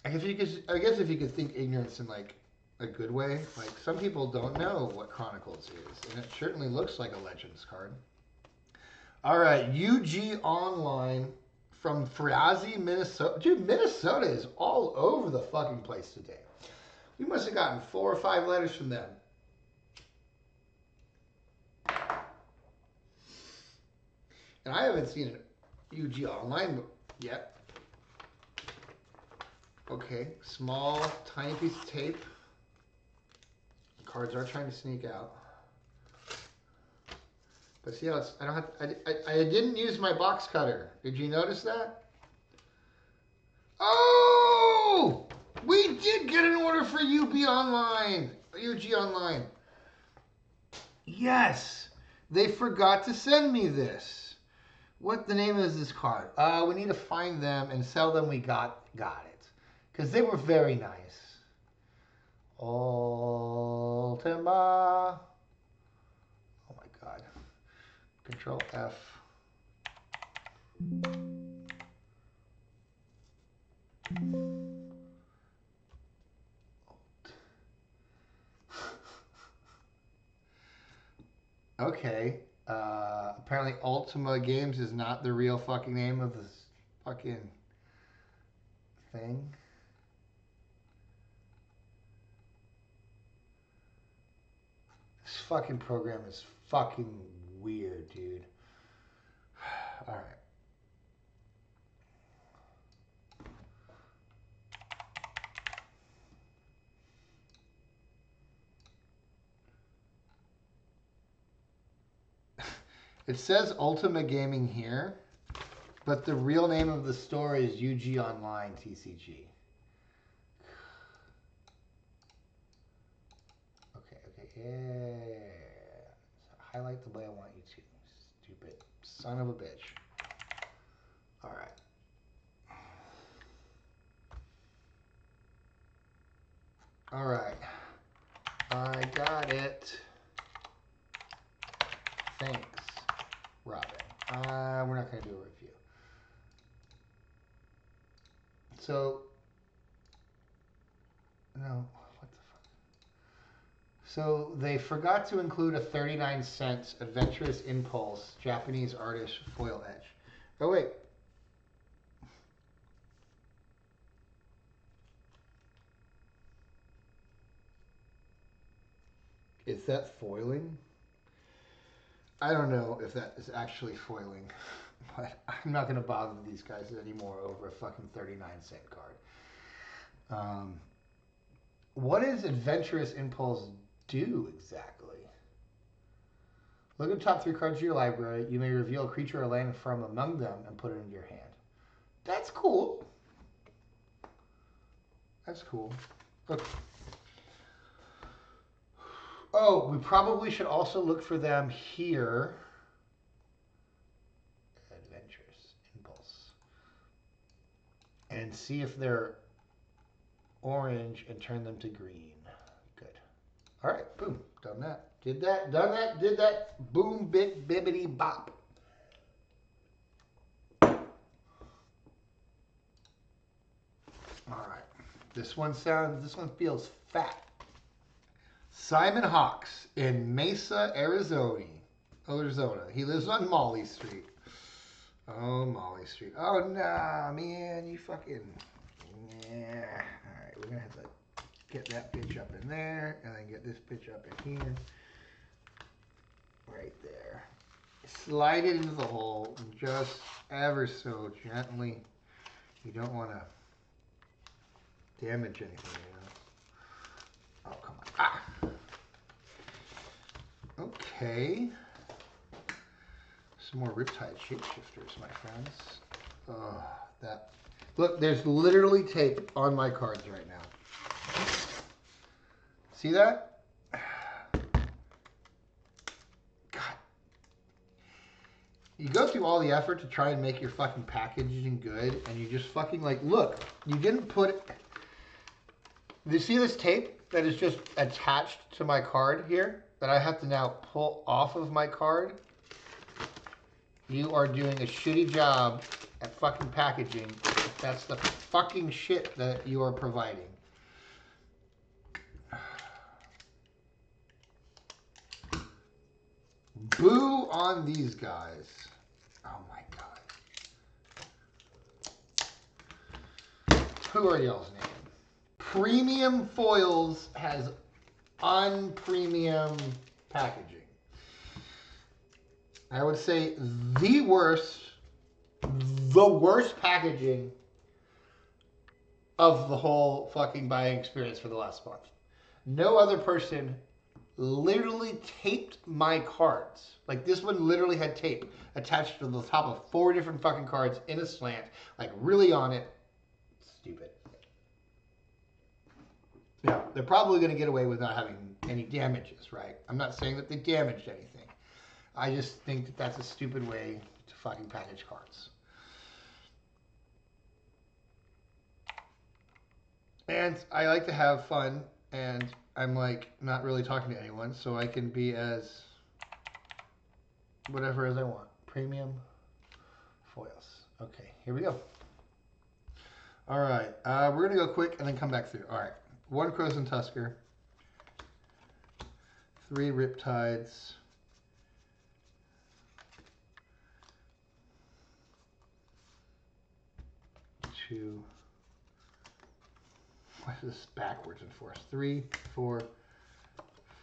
guess if you could think ignorance in like a good way, like some people don't know what Chronicles is, and it certainly looks like a Legends card. All right, UG Online from Frazee, Minnesota. Dude, Minnesota is all over the fucking place today. We must have gotten 4 or 5 letters from them. And I haven't seen an UG Online yet. Okay, small, tiny piece of tape. The cards are trying to sneak out. But see how it's, I didn't use my box cutter. Did you notice that? Oh! We did get an order for UG Online. Yes! They forgot to send me this. What the name is this card? We need to find them and sell them. We got it. Because they were very nice. Ultima. Oh my god. Control F. Okay. Apparently Ultima Games is not the real fucking name of this fucking thing. This fucking program is fucking weird, dude. All right. It says Ultima Gaming here, but the real name of the store is UG Online TCG. Okay, yeah. So highlight the way I want you to. Stupid son of a bitch. All right. All right. I got it. Thanks, Robin. We're not going to do a review. So, no, what the fuck? So they forgot to include a 39-cent Adventurous Impulse Japanese artist foil edge. Oh wait. Is that foiling? I don't know if that is actually foiling, but I'm not going to bother these guys anymore over a fucking 39-cent card. What does Adventurous Impulse do exactly? Look at the top 3 cards of your library. You may reveal a creature or land from among them and put it into your hand. That's cool. That's cool. Okay. Oh, we probably should also look for them here. Adventurous Impulse. And see if they're orange and turn them to green. Good. All right, boom. Done that. Did that, done that, did that. Boom, bit, bibbity, bop. All right. This one feels fat. Simon Hawks in Mesa, Arizona. He lives on Molly Street. Oh, Molly Street. Oh, nah, man, you fucking... Yeah. All right, we're going to have to get that bitch up in there, and then get this bitch up in here. Right there. Slide it into the hole, just ever so gently. You don't want to damage anything, you know? Oh, come on. Ah! Okay. Some more Riptide Shapeshifters, my friends. Oh, that. Look, there's literally tape on my cards right now. See that? God. You go through all the effort to try and make your fucking packaging good, and you just fucking like, look, you didn't put it. You see this tape that is just attached to my card here that I have to now pull off of my card? You are doing a shitty job at fucking packaging. That's the fucking shit that you are providing. Boo on these guys. Oh my God. Who are y'all's name? Premium Foils has unpremium packaging. I would say the worst packaging of the whole fucking buying experience for the last month. No other person literally taped my cards. Like this one literally had tape attached to the top of 4 different fucking cards in a slant, like really on it. Stupid. Yeah, they're probably going to get away with not having any damages, right? I'm not saying that they damaged anything. I just think that that's a stupid way to fucking package cards. And I like to have fun, and I'm like not really talking to anyone, so I can be as whatever as I want. Premium foils. Okay, here we go. All right, we're gonna go quick and then come back through. All right, 1 Krosan Tusker, 3 Riptides, 2. What is this backwards and forth? 3, 4,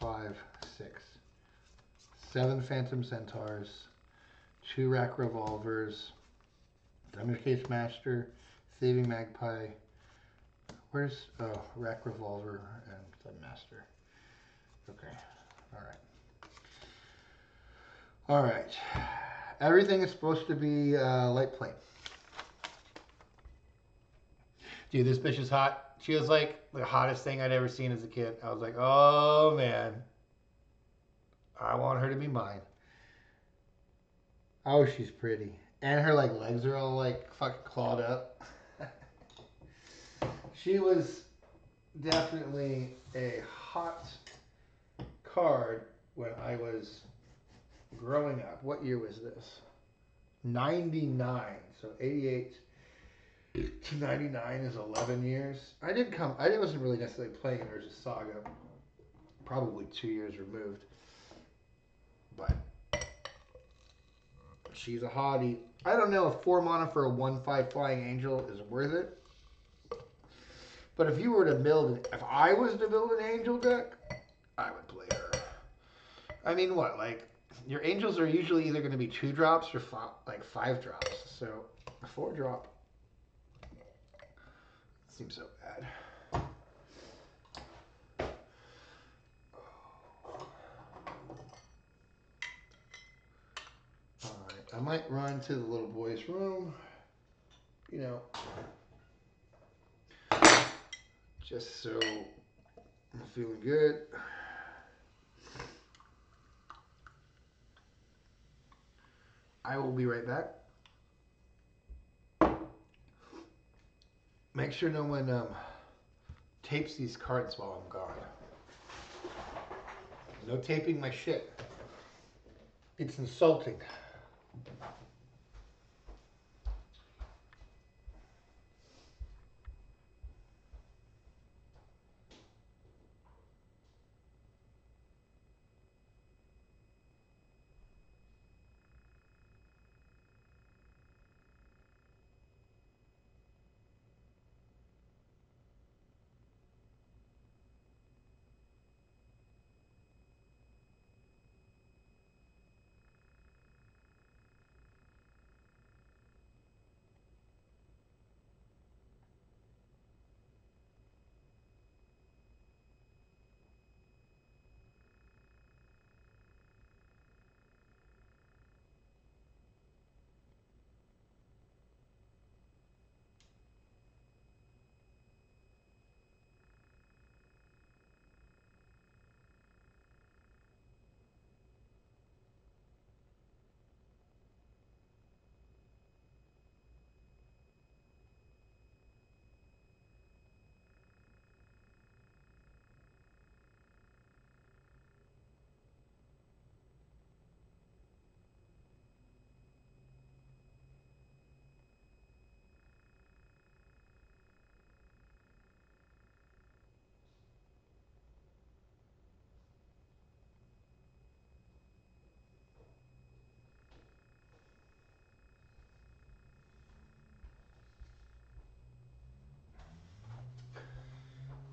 5, 6, 7 Phantom Centaurs, 2 Rack Revolvers, Thundercase Master, Thieving Magpie. Where's Rack Revolver and Thun Master? Okay, all right. Everything is supposed to be light plane. Dude, this bitch is hot. She was like the hottest thing I'd ever seen as a kid. I was like, oh man, I want her to be mine. Oh, she's pretty. And her like legs are all like fucking clawed up. She was definitely a hot card when I was growing up. What year was this? 99. So 88 to 99 is 11 years. I wasn't really necessarily playing Urza Saga probably 2 years removed. But she's a hottie. I don't know if 4 mana for a 1/5 Flying Angel is worth it. But if you were to build, if I was to build an Angel deck, I would play her. I mean, what? Like, your Angels are usually either going to be 2 drops or 5 drops. So a 4 drop seems so bad. Alright, I might run to the little boy's room. You know, just so I'm feeling good. I will be right back. Make sure no one tapes these cards while I'm gone. No taping my shit. It's insulting.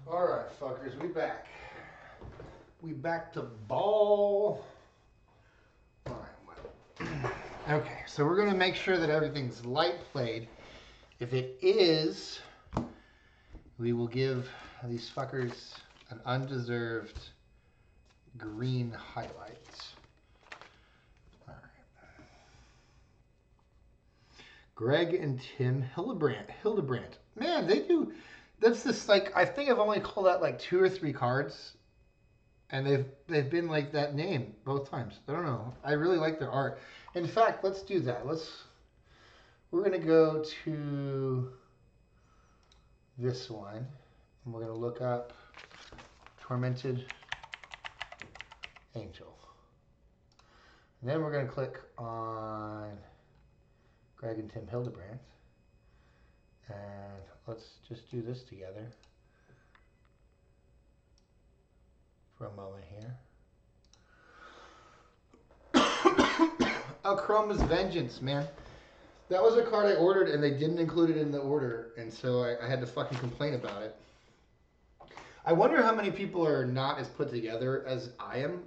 Alright, fuckers, we back. We back to ball. Alright, okay, so we're going to make sure that everything's light played. If it is, we will give these fuckers an undeserved green highlight. Alright. Greg and Tim Hildebrandt. Man, they do. That's this, like, I think I've only called out like 2 or 3 cards, and they've been like that name both times. I don't know. I really like their art. In fact, let's do that. We're gonna go to this one, and we're gonna look up Tormented Angel. And then we're gonna click on Greg and Tim Hildebrandt. And let's just do this together for a moment here. Chroma's Vengeance, man. That was a card I ordered and they didn't include it in the order, and so I had to fucking complain about it. I wonder how many people are not as put together as I am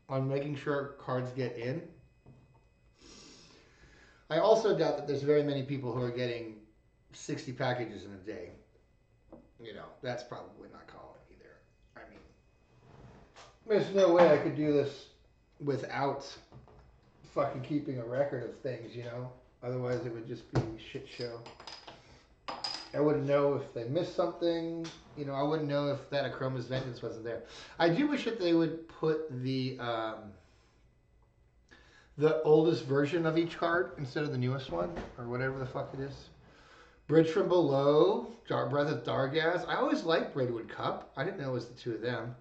on making sure cards get in. I also doubt that there's very many people who are getting 60 packages in a day. You know, that's probably not common either. I mean, there's no way I could do this without fucking keeping a record of things, you know? Otherwise it would just be a shit show. I wouldn't know if they missed something. You know, I wouldn't know if that Chroma's Vengeance wasn't there. I do wish that they would put the oldest version of each card instead of the newest one, or whatever the fuck it is. Bridge from Below, Breath of Dargaz. I always liked Redwood Cup. I didn't know it was the 2 of them.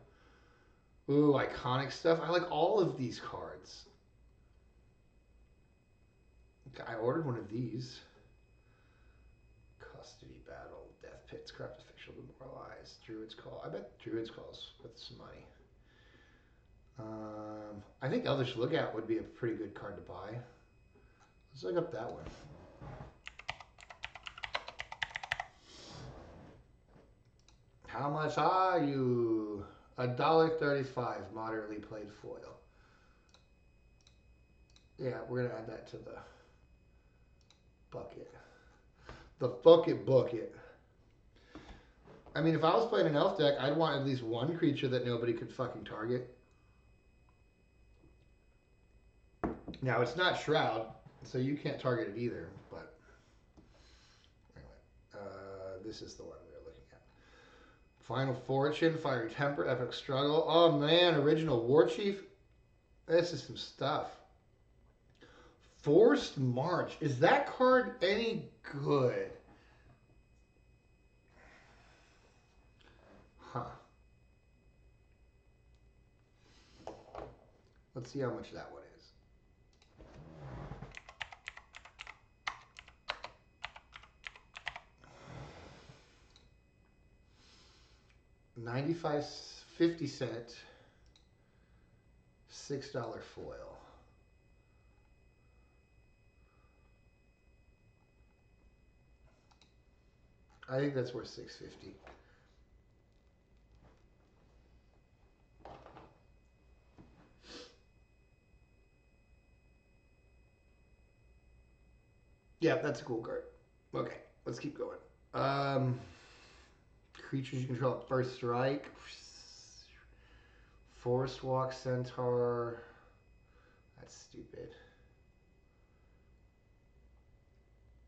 Ooh, iconic stuff. I like all of these cards. I ordered one of these. Custody Battle, Death Pits, Craft Official, Demoralize, Druid's Call. I bet Druid's Call's with some money. I think Eldritch Lookout would be a pretty good card to buy. Let's look up that one. How much are you? $1.35, moderately played foil. Yeah, we're gonna add that to the bucket. The bucket. I mean, if I was playing an elf deck, I'd want at least one creature that nobody could fucking target. Now, it's not Shroud, so you can't target it either, but anyway, this is the one we were looking at. Final Fortune, Fiery Temper, Epic Struggle. Oh man, Original War Chief. This is some stuff. Forced March. Is that card any good? Huh. Let's see how much that one is. $0.50, $6 foil. I think that's worth $6.50. Yeah, that's a cool card. Okay, let's keep going. Creatures you control: First Strike, Forest Walk, Centaur. That's stupid.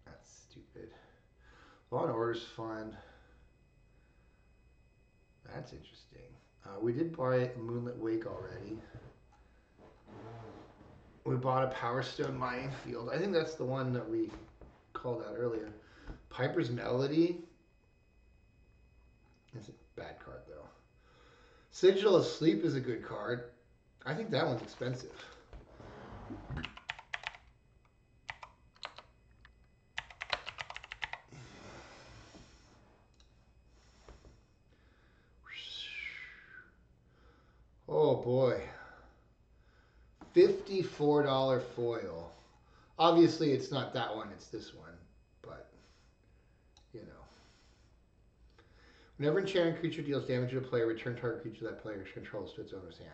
That's stupid. Law and Order's fun. That's interesting. We did buy Moonlit Wake already. We bought a Power Stone Minefield. I think that's the one that we called out earlier. Piper's Melody. It's a bad card, though. Sigil of Sleep is a good card. I think that one's expensive. Oh, boy. $54 foil. Obviously, it's not that one. It's this one. But, you know. Whenever enchanted creature deals damage to a player, return target creature that player controls to its owner's hand.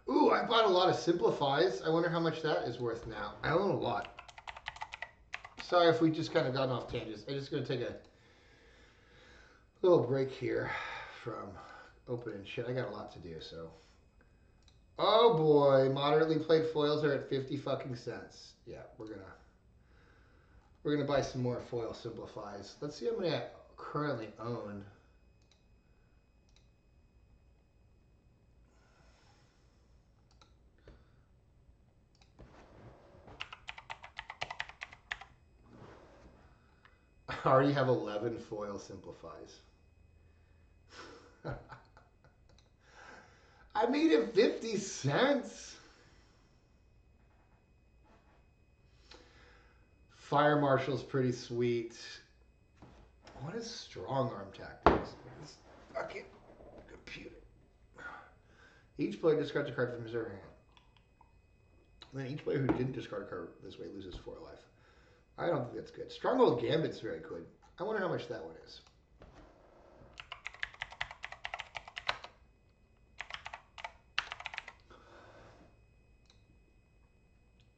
Ooh, I bought a lot of Simplifies. I wonder how much that is worth now. I own a lot. Sorry if we just kind of gotten off tangents. I'm just going to take a little break here from opening shit. I got a lot to do, so. Oh boy, moderately played foils are at 50 fucking cents. Yeah, we're gonna buy some more foil Simplifies. Let's see how many I currently own. I already have 11 foil Simplifies. I made it 50 cents. Fire Marshal's pretty sweet. What is Strong Arm Tactics? This fucking computer. Each player discards a card from his or her hand. Then each player who didn't discard a card this way loses 4 life. I don't think that's good. Stronghold Gambit's very good. I wonder how much that one is.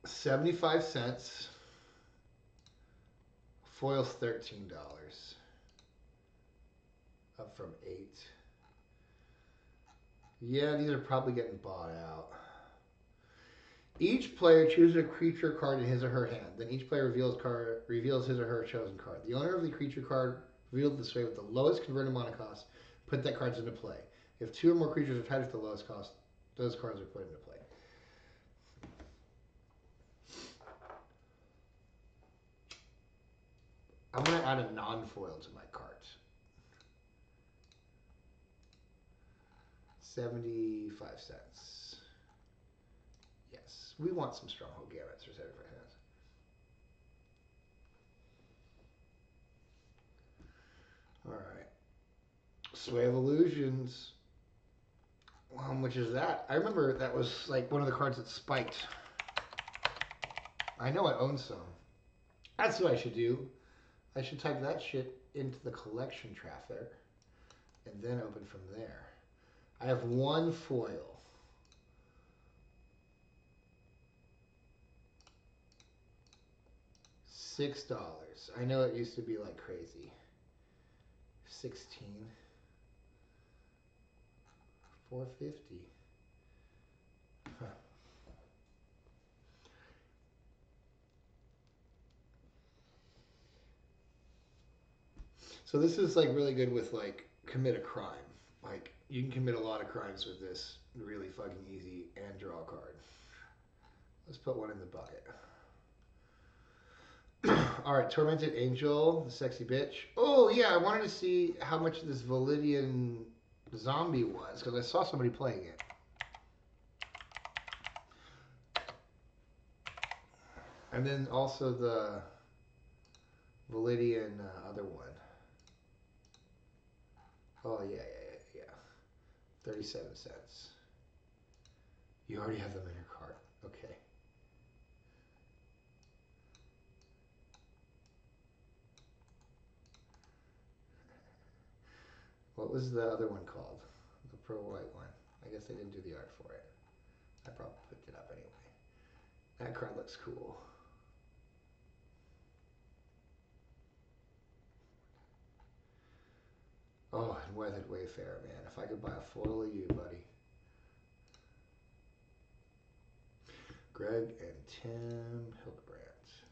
$0.75. Foil's $13. Up from 8. Yeah, these are probably getting bought out. Each player chooses a creature card in his or her hand. Then each player reveals his or her chosen card. The owner of the creature card revealed this way with the lowest converted mana cost put that card into play. If 2 or more creatures are attached with the lowest cost, those cards are put into play. I'm going to add a non-foil to my cart. 75 cents. Yes, we want some Stronghold Gambits for 75 cents. Sway of Illusions. How much is that? I remember that was like one of the cards that spiked. I know I own some. That's what I should do. I should type that shit into the collection traffic and then open from there. I have one foil. $6. I know it used to be like crazy. 16. 450. Huh. So this is like really good with like commit a crime. Like you can commit a lot of crimes with this really fucking easy and draw a card. Let's put one in the bucket. Alright, Tormented Angel, the sexy bitch. Oh yeah, I wanted to see how much this Validian zombie was, because I saw somebody playing it. And then also the Validian other one. Oh yeah. 37 cents. You already have them in your cart. Okay. What was the other one called? The Pearl White one. I guess they didn't do the art for it. I probably picked it up anyway. That card looks cool. Oh, and Weathered Wayfarer, man. If I could buy a foil of you, buddy. Greg and Tim Hildebrandt.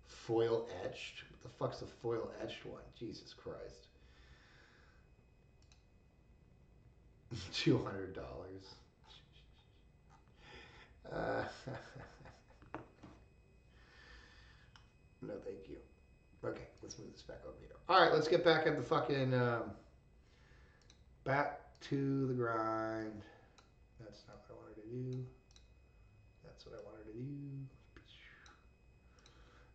Foil etched? What the fuck's a foil etched one? Jesus Christ. $200. No, thank you. Okay, let's move this back over here. All right, let's get back at the fucking back to the grind. That's not what I wanted to do. That's what I wanted to do.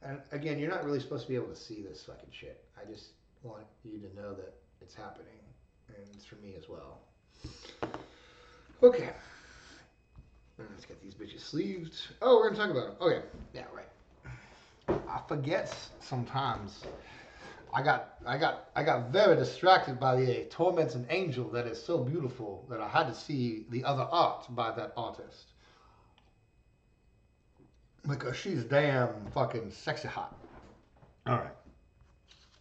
And again, you're not really supposed to be able to see this fucking shit. I just want you to know that it's happening, and it's for me as well. Okay. Let's get these bitches sleeved. Oh, we're gonna talk about them. Okay. Yeah, right. I forget sometimes. I got very distracted by the Tormented Angel that is so beautiful that I had to see the other art by that artist. Because she's damn fucking sexy hot. Alright.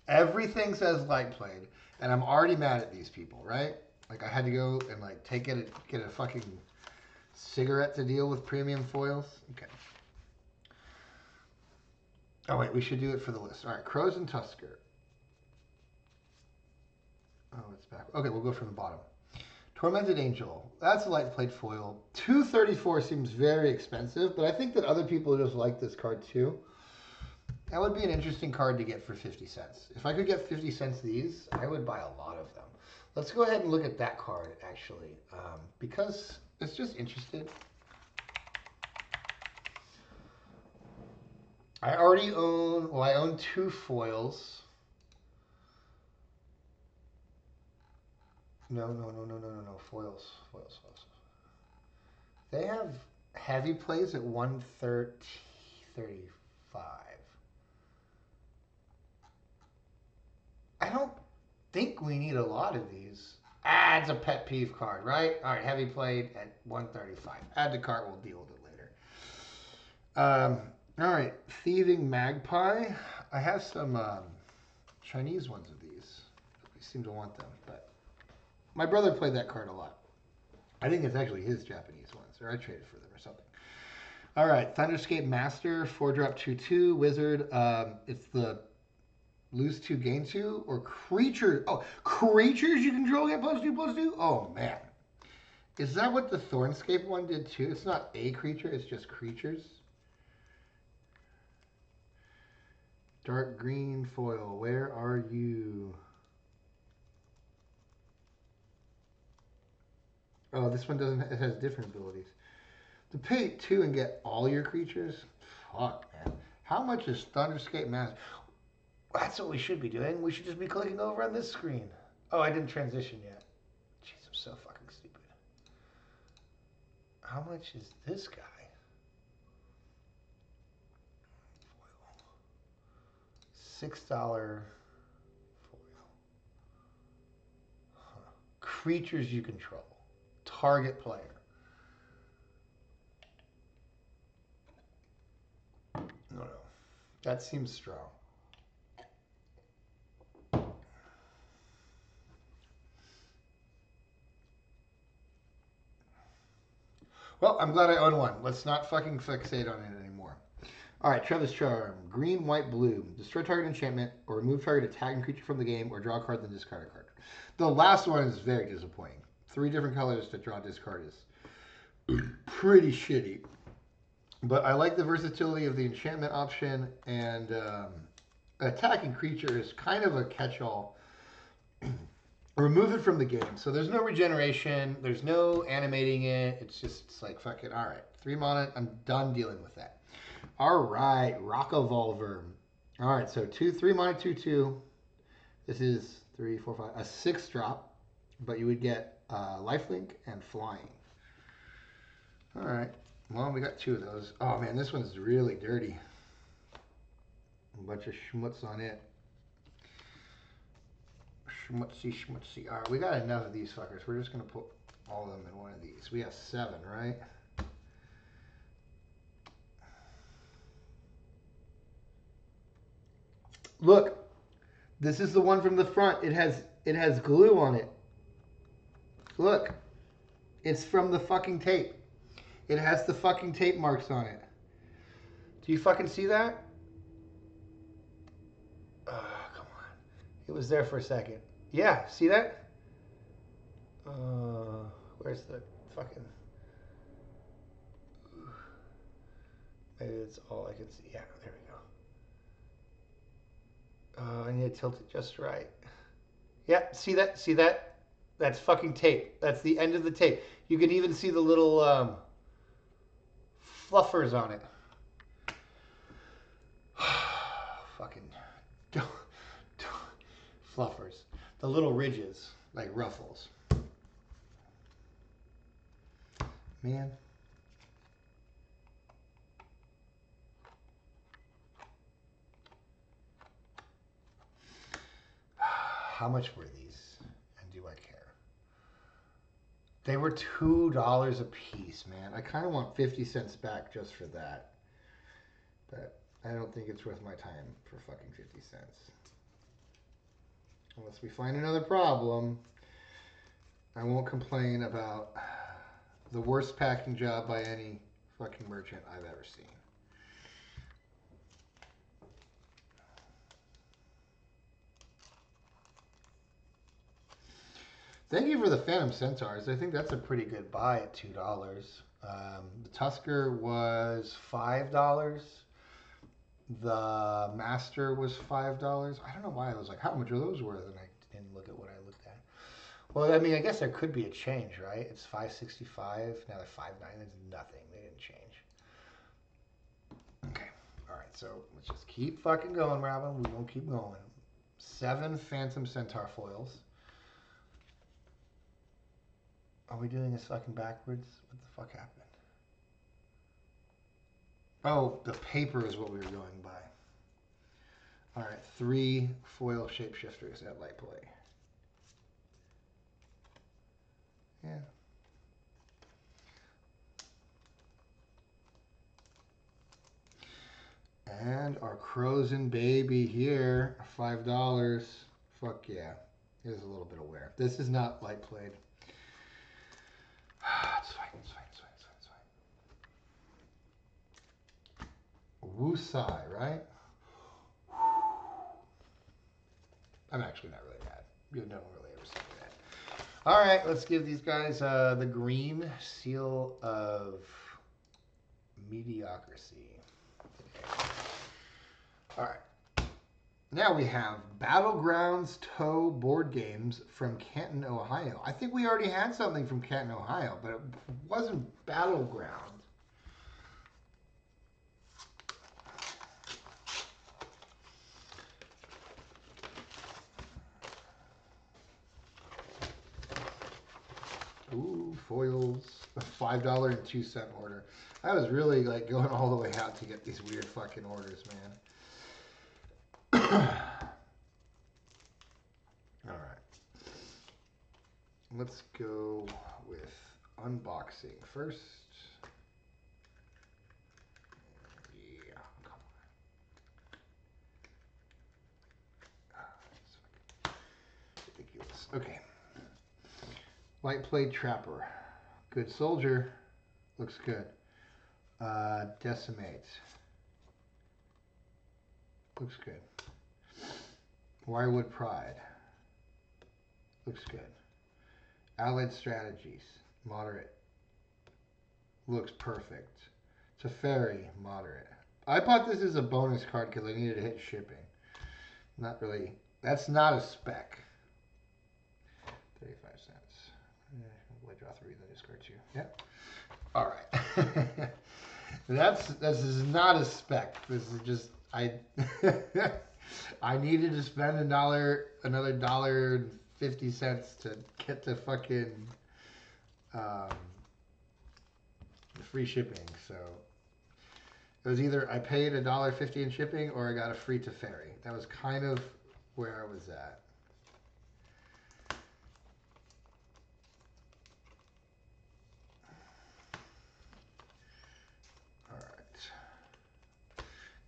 Everything says light played, and I'm already mad at these people, right? Like I had to go and like get a fucking cigarette to deal with premium foils. Okay. Oh wait, we should do it for the list. Alright, Crows and Tusker. Oh, it's back. Okay, we'll go from the bottom. Tormented Angel. That's a light played foil. $234 seems very expensive, but I think that other people just like this card too. That would be an interesting card to get for 50 cents. If I could get 50 cents these, I would buy a lot of them. Let's go ahead and look at that card, actually, because it's just interesting. I already own, well, I own 2 foils. No. Foils. They have heavy plays at 135. I don't think we need a lot of these. It's a pet peeve card, right? All right, heavy played at 135. Add to cart, we'll deal with it later. All right, Thieving Magpie. I have some Chinese ones of these. I seem to want them, but my brother played that card a lot. I think it's actually his Japanese ones, or I traded for them or something. All right, Thunderscape Master, 4-drop 2/2 wizard. It's the lose 2, gain 2, or creature. Oh, creatures you control get +2/+2. Oh man, is that what the Thornscape one did too? It's not a creature; it's just creatures. Dark green foil. Where are you? Oh, this one doesn't. It has different abilities. To pay 2 and get all your creatures? Fuck, man. How much is Thunderscape Master? That's what we should be doing. We should just be clicking over on this screen. Oh, I didn't transition yet. Jeez, I'm so fucking stupid. How much is this guy? $6 foil. Huh. Creatures you control. Target player. No. That seems strong. Well, I'm glad I own one. Let's not fucking fixate on it anymore. All right, Trevor's Charm. Green, white, blue. Destroy target enchantment or remove target attacking creature from the game or draw a card then discard a card. The last one is very disappointing. 3 different colors to draw discard is pretty shitty. But I like the versatility of the enchantment option, and attacking creature is kind of a catch-all. Remove it from the game. So there's no regeneration. There's no animating it. It's like, fuck it. All right. 3 mana. I'm done dealing with that. All right. Rockavolver. All right. So 3 mana, 2/2. This is 3, 4, 5. A 6-drop. But you would get lifelink and flying. All right. Well, we got 2 of those. Oh, man. This one's really dirty. A bunch of schmutz on it. Schmutzy. All right, we got enough of these fuckers. We're just going to put all of them in one of these. We have 7, right? Look, this is the one from the front. It has glue on it. Look, it's from the fucking tape. It has the fucking tape marks on it. Do you fucking see that? Oh, come on. It was there for a second. Yeah, see that? Where's the fucking... Maybe it's all I can see. Yeah, there we go. I need to tilt it just right. Yeah, see that? See that? That's fucking tape. That's the end of the tape. You can even see the little fluffers on it. Fucking fluffers. The little ridges, like ruffles. Man. How much were these? And do I care? They were $2 a piece, man. I kind of want 50 cents back just for that. But I don't think it's worth my time for fucking 50 cents. Unless we find another problem, I won't complain about the worst packing job by any fucking merchant I've ever seen. Thank you for the Phantom Centaurs. I think that's a pretty good buy at $2. The Tusker was $5. The Master was $5. I don't know why I was like, how much are those worth? And I didn't look at what I looked at. Well, I mean, I guess there could be a change, right? It's $5.65. Now they're $5.9. It's nothing. They didn't change. Okay. All right. So let's just keep fucking going, Robin. We won't keep going. 7 Phantom Centaur foils. Are we doing this fucking backwards? What the fuck happened? Oh, the paper is what we were going by. All right, 3 foil shapeshifters at light play. Yeah. And our Crozen baby here, $5. Fuck yeah. It is a little bit of wear. This is not light played. It's fine. Woosai, right? I'm actually not really mad. You don't really ever see that. All right, let's give these guys the green seal of mediocrity. Okay. All right. Now we have Battlegrounds Toe board games from Canton, Ohio. I think we already had something from Canton, Ohio, but it wasn't Battleground. Ooh, foils. A $5.02 order. I was really like going all the way out to get these weird fucking orders, man. All right. Let's go with unboxing first. Yeah, come on. Ridiculous. Okay. Light Plate Trapper. Good Soldier. Looks good. Decimate. Looks good. Wirewood Pride. Looks good. Allied Strategies. Moderate. Looks perfect. Teferi. Moderate. I bought this as a bonus card because I needed to hit shipping. Not really. That's not a spec. 35 cents. Draw 3, then discard 2. Yep. All right. This is not a spec. This is just I needed to spend another $1.50 to get the fucking free shipping. So it was either I paid $1.50 in shipping or I got a free Teferi. That was kind of where I was at.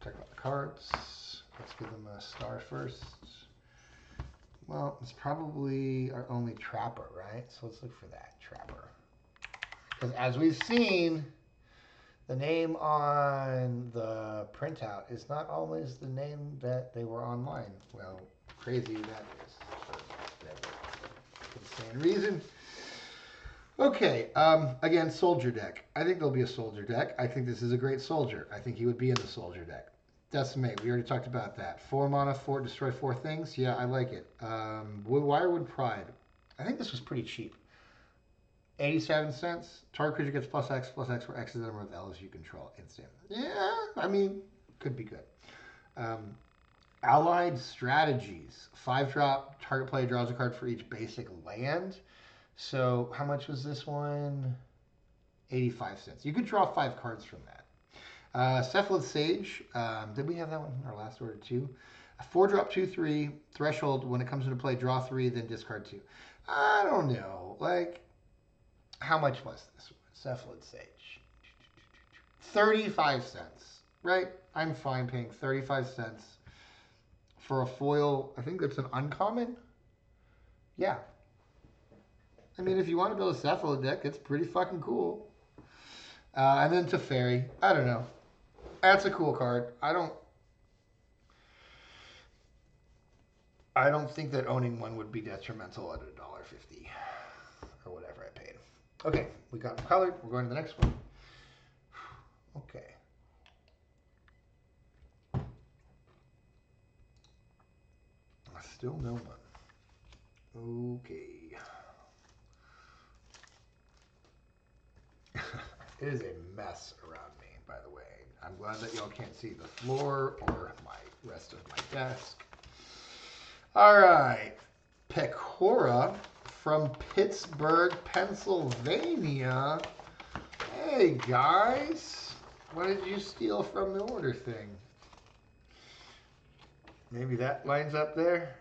Talk about the cards. Let's give them a star first. Well, it's probably our only Trapper, right? So let's look for that Trapper. Because as we've seen, the name on the printout is not always the name that they were online. Well, crazy that is for whatever insane reason. Okay, again, soldier deck. I think there'll be a soldier deck. I think this is a great soldier. I think he would be in the soldier deck. Decimate, we already talked about that. 4 mana, destroy 4 things. Yeah, I like it. Wirewood Pride. I think this was pretty cheap. 87 cents. Target creature gets +X for X is the number of L's you control. Instant. Yeah, I mean, could be good. Allied Strategies. 5-drop, target player draws a card for each basic land. So how much was this one? 85 cents. You could draw 5 cards from that. Cephalid Sage. Did we have that one in our last order too? A 4-drop, 2/3 threshold. When it comes into play, draw 3, then discard 2. I don't know. Like, how much was this one? Cephalid Sage. 35 cents. Right? I'm fine paying 35 cents for a foil. I think that's an uncommon. Yeah. I mean, if you want to build a Cephalid deck, it's pretty fucking cool. And then Teferi. I don't know. That's a cool card. I don't think that owning one would be detrimental at $1.50 or whatever I paid. Okay, we got them colored. We're going to the next one. Okay. Still no one. Okay. It is a mess around me, by the way. I'm glad that y'all can't see the floor or my rest of my desk. All right. Pecora from Pittsburgh, Pennsylvania. Hey, guys. What did you steal from the order thing? Maybe that lines up there.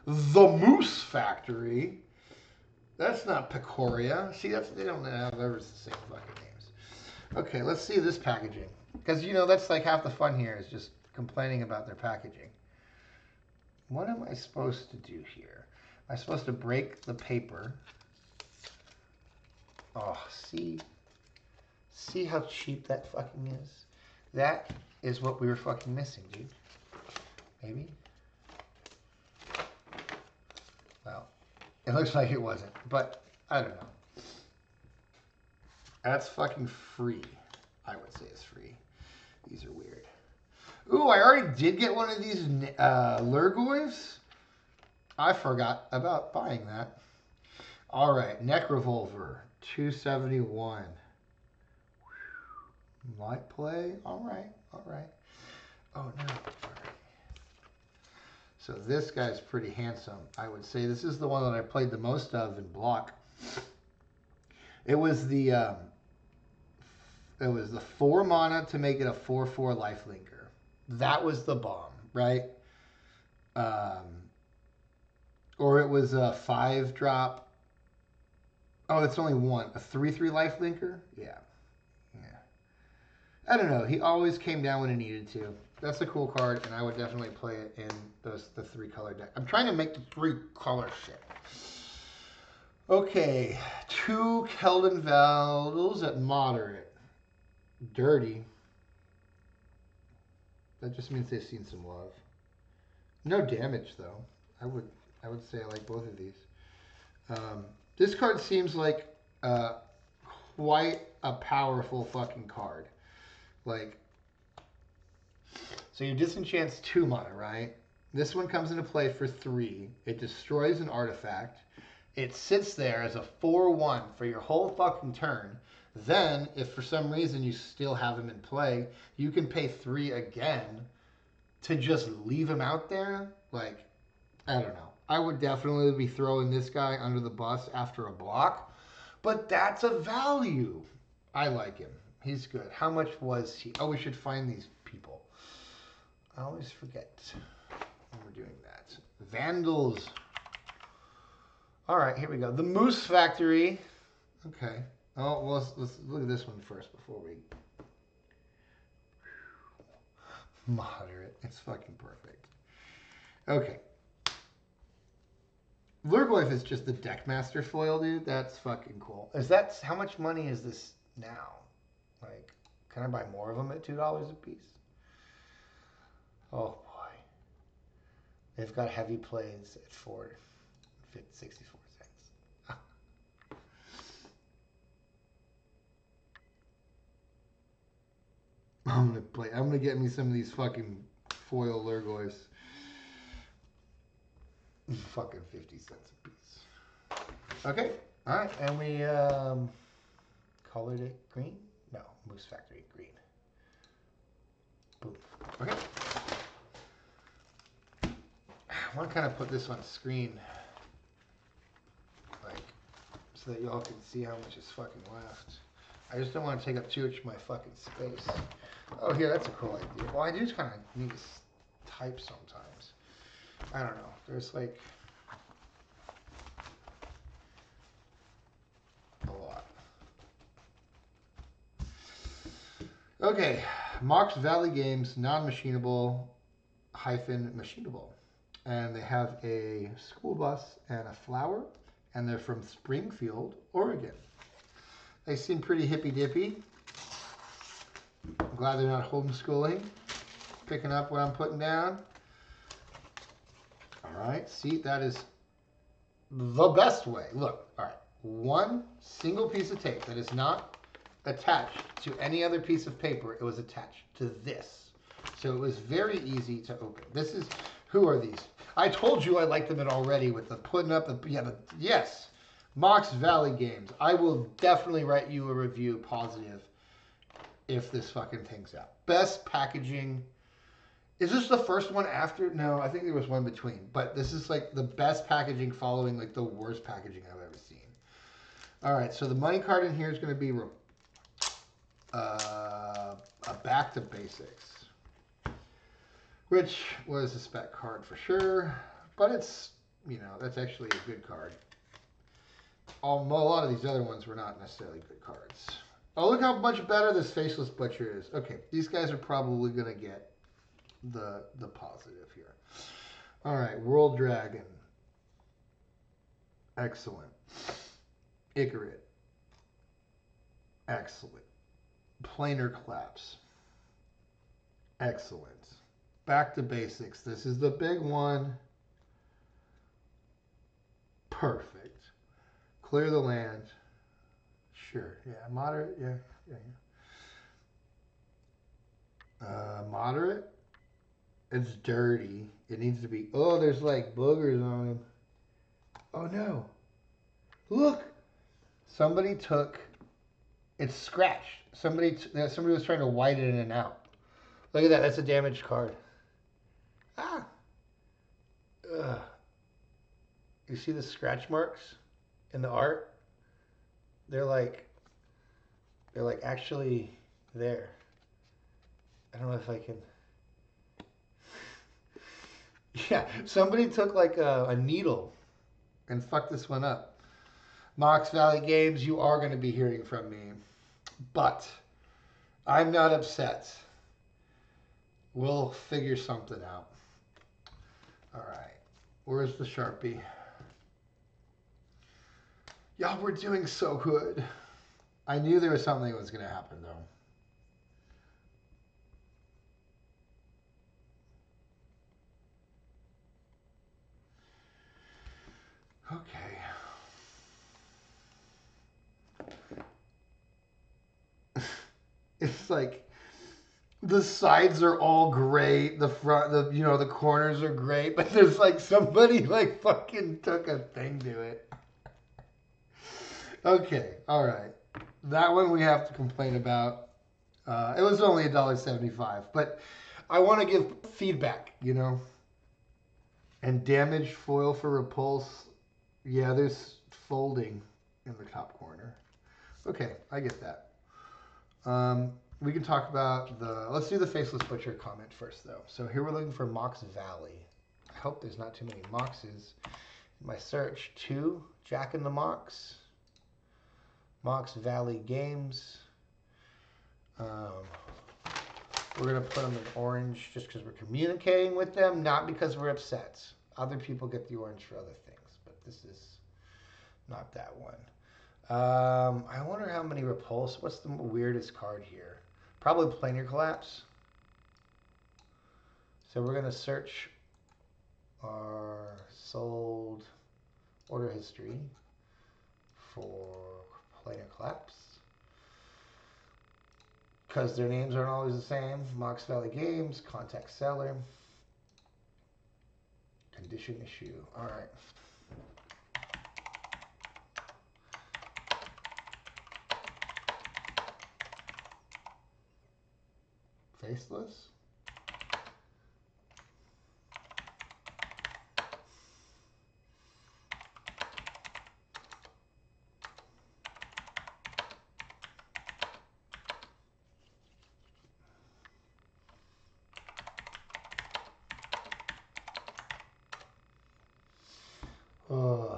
The Moose Factory. That's not Pecoria. See, they don't have ever the same fucking names. Okay, let's see this packaging. Because, you know, that's like half the fun here is just complaining about their packaging. What am I supposed to do here? Am I supposed to break the paper? Oh, see? See how cheap that fucking is? That is what we were fucking missing, dude. Maybe? Well, it looks like it wasn't, but I don't know. That's fucking free. I would say it's free. These are weird. Ooh, I already did get one of these Lurgoyfs. I forgot about buying that. All right, Neck Revolver, $2.71. Light play. All right, all right. Oh no. All right. So this guy's pretty handsome. I would say this is the one that I played the most of in block. It was the 4 mana to make it a 4/4 lifelinker. That was the bomb, right? Or it was a 5-drop. Oh, it's only one. A 3/3 lifelinker? Yeah. I don't know. He always came down when he needed to. That's a cool card, and I would definitely play it in the 3-color deck. I'm trying to make the 3-color shit. Okay, 2 Keldon Valdals at moderate. Dirty. That just means they've seen some love. No damage though. I would say I like both of these. This card seems like quite a powerful fucking card. Like, so you disenchant 2 mana, right? This one comes into play for 3. It destroys an artifact. It sits there as a 4/1 for your whole fucking turn. Then, if for some reason you still have him in play, you can pay 3 again to just leave him out there. Like, I don't know. I would definitely be throwing this guy under the bus after a block. But that's a value. I like him. He's good. How much was he? Oh, we should find these people. I always forget when we're doing that. Vandals. All right, here we go. The Moose Factory. Okay. Oh, well, let's look at this one first before we... Moderate. It's fucking perfect. Okay. Lurgoyf is just the Deckmaster foil, dude. That's fucking cool. How much money is this now? Like, can I buy more of them at $2 a piece? Oh boy. They've got heavy plays at 64 cents. I'm gonna get me some of these fucking foil Lurgoyfs. Fucking 50 cents a piece. Okay. Alright, and we colored it green? No, Moose Factory green. Boom. Okay. I want to kind of put this on screen, like, so that y'all can see how much is fucking left. I just don't want to take up too much of my fucking space. Oh, here, that's a cool idea. Well, I do kind of need to type sometimes. I don't know. There's like a lot. Okay, Mox Valley Games, non-machinable hyphen machinable. And they have a school bus and a flower, and they're from Springfield, Oregon. They seem pretty hippy-dippy. I'm glad they're not homeschooling. Picking up what I'm putting down. All right, see, that is the best way. Look, all right, one single piece of tape that is not attached to any other piece of paper. It was attached to this. So it was very easy to open. This is, who are these? I told you I liked them already with the putting up the, yes, Mox Valley Games. I will definitely write you a review positive if this fucking thing's out. Best packaging. Is this the first one after? No, I think there was one between. But this is like the best packaging following like the worst packaging I've ever seen. All right, so the money card in here is going to be a Back to Basics, which was a spec card for sure. But it's, you know, that's actually a good card. A lot of these other ones were not necessarily good cards. Oh, look how much better this Faceless Butcher is. Okay, these guys are probably going to get the positive here. All right, World Dragon. Excellent. Icarid. Excellent. Planar Collapse. Excellent. Back to Basics. This is the big one. Perfect. Clear the land. Sure. Yeah. Moderate. Yeah. Moderate. It's dirty. It needs to be. Oh, there's like boogers on him. Oh no. Look. Somebody took. It's scratched. Somebody was trying to white it in and out. Look at that. That's a damaged card. Ah. Ugh. You see the scratch marks in the art? They're like actually there. I don't know if I can. Yeah, somebody took like a needle and fucked this one up. Mox Valley Games, you are going to be hearing from me, but I'm not upset. We'll figure something out. All right, where's the Sharpie? Y'all, we're doing so good. I knew there was something that was going to happen though. Okay. It's like the sides are all great. The front, the corners are great, but there's like somebody like fucking took a thing to it. Okay, all right. That one we have to complain about. It was only $1.75, but I want to give feedback, And damaged foil for repulse. Yeah, there's folding in the top corner. Okay, I get that. We can talk about let's do the Faceless Butcher comment first, though. So here we're looking for Mox Valley. I hope there's not too many Moxes in my search. 2, Jack and the Mox. Mox Valley Games. We're going to put them in orange just because we're communicating with them, not because we're upset. Other people get the orange for other things, but this is not that one. I wonder how many repulse. What's the weirdest card here? Probably Planar Collapse. So we're going to search our sold order history for Planar Collapse. Because their names aren't always the same. Mox Valley Games, contact seller, condition issue. All right. Faceless. Oh.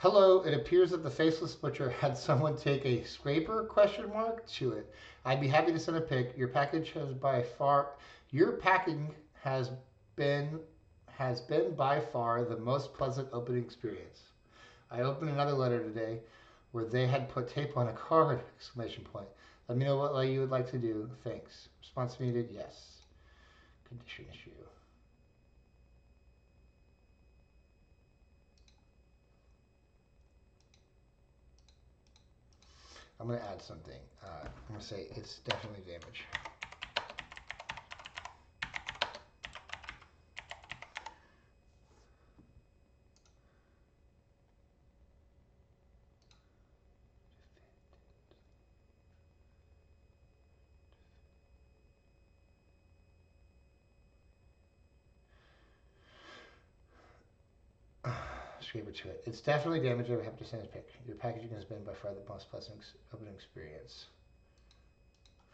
Hello, it appears that the Faceless Butcher had someone take a scraper to it. I'd be happy to send a pic. Your package has by far your packing has been by far the most pleasant opening experience. I opened another letter today where they had put tape on a card, exclamation point. Let me know what you would like to do. Thanks. Response needed, yes. condition issue. I'm going to add something. I'm going to say it's definitely damage. Scraper to it. It's definitely damaged. I would have to send a pic. Your packaging has been by far the most pleasant opening experience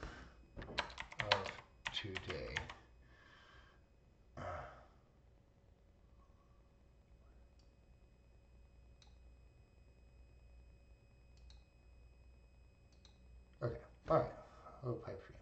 of today. Okay. All right. Oh, pipe dream.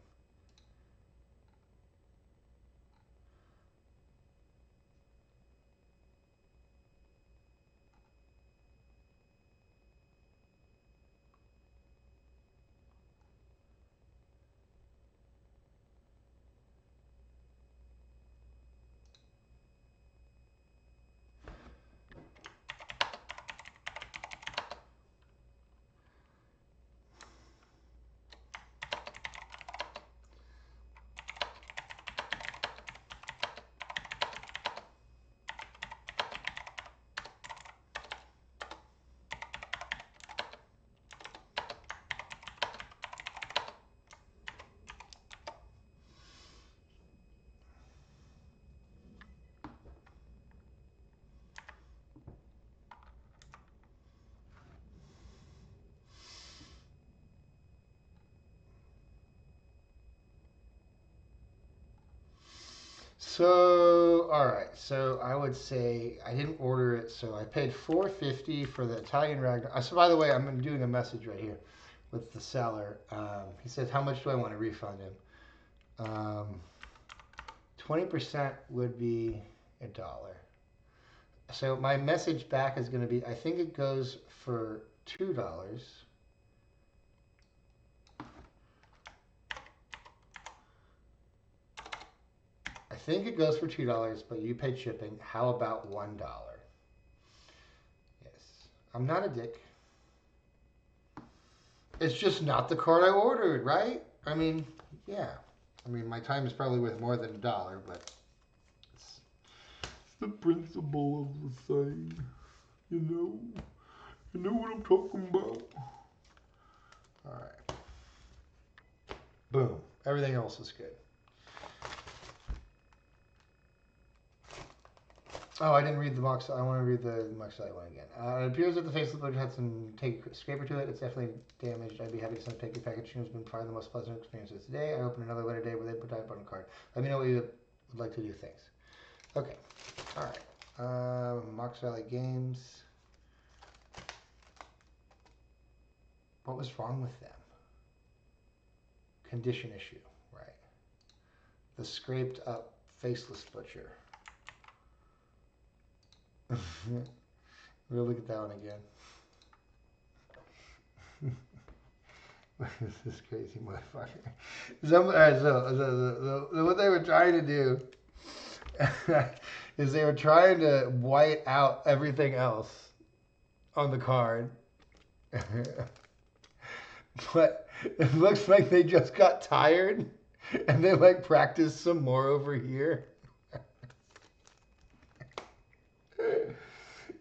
So, all right. So I would say I didn't order it, so I paid $4.50 for the Italian Ragnar. So by the way, I'm doing a message right here with the seller. He says, "How much do I want to refund him?" 20% would be $1. So my message back is going to be, I think it goes for $2. I think it goes for $2, but you paid shipping. How about $1? Yes. I'm not a dick. It's just not the card I ordered, right? I mean, yeah. I mean, my time is probably worth more than $1, but it's the principle of the thing. You know? You know what I'm talking about? All right. Boom. Everything else is good. Oh, I didn't read the box. I want to read the Moxie one again. It appears that the facelift had some scraper to it. It's definitely damaged. I'd be happy to send take your package. It's been probably the most pleasant experiences today. I opened another letter today where they put type on a card. Let me know what you would like to do. Thanks. Okay. All right. Mox Valley Games. What was wrong with them? Condition issue. Right. The scraped up faceless butcher. We'll look at that one again. This crazy motherfucker. All right, so what they were trying to do is they were trying to white out everything else on the card. But it looks like they just got tired and they like practiced some more over here.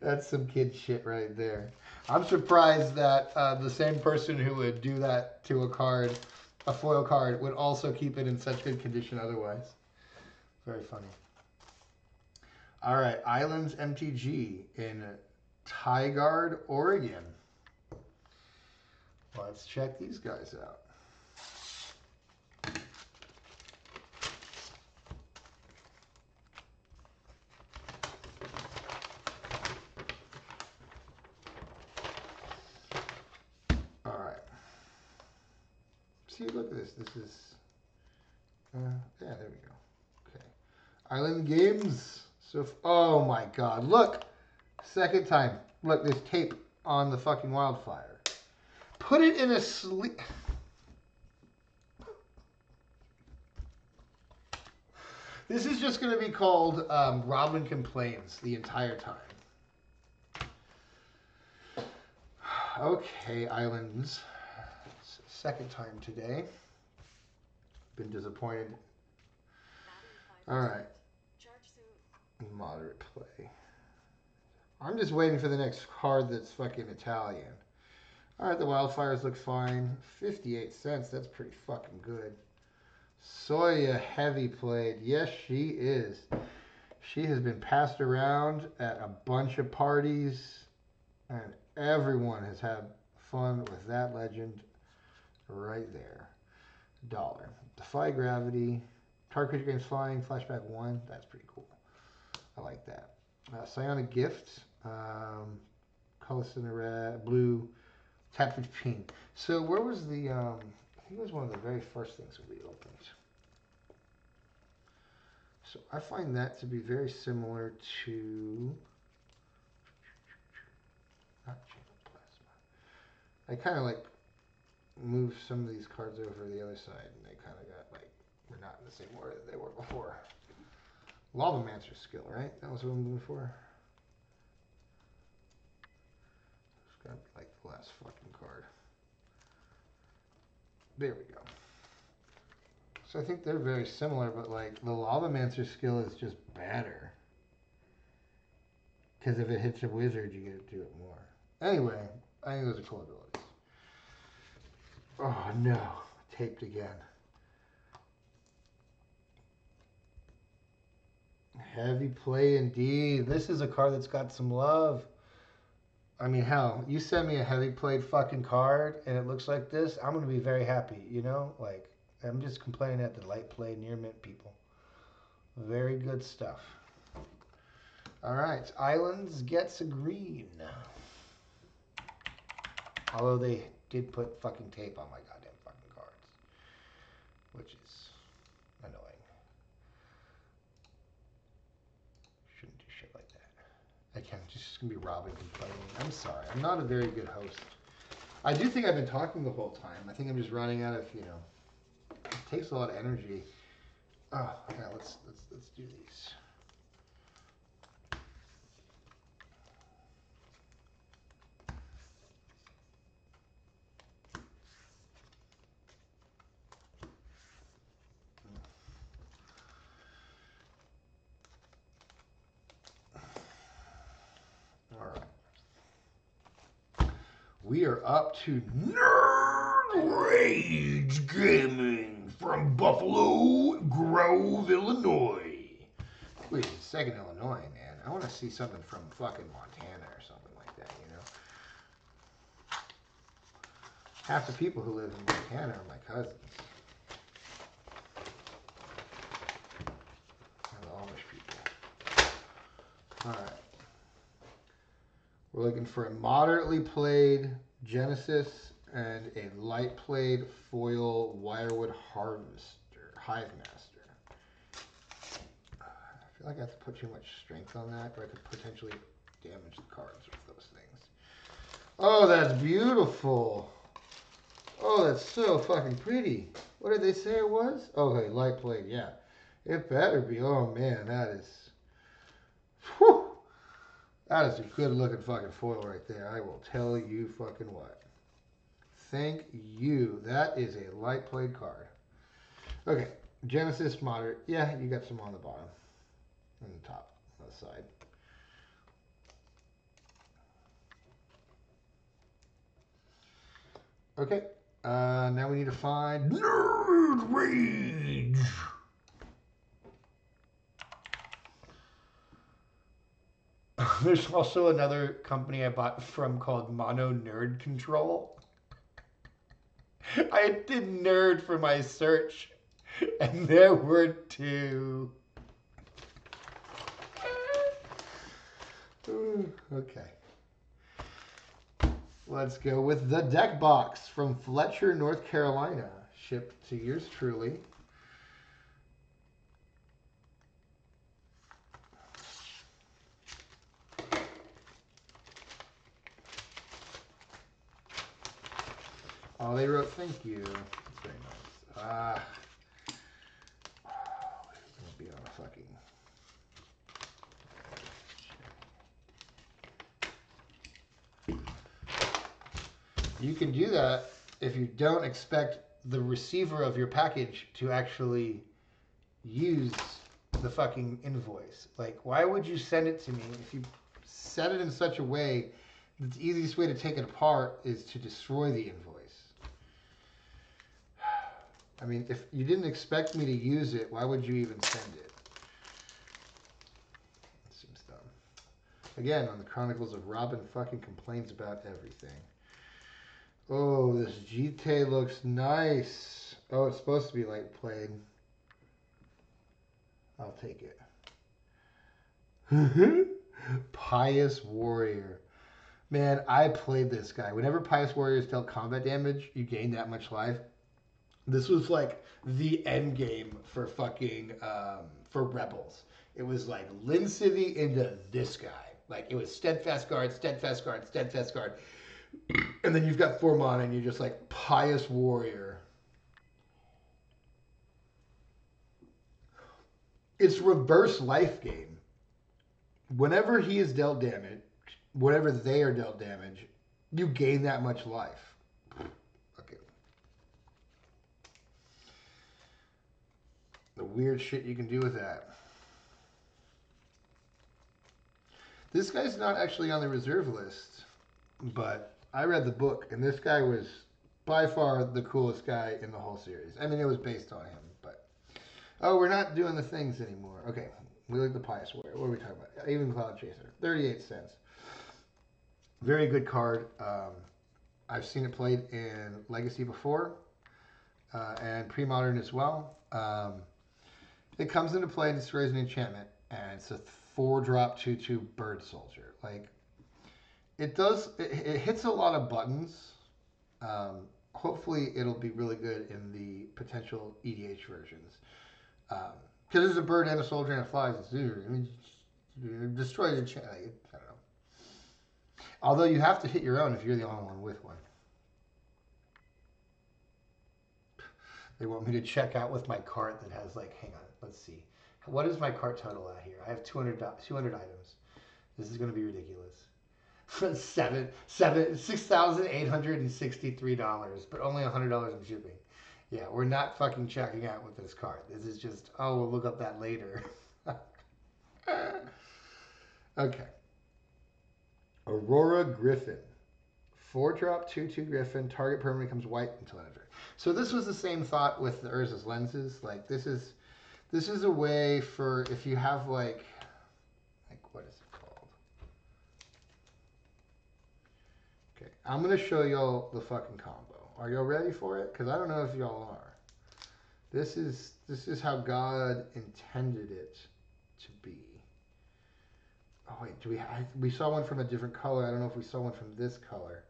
That's some kid shit right there. I'm surprised that the same person who would do that to a card, a foil card, would also keep it in such good condition otherwise. Very funny. All right, Islands MTG in Tigard, Oregon. Let's check these guys out. All right. See, look at this. This is, yeah, there we go. Okay. Island Games. So, oh my God, look. Second time. Look, there's tape on the fucking wildfire. Put it in a sleeve. This is just going to be called Robin Complains the entire time. Okay, Islands. Second time today. Been disappointed. Alright. Moderate play. I'm just waiting for the next card that's fucking Italian. Alright, the Wildfires look fine. 58 cents, that's pretty fucking good. Soya heavy played. Yes, she is. She has been passed around at a bunch of parties, and everyone has had fun with that legend right there. $1. Defy Gravity. Target creature gains flying. Flashback 1. That's pretty cool. I like that. Psionic Gift. Color Cinderella. Blue. Tap 15. So where was the... I think it was one of the very first things that we opened. So I find that to be very similar to... Not Channel Plasma. I kind of like moved some of these cards over to the other side, and they kind of got like... We're not in the same order that they were before. Lavamancer's skill, right? That was what I'm looking for. It's got to be like the last fucking card. There we go. So I think they're very similar, but like the Lavamancer skill is just better. Because if it hits a wizard, you get to do it more. Anyway, I think those are cool abilities. Oh no, taped again. Heavy play indeed. This is a card that's got some love. I mean, hell, you send me a heavy played fucking card and it looks like this, I'm going to be very happy, you know? Like, I'm just complaining at the light play near mint people. Very good stuff. All right, Islands gets a green. Although they did put fucking tape on my goddamn fucking cards, which is annoying. Shouldn't do shit like that. I can't. It's just gonna be Robin complaining. I'm sorry. I'm not a very good host. I do think I've been talking the whole time. I think I'm just running out of, you know. It takes a lot of energy. Oh, yeah. Let's do these. All right. We are up to Nerd Rage Gaming from Buffalo Grove, Illinois. Wait, second Illinois, man. I want to see something from fucking Montana or something like that, you know? Half the people who live in Montana are my cousins. And the Amish people. Alright. We're looking for a moderately played Genesis and a light played foil Wirewood Hive Master. I feel like I have to put too much strength on that, or I could potentially damage the cards with those things. Oh, that's beautiful. Oh, that's so fucking pretty. What did they say it was? Okay, light played, yeah. It better be. Oh man, that is... Whew. That is a good looking fucking foil right there. I will tell you fucking what. Thank you. That is a light played card. Okay, Genesis moderate. Yeah, you got some on the bottom. And the top, on the side. Okay, now we need to find Nerd Rage. There's also another company I bought from called Mono Nerd Control. I did nerd for my search, and there were two. Okay. Let's go with the deck box from Fletcher, North Carolina. Shipped to yours truly. Oh, they wrote thank you. That's very nice. We're going to be on a fucking... You can do that if you don't expect the receiver of your package to actually use the fucking invoice. Like, why would you send it to me if you set it in such a way that the easiest way to take it apart is to destroy the invoice? I mean, if you didn't expect me to use it, why would you even send it? It seems dumb. Again, on the Chronicles of Robin fucking complains about everything. Oh, this GT looks nice. Oh, it's supposed to be light played. I'll take it. Pious Warrior. Man, I played this guy. Whenever Pious Warriors dealt combat damage, you gain that much life. This was like the end game for fucking, for Rebels. It was like Lin Civvy into this guy. Like, it was Steadfast Guard, Steadfast Guard, Steadfast Guard. And then you've got 4 mana and you're just like, Pious Warrior. It's reverse life gain. Whenever he is dealt damage, whenever they are dealt damage, you gain that much life. Okay. The weird shit you can do with that. This guy's not actually on the reserve list, but I read the book, and this guy was by far the coolest guy in the whole series. I mean, it was based on him, but... Oh, we're not doing the things anymore. Okay, we like the Pious Warrior. What are we talking about? Even Cloud Chaser. 38 cents. Very good card. I've seen it played in Legacy before, and pre-modern as well. It comes into play and destroys an enchantment, and it's a 4-drop 2/2 bird soldier. Like, it does, it hits a lot of buttons. Hopefully it'll be really good in the potential EDH versions. Because there's a bird and a soldier and it flies. It destroys enchantment. I don't know. Although you have to hit your own if you're the only one with one. They want me to check out with my cart that has like, hang on, let's see. What is my cart total at here? I have 200 items. This is going to be ridiculous. $6,863, but only $100 in shipping. Yeah, we're not fucking checking out with this cart. This is just, oh, we'll look up that later. Okay. Aurora Griffin. 4-drop 2/2 Griffin. Target permanent becomes white until end of turn. So this was the same thought with the Urza's lenses. Like, this is a way for if you have like what is it called? Okay, I'm gonna show y'all the fucking combo. Are y'all ready for it? Because I don't know if y'all are. This is how God intended it to be. Oh wait, we saw one from a different color. I don't know if we saw one from this color.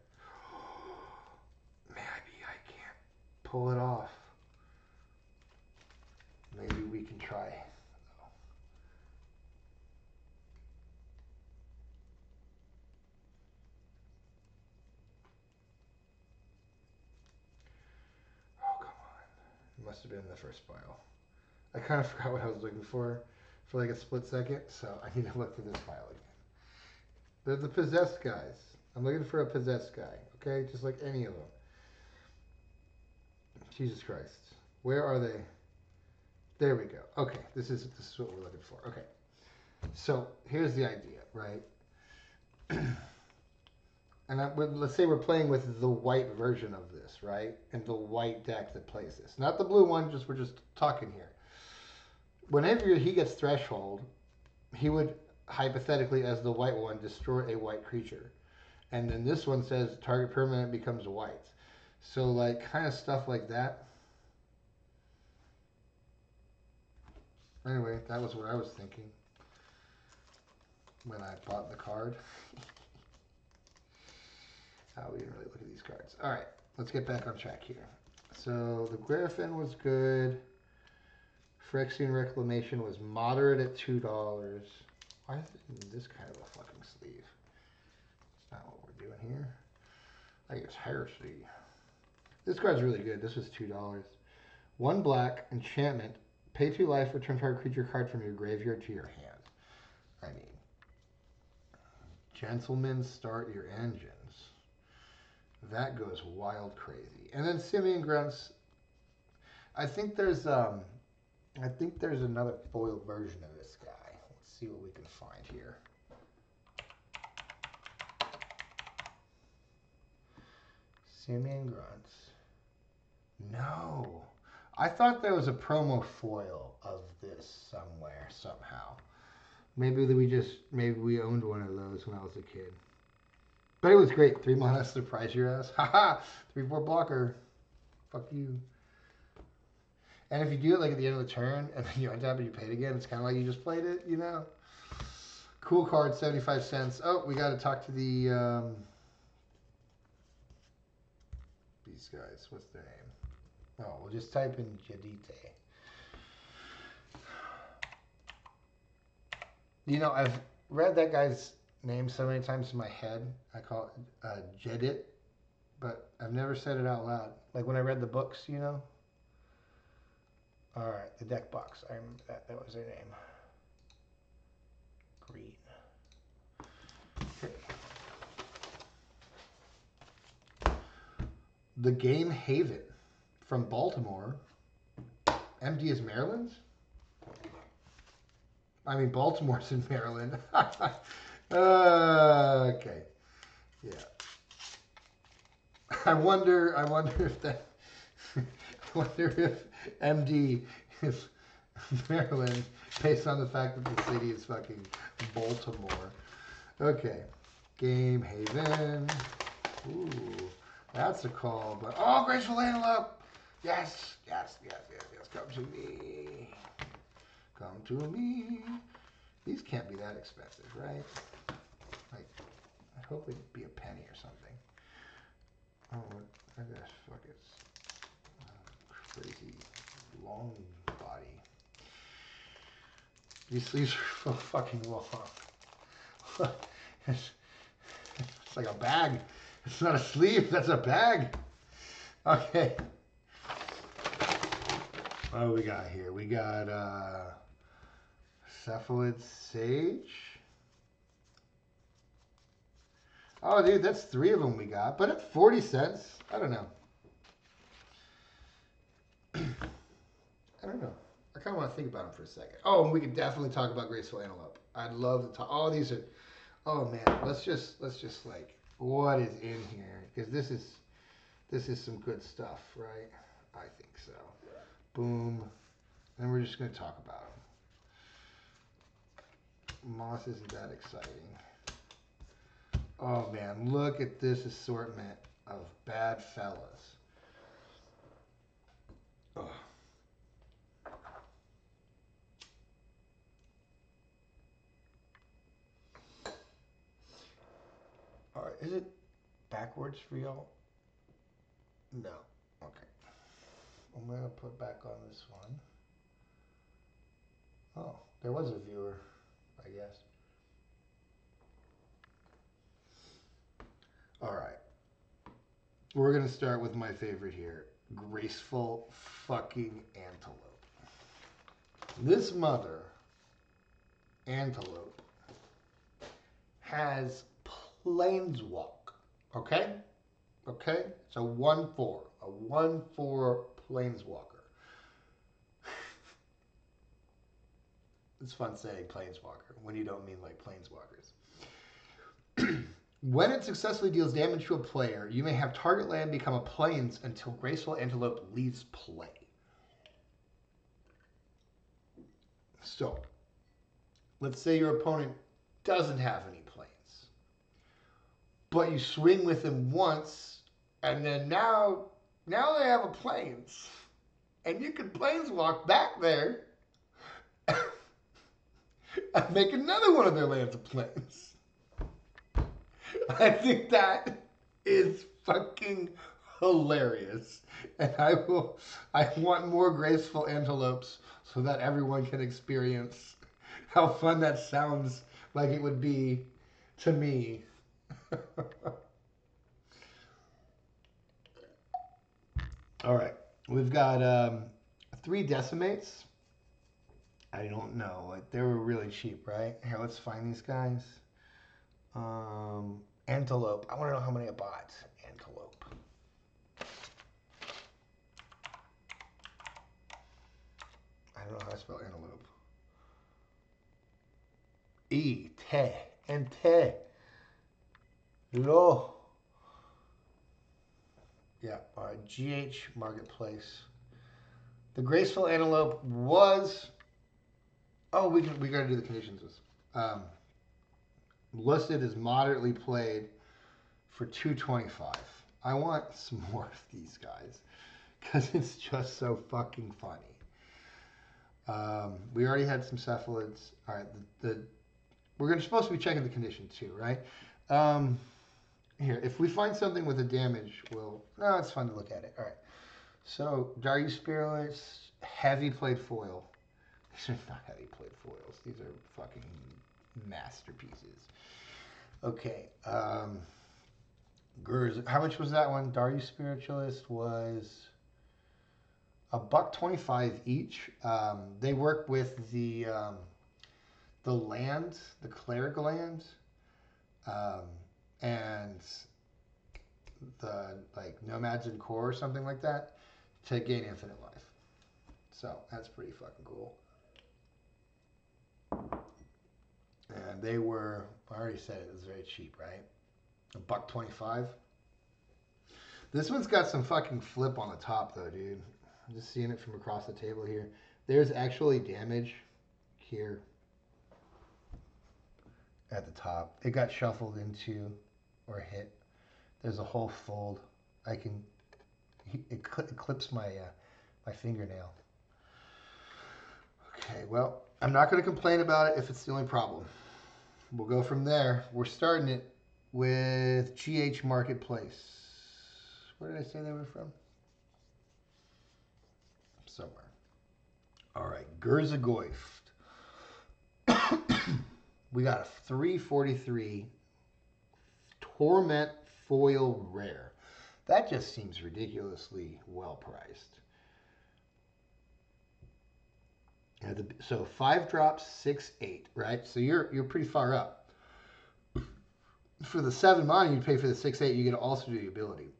Maybe I can't pull it off. Maybe we can try. Oh, come on. It must have been in the first file. I kind of forgot what I was looking for like a split second, so I need to look through this file again. They're the possessed guys. I'm looking for a possessed guy, okay? Just like any of them. Jesus Christ. Where are they? There we go. Okay, this is what we're looking for. Okay. So here's the idea, right? And let's say we're playing with the white version of this, right? And the white deck that plays this. Not the blue one, we're just talking here. Whenever he gets Threshold, he would hypothetically, as the white one, destroy a white creature. And then this one says target permanent becomes white. So like kind of stuff like that. Anyway, that was what I was thinking when I bought the card. We didn't really look at these cards. All right, let's get back on track here. So the Griffin was good. Phyrexian Reclamation was moderate at $2. Why is it in this kind of a fucking sleeve? That's not what we're doing here. I guess heresy. This card's really good. This was $2. 1 black, enchantment, Pay 2 life, return target creature card from your graveyard to your hand. I mean, gentlemen, start your engines. That goes wild crazy. And then Simian Grunts. I think there's another foil version of this guy. Let's see what we can find here. Simian Grunts. No. I thought there was a promo foil of this somewhere, somehow. Maybe we owned one of those when I was a kid. But it was great. 3 mana, surprise your ass. Haha! 3/4 blocker. Fuck you. And if you do it like at the end of the turn and then you untap and you pay it again, it's kind of like you just played it, you know? Cool card, 75 cents. Oh, we got to talk to the these guys. What's their name? Oh, we'll just type in Jadite. You know, I've read that guy's name so many times in my head. I call it Jedit, but I've never said it out loud. Like when I read the books, you know? All right, the deck box. I remember that. That was their name. Green. Okay. The Game Haven from Baltimore. MD is Maryland? I mean, Baltimore's in Maryland. Okay. Yeah. I wonder if that. I wonder if MD is Maryland based on the fact that the city is fucking Baltimore. Okay. Game Haven. Ooh, that's a call. But oh, Graceful Antelope. Yes. Come to me. Come to me. These can't be that expensive, right? Like, I hope it'd be a penny or something. Oh, I guess, fuck it. Crazy long body. These sleeves are so fucking long. It's like a bag. It's not a sleeve, that's a bag. Okay. What do we got here? We got Cephalid Sage. Oh, dude, that's 3 of them we got. But at 40 cents, I don't know. I don't know. I kind of want to think about them for a second. Oh, and we could definitely talk about Graceful Antelope. I'd love to talk. Oh, these are. Oh man, let's just like what is in here because this is some good stuff, right? I think so. Boom. And we're just gonna talk about them. Moss isn't that exciting. Oh man, look at this assortment of bad fellas. Oh. All right, is it backwards for y'all? No. Okay. I'm gonna put back on this one. Oh, there was a viewer, I guess. All right. We're gonna start with my favorite here, Graceful fucking Antelope. This mother antelope has Planeswalk. Okay? Okay? It's a 1/4. A 1/4 Planeswalker. It's fun saying Planeswalker when you don't mean like Planeswalkers. When it successfully deals damage to a player, you may have target land become a plains until Graceful Antelope leaves play. So, let's say your opponent doesn't have any plains, but you swing with them once, and then now they have a plains, and you can planeswalk back there and make another one of their lands a plains. I think that is fucking hilarious. And I want more Graceful Antelopes so that everyone can experience how fun that sounds like it would be to me. All right. We've got 3 Decimates. I don't know. Like, they were really cheap, right? Here, let's find these guys. Antelope. I want to know how many I bought. Antelope. I don't know how to spell antelope. E-te. Ente. Lo. Yeah, all right. GH Marketplace. The graceful antelope was. Oh, we got to do the conditions. Listed as moderately played for 225. I want some more of these guys because it's just so fucking funny. We already had some cephalids. All right, we're supposed to be checking the condition too, right? Here, if we find something with a damage, no, it's fun to look at it. All right. So, Darius Spearless, heavy plate foil. These are not heavy plate foils. These are fucking masterpieces. Okay. Gurs. How much was that one? Darius Spiritualist was $1.25 each. They work with the lands, the cleric lands, and the nomads and core or something like that to gain infinite life. So that's pretty fucking cool. And they were, I already said it was very cheap, right? $1.25. This one's got some fucking flip on the top though, dude. I'm just seeing it from across the table here. There's actually damage here at the top. It got shuffled into or hit. There's a whole fold. It clips my fingernail. Okay, well, I'm not going to complain about it if it's the only problem. We'll go from there. We're starting it with GH Marketplace. Where did I say they were from? Somewhere. All right, Gurzagoyft. We got a 343 Torment Foil Rare. That just seems ridiculously well priced. So 5 drops, 6/8, right? So you're pretty far up. For the 7 mana, you pay for the 6/8. You get to also do the ability.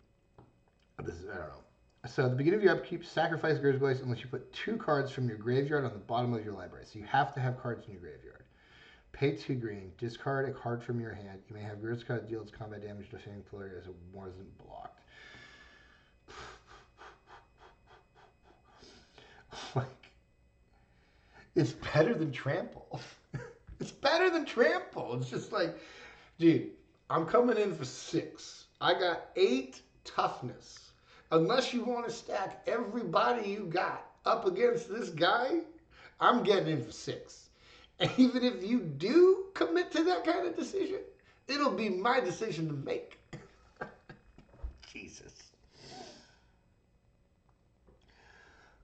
I don't know. So at the beginning of your upkeep, sacrifice Gurzagoyft unless you put 2 cards from your graveyard on the bottom of your library. So you have to have cards in your graveyard. Pay 2 green. Discard a card from your hand. You may have Gurzagoyft deal its combat damage to defending player as it wasn't blocked. It's better than Trample. It's better than Trample. It's just like, dude, I'm coming in for 6. I got 8 toughness. Unless you want to stack everybody you got up against this guy, I'm getting in for 6. And even if you do commit to that kind of decision, it'll be my decision to make. Jesus.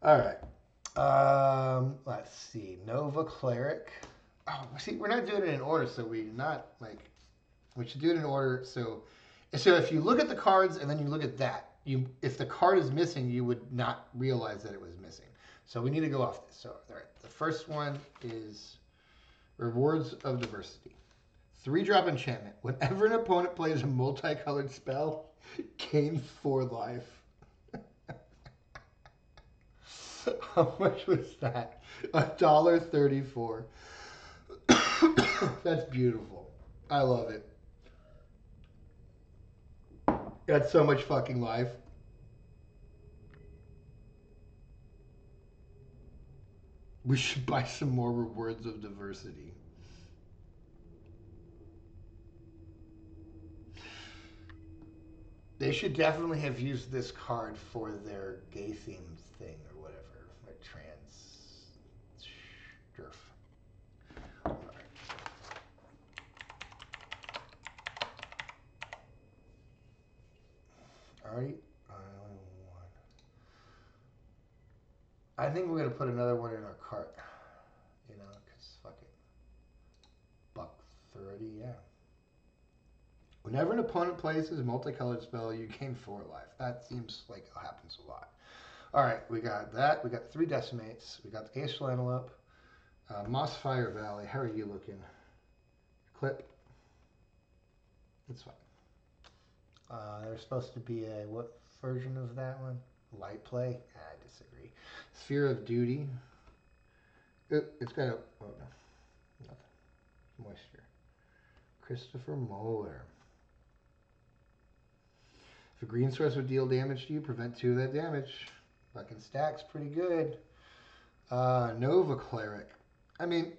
All right. Let's see. Nova Cleric. Oh, see, we're not doing it in order, so we should do it in order. So if you look at the cards and then you look at that, if the card is missing, you would not realize that it was missing. So we need to go off this. So, all right. The first one is Rewards of Diversity. 3-drop enchantment. Whenever an opponent plays a multicolored spell, gain 4 life. How much was that? $1.34. That's beautiful. I love it. That's so much fucking life. We should buy some more Rewards of Diversity. They should definitely have used this card for their gay themed thing or whatever. Their trans surf. All right. Alrighty. I think we're gonna put another one in our cart. You know, cause fuck it. $1.30, yeah. Whenever an opponent plays a multicolored spell, you gain 4 life. That seems like it happens a lot. All right, we got that. We got 3 decimates. We got the Graceful Antelope. Mossfire Valley, how are you looking? Clip? That's fine. There's supposed to be a, what version of that one? Light play? I disagree. Sphere of Duty. It's got a, oh no, nothing. Moisture. Christopher Moeller. If a green source would deal damage to you, prevent 2 of that damage. Fucking stacks pretty good. Nova Cleric. I mean,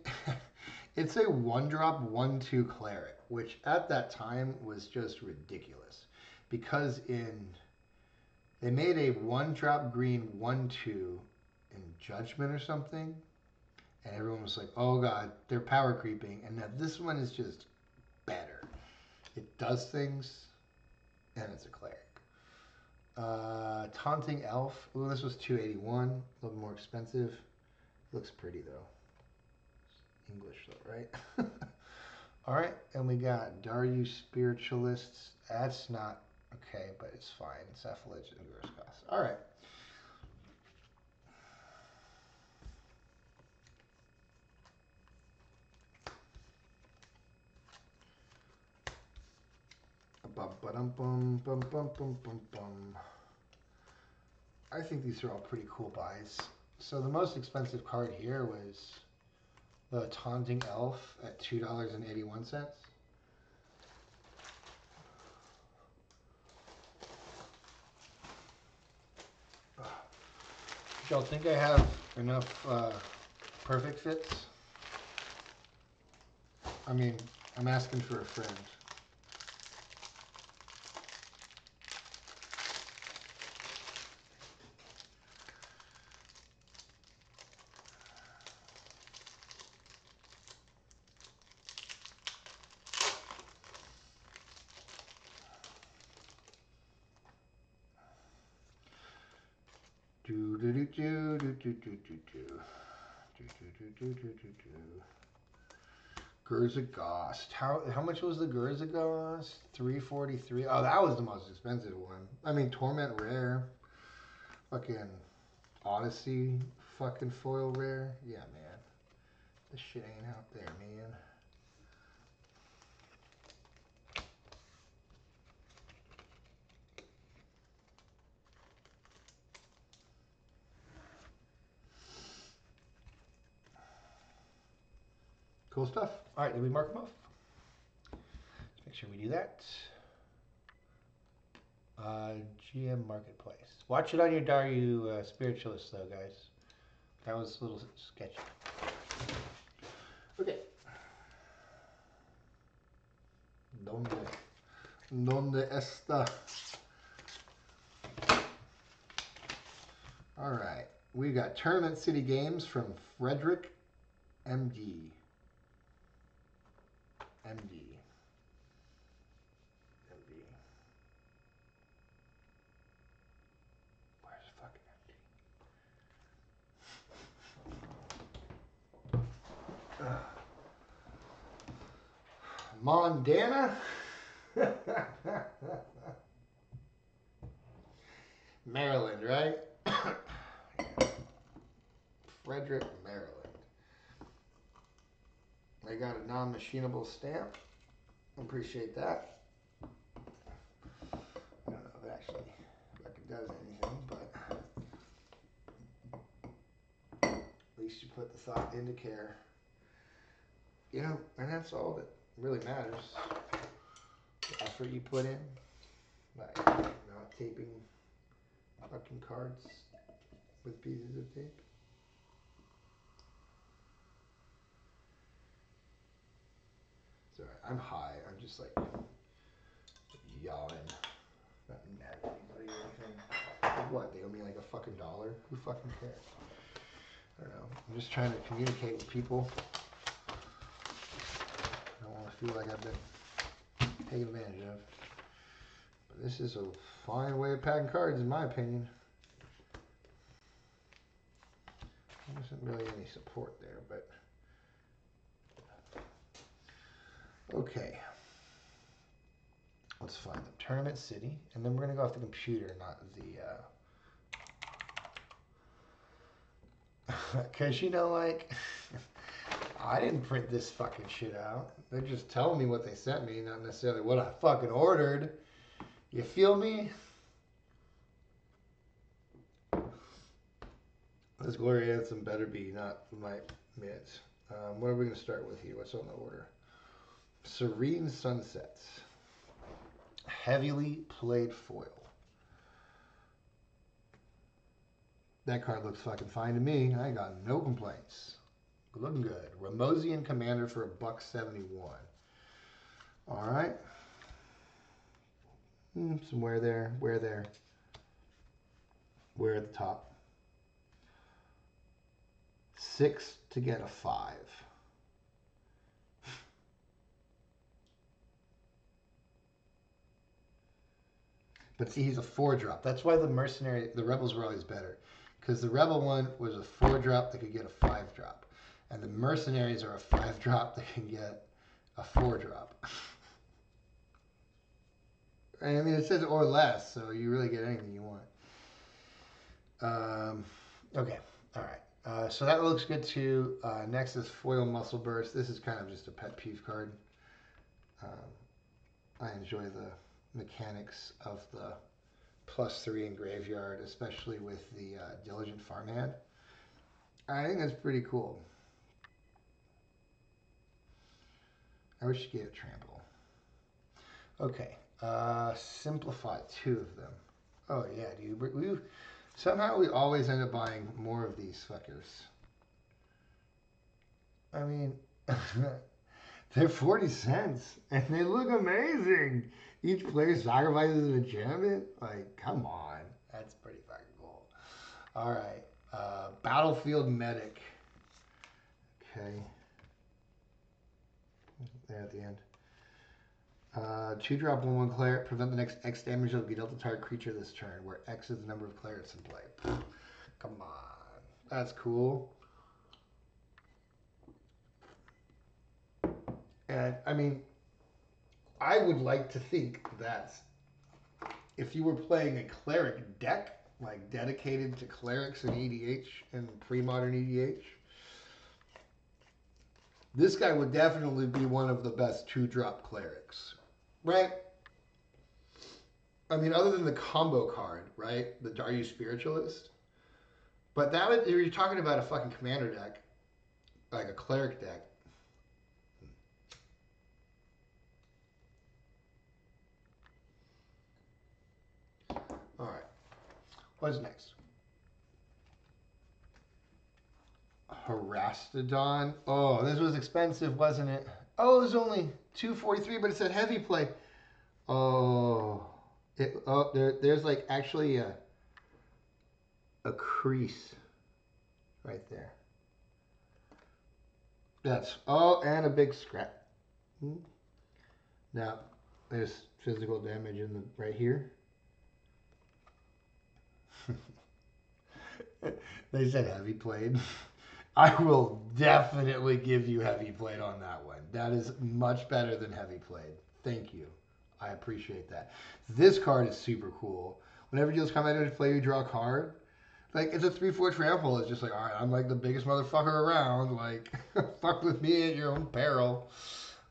it's a 1-drop 1/2 cleric, which at that time was just ridiculous. Because they made a 1-drop green 1/2 in Judgment or something, and everyone was like, oh god, they're power creeping. And now this one is just better. It does things, and it's a cleric. Taunting Elf. Ooh, this was $281. A little more expensive. Looks pretty though. English though, right? All right, and we got Daru Spiritualists. That's not okay, but it's fine. Cephalage and Gurskas. All right. Bum bum bum bum bum bum bum bum. I think these are all pretty cool buys. So the most expensive card here was the Taunting Elf at $2.81. Y'all think I have enough perfect fits? I mean, I'm asking for a friend. Do do do do do do do do do do do do do. Gurzagost. How much was the Gurzagost? $343. Oh, that was the most expensive one. I mean, Torment Rare. Fucking Odyssey. Fucking foil rare. Yeah, man. This shit ain't out there, man. Cool stuff. All right, did we mark them off? Let's make sure we do that. GM Marketplace. Watch it on your Daru Spiritualist, though, guys. That was a little sketchy. Okay. ¿Dónde está? All right. We got Tournament City Games from Frederick MD. MD. Where's fucking MD? Mondana? Maryland, right? Frederick, Maryland. They got a non-machinable stamp. Appreciate that. I don't know if it actually does anything, but at least you put the thought into care. You know, and that's all that really matters. The effort you put in, like not taping fucking cards with pieces of tape. It's alright. I'm high. I'm just like yawning. Not mad at anybody or anything. Like what? They owe me like a fucking $1? Who fucking cares? I don't know. I'm just trying to communicate with people. I don't want to feel like I've been taken advantage of. But this is a fine way of packing cards, in my opinion. There isn't really any support there, but okay. Let's find them. Tournament City, and then we're gonna go off the computer, not the. Because you know, like, I didn't print this fucking shit out. They're just telling me what they sent me, not necessarily what I fucking ordered. You feel me? This Glory Anthem better be not my mids. What are we going to start with here? What's on the order? Serene Sunsets. Heavily played foil. That card looks fucking fine to me. I got no complaints. Looking good. Ramosian Commander for $171. All right. Some wear there. Wear there. Wear at the top. 6 to get a 5. But see, he's a 4-drop. That's why the Rebels were always better. Because the Rebel one was a 4-drop that could get a 5-drop. And the Mercenaries are a 5-drop that can get a 4-drop. I mean, it says or less, so you really get anything you want. Okay, all right. So that looks good too. Next is Foil Muscle Burst. This is kind of just a pet peeve card. I enjoy the mechanics of the +3 in Graveyard, especially with the Diligent Farmhand. I think that's pretty cool. I wish you gave it Trample. Okay, simplify 2 of them. Oh yeah, dude. Somehow we always end up buying more of these fuckers. I mean, they're 40 cents, and they look amazing. Each player sacrifices an enchantment. Like, come on. That's pretty fucking cool. All right. Battlefield Medic. Okay. There at the end. 2-drop 1/1 cleric. Prevent the next X damage that will be dealt to target creature this turn, where X is the number of clerics in play. Come on. That's cool. And, I mean, I would like to think that if you were playing a cleric deck, like dedicated to clerics in EDH and pre-modern EDH, this guy would definitely be one of the best 2-drop clerics, right? I mean, other than the combo card, right? The Are You Spiritualist? But that would, you're talking about a fucking commander deck, like a cleric deck. All right. What's next? Harastodon. Oh, this was expensive, wasn't it? Oh, it was only $243, but it said heavy play. Oh, there's like actually a crease right there. And a big scrap. Now, there's physical damage in the right here. They said heavy played. I will definitely give you heavy played on that one. That is much better than heavy played. Thank you. I appreciate that. This card is super cool. Whenever deals combat into play, you draw a card. Like, it's a 3/4 trample. It's just like, all right, I'm like the biggest motherfucker around. Like, fuck with me at your own peril.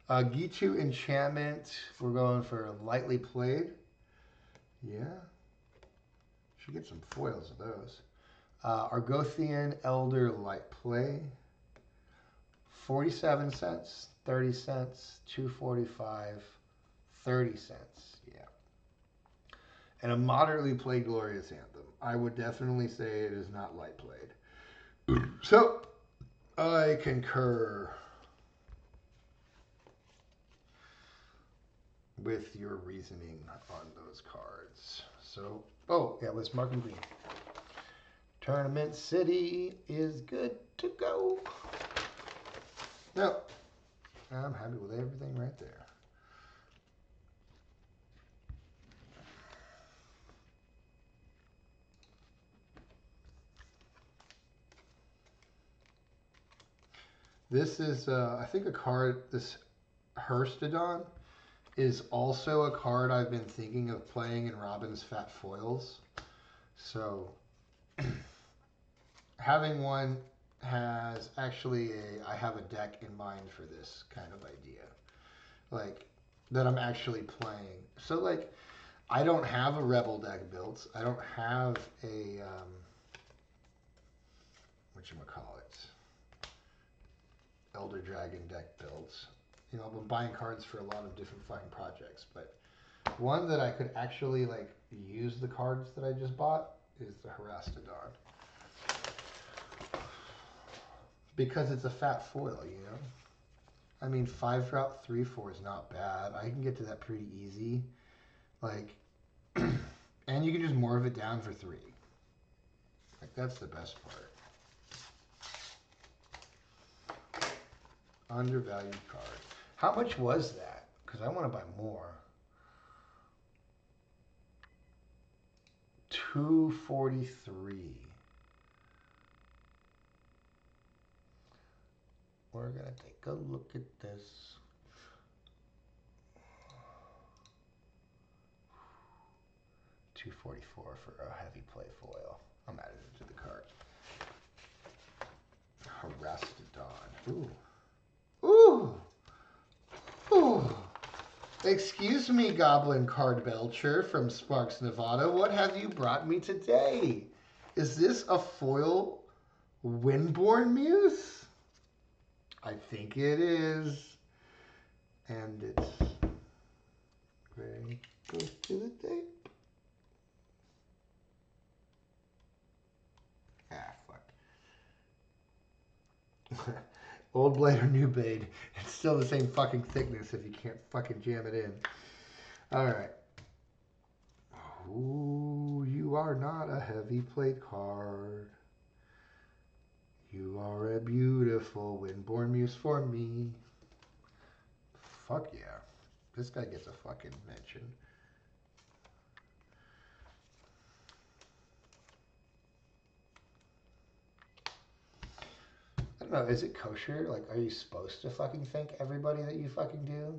Gitu Enchantment. We're going for lightly played. Yeah. Should get some foils of those. Argothian Elder Light Play. 47 cents, 30 cents, 245, 30 cents. Yeah. And a moderately played Glorious Anthem. I would definitely say it is not light played. So, I concur with your reasoning on those cards. So, oh, yeah, let's mark them green. Tournament City is good to go. No, I'm happy with everything right there. This is, I think, a card, this Harastodon is also a card I've been thinking of playing in Robin's Fat Foils. So, having one has actually I have a deck in mind for this kind of idea. Like, that I'm actually playing. So, like, I don't have a Rebel deck built. I don't have a, whatchamacallit, Elder Dragon deck built. You know, I've been buying cards for a lot of different fucking projects, but one that I could actually, like, use the cards that I just bought is the Harastodon. Because it's a fat foil, you know? I mean, 5-drop, 3/4 is not bad. I can get to that pretty easy. Like, and you can just morph it down for 3. Like, that's the best part. Undervalued card. How much was that? Because I want to buy more. $243. We're gonna take a look at this. $244 for a heavy play foil. I'm adding it to the cart. Harastodon. Ooh. Ooh. Ooh. Excuse me, Goblin Card Belcher from Sparks, Nevada. What have you brought me today? Is this a foil Windborn Muse? I think it is. And it's very close to the tape. Ah, fuck. Old blade or new blade, it's still the same fucking thickness if you can't fucking jam it in. Alright. Ooh, you are not a heavy plate card. You are a beautiful Windborn Muse for me. Fuck yeah. This guy gets a fucking mention. I don't know, is it kosher? Like, are you supposed to fucking thank everybody that you fucking do?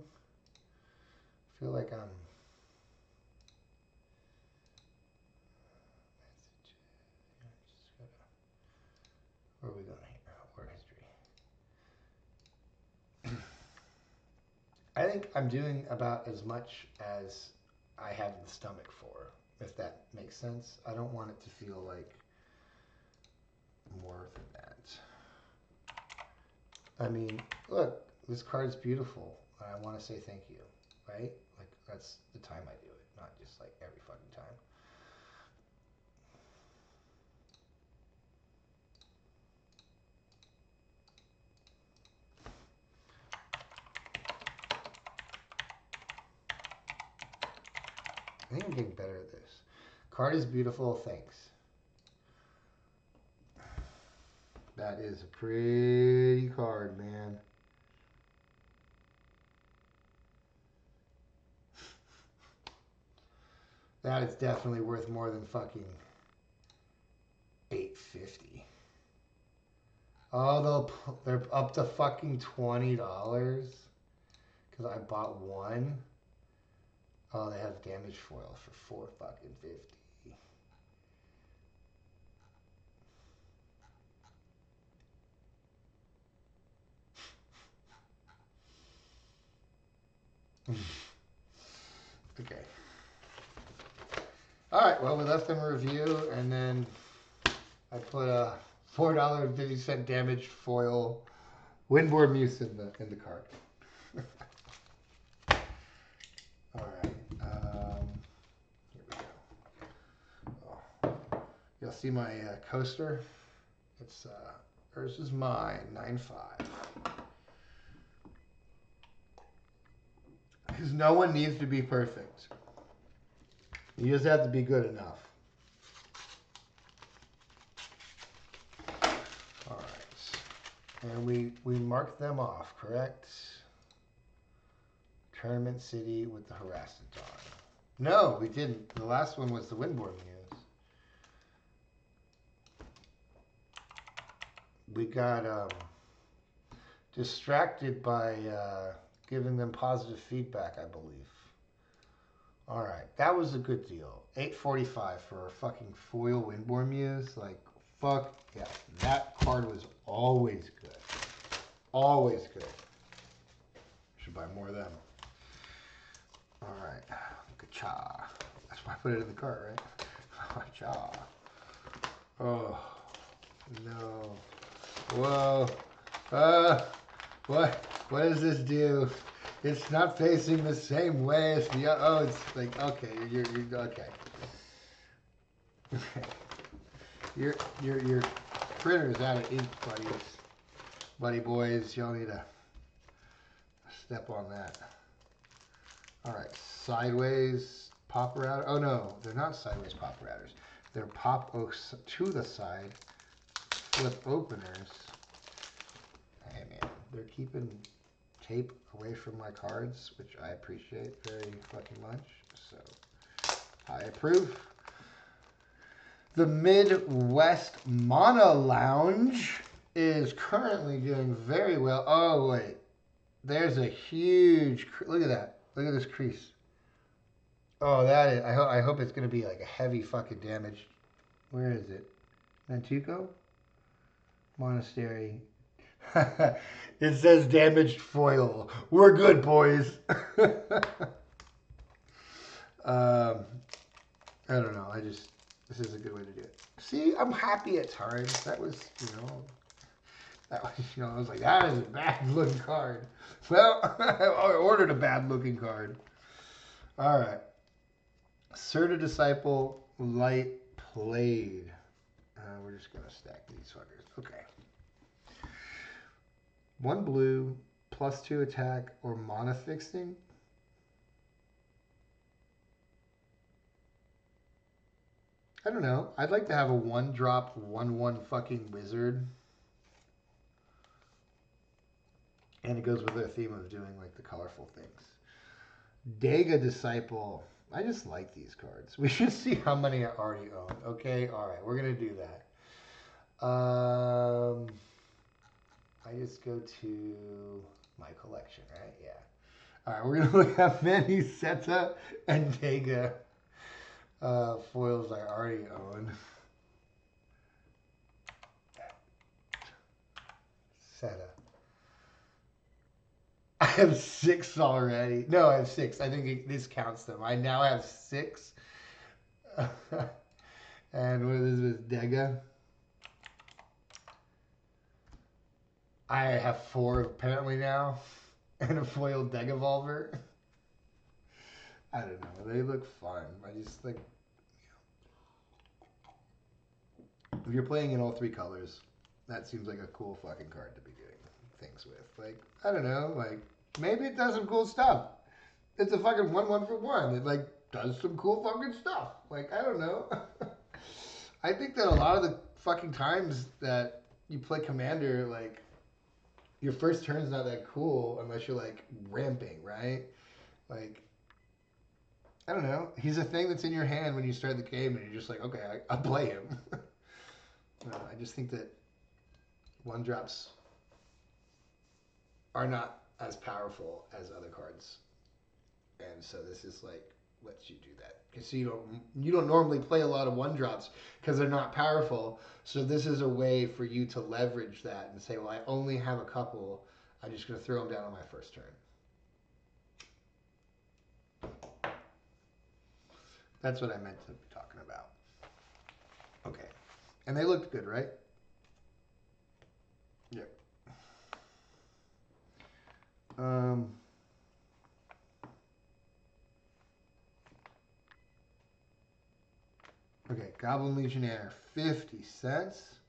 I feel like I'm... Where are we going here? Word history. I think I'm doing about as much as I have the stomach for, if that makes sense. I don't want it to feel like more than that. I mean, look, this card is beautiful. I want to say thank you, right? Like, that's the time I do it, not just like every fucking time. I think I'm getting better at this. Card is beautiful, thanks. That is a pretty card, man. That is definitely worth more than fucking $8.50. Oh, they're up to fucking $20 because I bought one. Oh, they have damage foil for $4.50. Okay. All right. Well, we left them a review, and then I put a $4.50 damage foil Windborn Muse in the cart. All right. Here we go. Oh. You'll see my coaster. It's hers is mine, 9.5. Because no one needs to be perfect. You just have to be good enough. All right. And we marked them off, correct? Tournament City with the Harastodon. No, we didn't. The last one was the Windborn Muse. We got distracted by giving them positive feedback, I believe. All right, that was a good deal. $8.45 for a fucking foil Windborn Muse. Like, fuck yeah, that card was always good. Always good. Should buy more of them. All right. Ka-cha. That's why I put it in the cart, right? Ka-cha. Oh, no. Whoa. What does this do? It's not facing the same way as the other. Oh, it's like, okay, you're okay. Your printer's out of ink, buddy boys. Y'all need to step on that. All right, sideways pop router. Oh no, they're not sideways pop routers. They're pop to the side flip openers. Hey man, they're keeping tape away from my cards, which I appreciate very fucking much. So I approve. The Midwest Mana Lounge is currently doing very well. Oh wait, there's a huge. Look at that. Look at this crease. Oh, that is. I hope it's gonna be like a heavy fucking damage. Where is it? Mantuco? Monastery. It says damaged foil. We're good, boys. I don't know. This is a good way to do it. See, I'm happy it's hard. That was, I was like, that is a bad looking card. Well, I ordered a bad looking card. All right. Serta Disciple Light Played. We're just going to stack these fuckers. Okay. 1 blue, +2 attack, or mana fixing. I don't know. I'd like to have a 1-drop, 1/1 fucking wizard. And it goes with their theme of doing like the colorful things. Dega Disciple. I just like these cards. We should see how many I already own. Okay, all right, we're gonna do that. I just go to my collection, right? Yeah. All right, we're gonna look at many Seta and Dega foils I already own. Seta. I have 6 already. No, I have 6. I think this counts them. I now have 6. And what is this, Dega? I have 4 apparently now. And a foil Degavolver. I don't know. They look fun. I just like... If you're playing in all 3 colors, that seems like a cool fucking card to be doing things with. Like, I don't know. Like, maybe it does some cool stuff. It's a fucking 1/1 for 1. It, like, does some cool fucking stuff. Like, I don't know. I think that a lot of the fucking times that you play Commander, like, your first turn's not that cool unless you're, like, ramping, right? Like, I don't know. He's a thing that's in your hand when you start the game, and you're just like, okay, I'll play him. I just think that 1-drops are not as powerful as other cards, and so this is like lets you do that because you don't normally play a lot of 1-drops because they're not powerful. So this is a way for you to leverage that and say, well, I only have a couple. I'm just going to throw them down on my first turn. That's what I meant to be talking about. Okay, and they looked good, right? Yep. Okay, Goblin Legionnaire, 50 cents.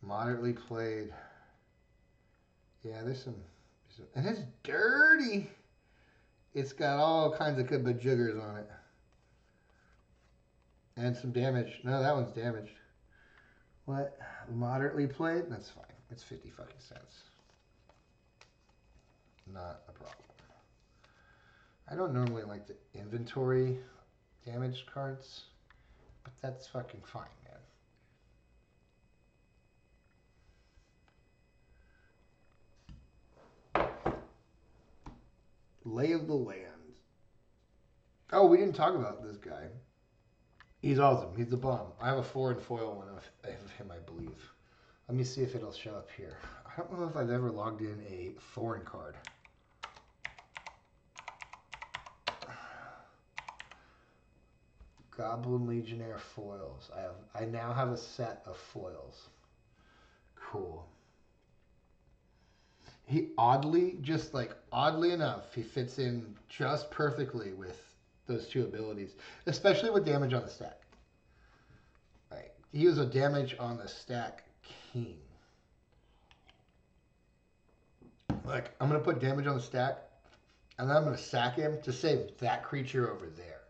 Moderately played. Yeah, there's some, and it's dirty. It's got all kinds of good bajoogers on it. And some damage. No, that one's damaged. What? Moderately played? That's fine. It's 50 fucking cents. Not a problem. I don't normally like to inventory damaged cards, but that's fucking fine, man. Lay of the Land. Oh, we didn't talk about this guy. He's awesome. He's the bomb. I have a 4 and foil one of him, I believe. Let me see if it'll show up here. I don't know if I've ever logged in a foreign card. Goblin Legionnaire foils. I now have a set of foils. Cool. He oddly enough, he fits in just perfectly with those two abilities, especially with damage on the stack. Right. He was a damage on the stack king. Like, I'm going to put damage on the stack, and then I'm going to sack him to save that creature over there.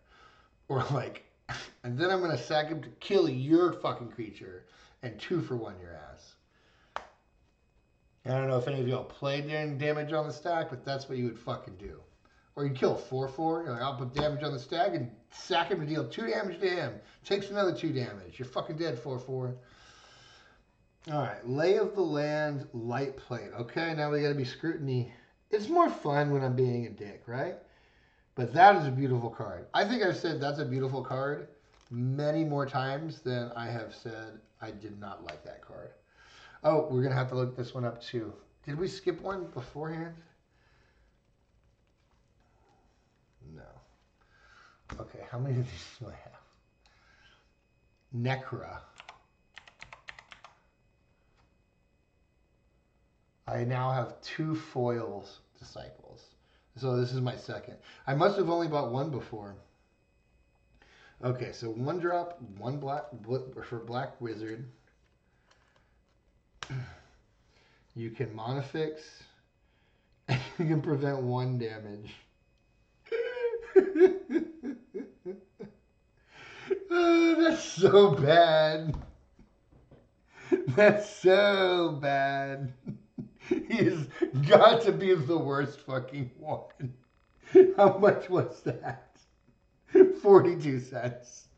Or like, and then I'm going to sack him to kill your fucking creature and 2-for-1 your ass. I don't know if any of y'all played damage on the stack, but that's what you would fucking do. Or you kill 4/4, you're like, I'll put damage on the stack and sack him to deal 2 damage to him. Takes another 2 damage. You're fucking dead, 4/4. Alright, Lay of the Land, Light Plate. Okay, now we gotta be scrutiny. It's more fun when I'm being a dick, right? But that is a beautiful card. I think I've said that's a beautiful card many more times than I have said I did not like that card. Oh, we're going to have to look this one up too. Did we skip one beforehand? No. Okay, how many of these do I have? Necra. I now have 2 foils Disciples. So this is my second. I must have only bought one before. Okay, so 1 drop, 1 black for Black Wizard. You can Monofix. You can prevent 1 damage. Oh, that's so bad. That's so bad. He's got to be the worst fucking one. How much was that? 42 cents.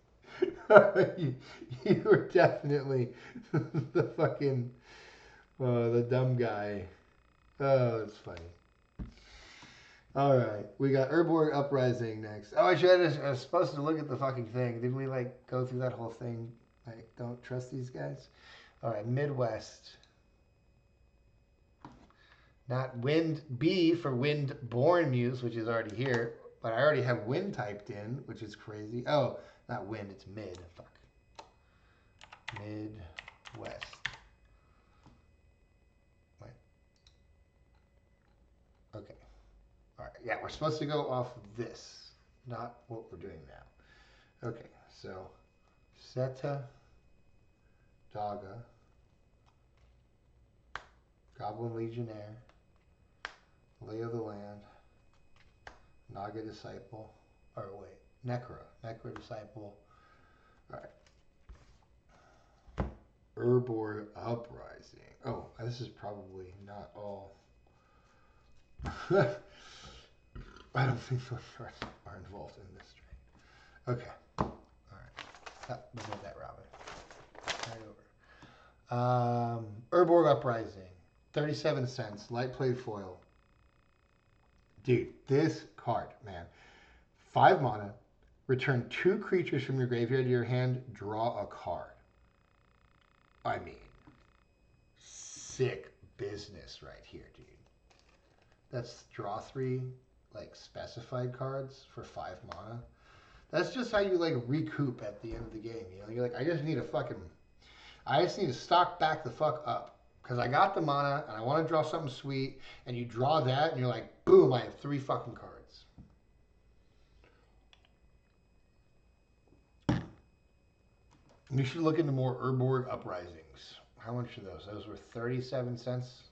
You were definitely the fucking, the dumb guy. Oh, it's funny. All right, we got Urborg Uprising next. Oh, I was supposed to look at the fucking thing. Did we like go through that whole thing? Like, don't trust these guys. All right, Midwest. Not Wind B for Windborn Muse, which is already here, but I already have Wind typed in, which is crazy. Oh, not Wind, it's Mid. Fuck. Midwest. Wait. Okay. All right. Yeah, we're supposed to go off of this, not what we're doing now. Okay, so Seta, Daga, Goblin Legionnaire, Lay of the Land, Naga Disciple, or wait, Necra Disciple. All right. Urborg Uprising. Oh, this is probably not all. I don't think those cards are involved in this trade. Okay. All right. We'll move that, Robin. Right over. Urborg Uprising. 37 cents. Light plate foil. Dude, this card, man. 5 mana. Return 2 creatures from your graveyard to your hand. Draw a card. I mean, sick business right here, dude. That's draw 3, like, specified cards for 5 mana. That's just how you, like, recoup at the end of the game, you know? You're like, I just need to stock back the fuck up. Because I got the mana, and I want to draw something sweet, and you draw that, and you're like, boom, I have 3 fucking cards. You should look into more Urborg Uprisings. How much are those? Those were 37 cents.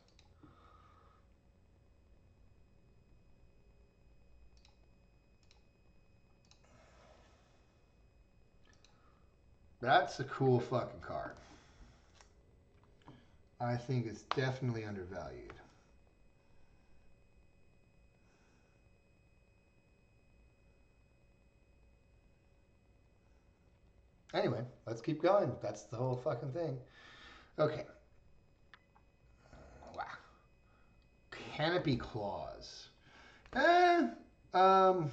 That's a cool fucking card. I think it's definitely undervalued. Anyway, let's keep going. That's the whole fucking thing. Okay. Wow. Canopy Clause. All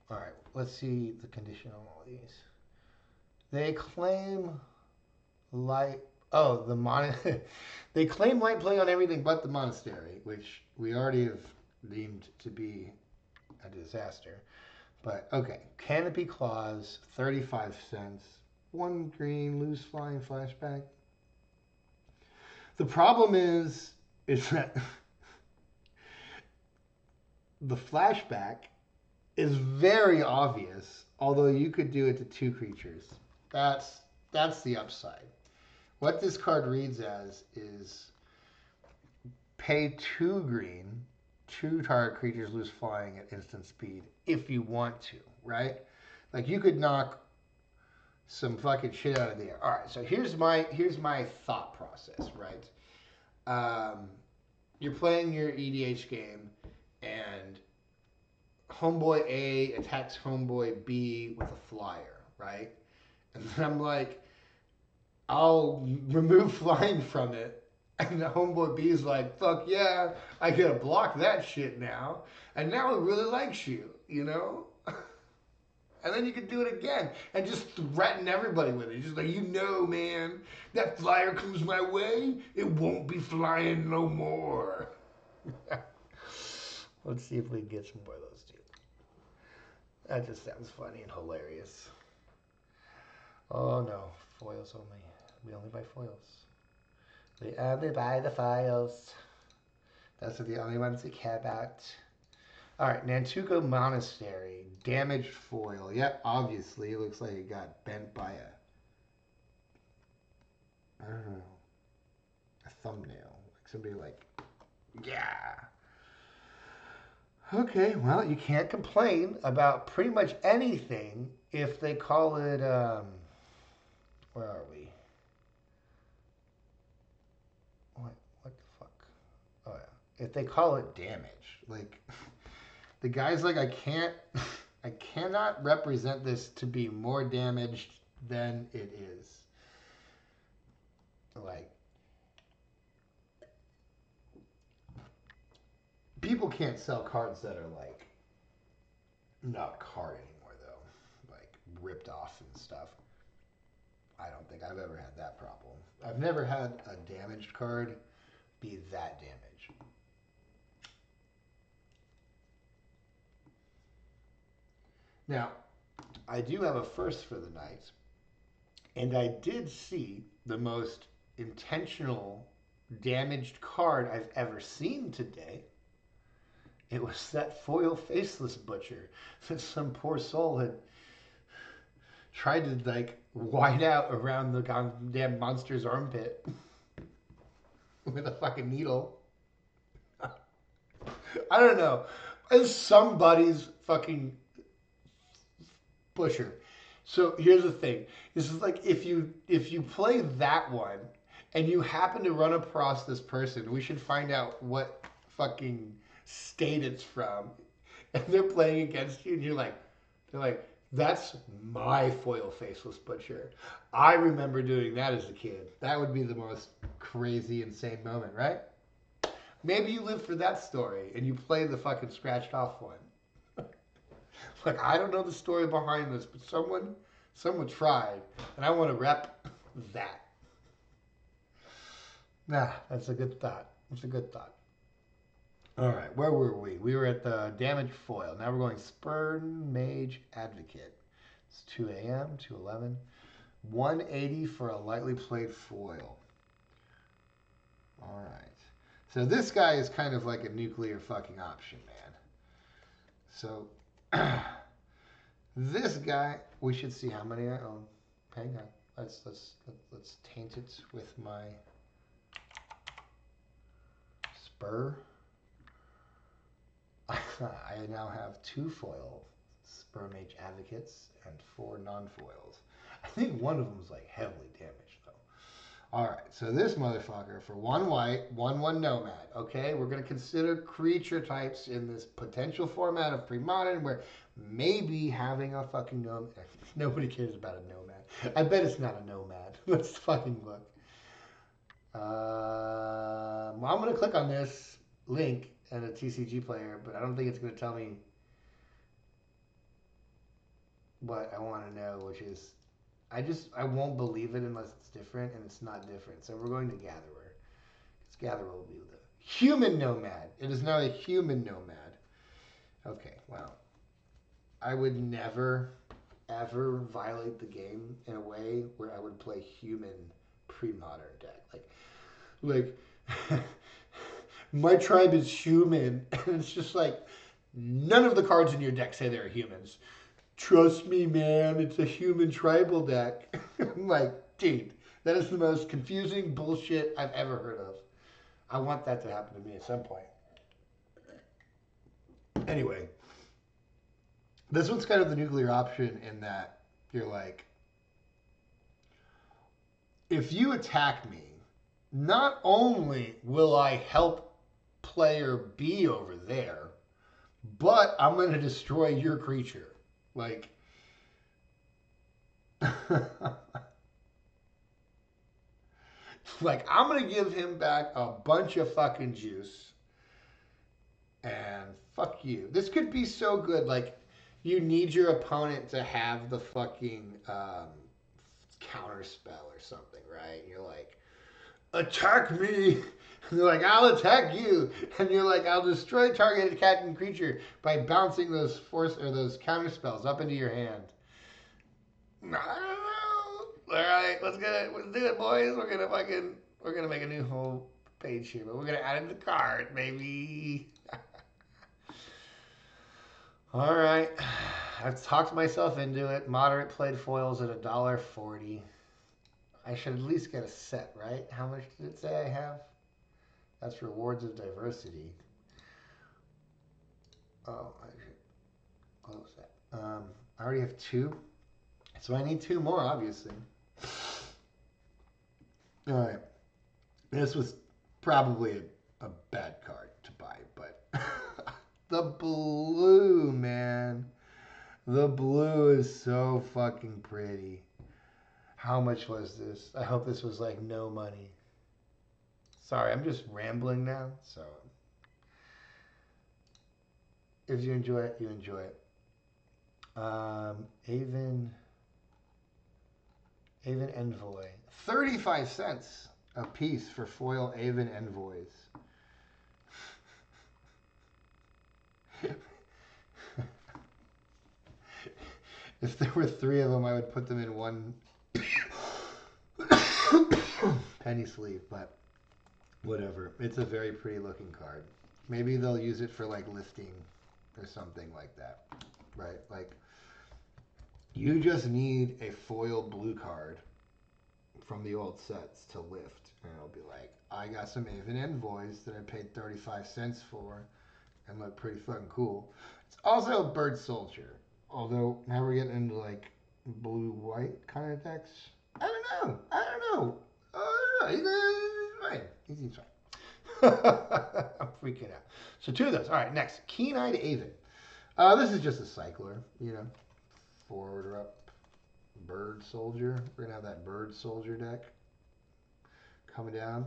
right, let's see the condition on all these. They claim light. Oh, they claim light play on everything but the monastery, which we already have deemed to be a disaster. But okay, Canopy Claws, 35 cents. 1 green, lose flying flashback. The problem is that the flashback is very obvious, although you could do it to 2 creatures. That's that's the upside. What this card reads as is pay 2 green, 2 target creatures lose flying at instant speed if you want to, right? Like you could knock some fucking shit out of the air. All right, so here's my thought process, right? You're playing your EDH game, and Homeboy A attacks Homeboy B with a flyer, right? And then I'm like, I'll remove flying from it. And the Homeboy B is like, fuck yeah, I gotta block that shit now. And now it really likes you, you know? And then you can do it again and just threaten everybody with it. Just like, man, that flyer comes my way, it won't be flying no more. Let's see if we can get some more of those, dude. That just sounds funny and hilarious. Oh no, foils only. We only buy foils. We only buy the foils. Those are the only ones we care about. Alright, Nantuko Monastery. Damaged foil. Yep, obviously. It looks like it got bent by I don't know, a thumbnail. Like somebody like, yeah. Okay, well, you can't complain about pretty much anything if they call it, where are we? What the fuck? Oh, yeah. If they call it damage. Like, the guy's like, I cannot represent this to be more damaged than it is. Like, people can't sell cards that are like not a card anymore though, like ripped off and stuff. I don't think I've ever had that problem. I've never had a damaged card be that damaged. Now, I do have a first for the night, and I did see the most intentional damaged card I've ever seen today. It was that foil faceless butcher that some poor soul had tried to like white out around the goddamn monster's armpit with a fucking needle. I don't know. It's somebody's fucking butcher. So here's the thing. This is like if you play that one and you happen to run across this person, we should find out what fucking state it's from. And they're playing against you and they're like, that's my foil faceless butcher. I remember doing that as a kid. That would be the most crazy, insane moment, right? Maybe you live for that story and you play the fucking scratched off one. Like, I don't know the story behind this, but someone tried, and I want to rep that. Nah, that's a good thought. That's a good thought. All right, where were we? We were at the damaged foil. Now we're going Spurn Mage Advocate. It's 2 a.m., 2:11. 180 for a lightly played foil. All right. So this guy is kind of like a nuclear fucking option, man. So this guy, we should see how many I own. Hang on. Let's taint it with my spur. I now have 2 foil Spur Mage Advocates and 4 non-foils. I think one of them is like heavily damaged though. Alright, so this motherfucker for 1 white, 1/1 nomad. Okay, we're gonna consider creature types in this potential format of pre-modern where maybe having a fucking nomad. Nobody cares about a nomad. I bet it's not a nomad. Let's fucking look. Well, I'm gonna click on this link and a TCG player, but I don't think it's going to tell me what I want to know, which is I won't believe it unless it's different, and it's not different. So we're going to Gatherer. Because Gatherer will be the human nomad. It is now a human nomad. Okay, wow. I would never, ever violate the game in a way where I would play human pre-modern deck. Like, my tribe is human, and it's just like, none of the cards in your deck say they're humans. Trust me, man, it's a human tribal deck. I'm like, dude, that is the most confusing bullshit I've ever heard of. I want that to happen to me at some point. Anyway, this one's kind of the nuclear option in that you're like, if you attack me, not only will I help player B over there, but I'm going to destroy your creature. Like, like I'm going to give him back a bunch of fucking juice. And fuck you. This could be so good. Like, you need your opponent to have the fucking counter spell or something, right? You're like, attack me. And they're like, I'll attack you. And you're like, I'll destroy targeted attacking creature by bouncing those force or those counter spells up into your hand. I don't know. All right, let's get it. Let's do it, boys. We're gonna make a new whole page here, but we're gonna add it to the card, maybe. All right, I've talked myself into it. Moderate played foils at $1.40. I should at least get a set, right? How much did it say I have? That's rewards of diversity. Oh, I should close that. I already have 2, so I need 2 more, obviously. All right, this was probably a bad card to buy, but the blue, man. The blue is so fucking pretty. How much was this? I hope this was like no money. Sorry, I'm just rambling now. So if you enjoy it, you enjoy it. Aven Envoy. 35 cents a piece for foil Aven Envoys. If there were 3 of them, I would put them in one penny sleeve, but whatever. It's a very pretty looking card. Maybe they'll use it for like lifting or something like that, right? Like, you just need a foil blue card from the old sets to lift, and it'll be like, I got some Aven Envoys that I paid 35 cents for and look pretty fucking cool. It's also a Bird Soldier, although now we're getting into like blue-white kind of decks. I don't know. He's fine. He seems fine. I'm freaking out. So 2 of those. All right, next. Keen-Eyed Aven. This is just a cycler, you know. Forward or up. Bird Soldier. We're going to have that Bird Soldier deck coming down.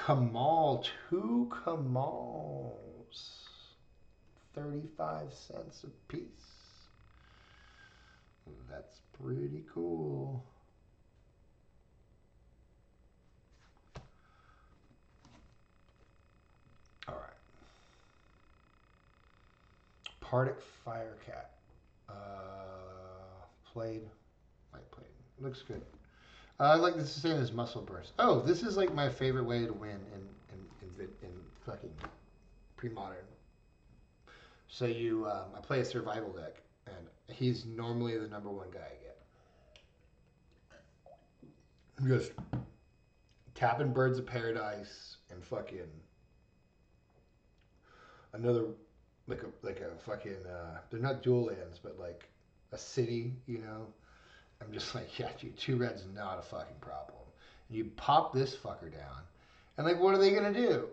Kamal. 2 Kamals. 35 cents a piece. That's pretty cool. All right. Partick Firecat. Played. Looks good. I like this the same as Muscle Burst. Oh, this is like my favorite way to win in fucking pre-modern. So I play a survival deck, and he's normally the number 1 guy I get. Just tapping Birds of Paradise and fucking another like a fucking they're not dual lands, but like a city, you know. I'm just like, yeah, dude, 2 red's not a fucking problem. And you pop this fucker down, and like, what are they gonna do?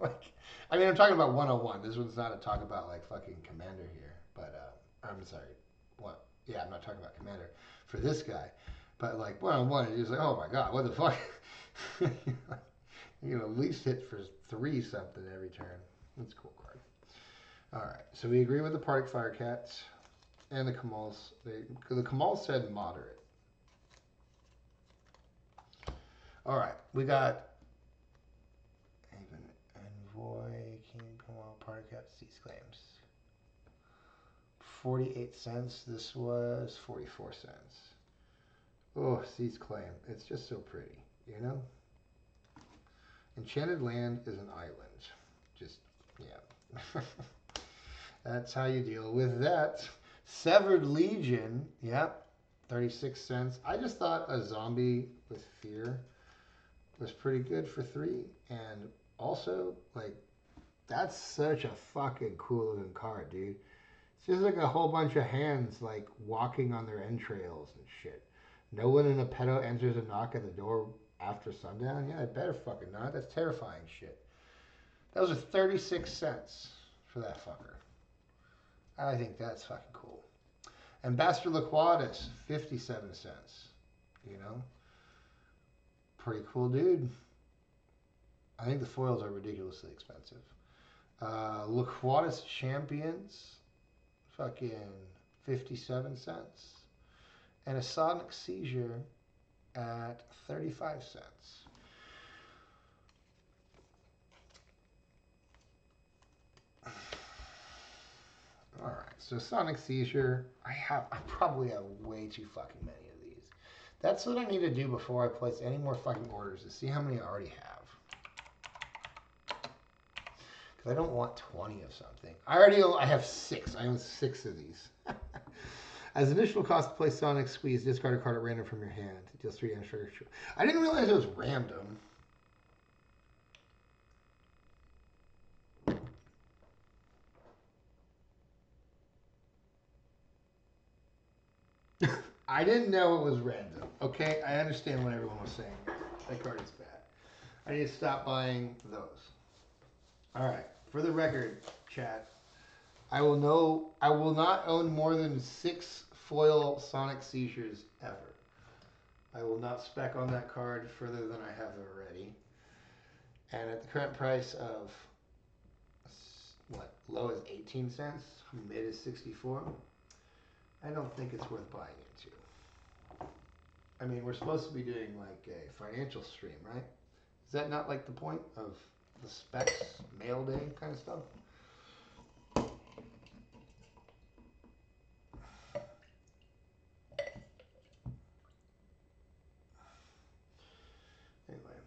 Like, I mean, I'm talking about 101. This one's not a talk about like fucking Commander here, but I'm sorry, what? Yeah, I'm not talking about Commander for this guy, but like 101, it's just like, oh my god, what the fuck? You're gonna at least hit for 3 something every turn. That's a cool card. All right, so we agree with the Partick Firecats. And the Kamals, the Kamals said moderate. All right, we got Envoy, King Kamal, Party Cat, Cease Claims. 48 cents. This was 44 cents. Oh, Cease Claim. It's just so pretty, you know? Enchanted Land is an island. Just, yeah. That's how you deal with that. Severed Legion, yep, 36 cents. I just thought a zombie with fear was pretty good for 3. And also, like, that's such a fucking cool looking card, dude. It's just like a whole bunch of hands, like, walking on their entrails and shit. No one in a pedo answers a knock at the door after sundown? Yeah, I better fucking not. That's terrifying shit. That was 36 cents for that fucker. I think that's fucking cool. Ambassador Laquadis, 57 cents. You know? Pretty cool dude. I think the foils are ridiculously expensive. Laquadis Champions, fucking 57 cents. And a Sonic Seizure at 35 cents. All right, so Sonic Seizure, I probably have way too fucking many of these. That's what I need to do before I place any more fucking orders, is see how many I already have. Because I don't want 20 of something. I have 6. I own 6 of these. As initial cost to play Sonic Squeeze, discard a card at random from your hand. It deals 3 damage. I didn't realize it was random. I didn't know it was random. Okay, I understand what everyone was saying. That card is bad. I need to stop buying those. All right, for the record, chat, I will not own more than 6 foil Sonic Seizures ever. I will not spec on that card further than I have already. And at the current price of, what, low is 18 cents, mid is 64, I don't think it's worth buying into. I mean, we're supposed to be doing like a financial stream, right? Is that not like the point of the specs, mail day kind of stuff? Anyway.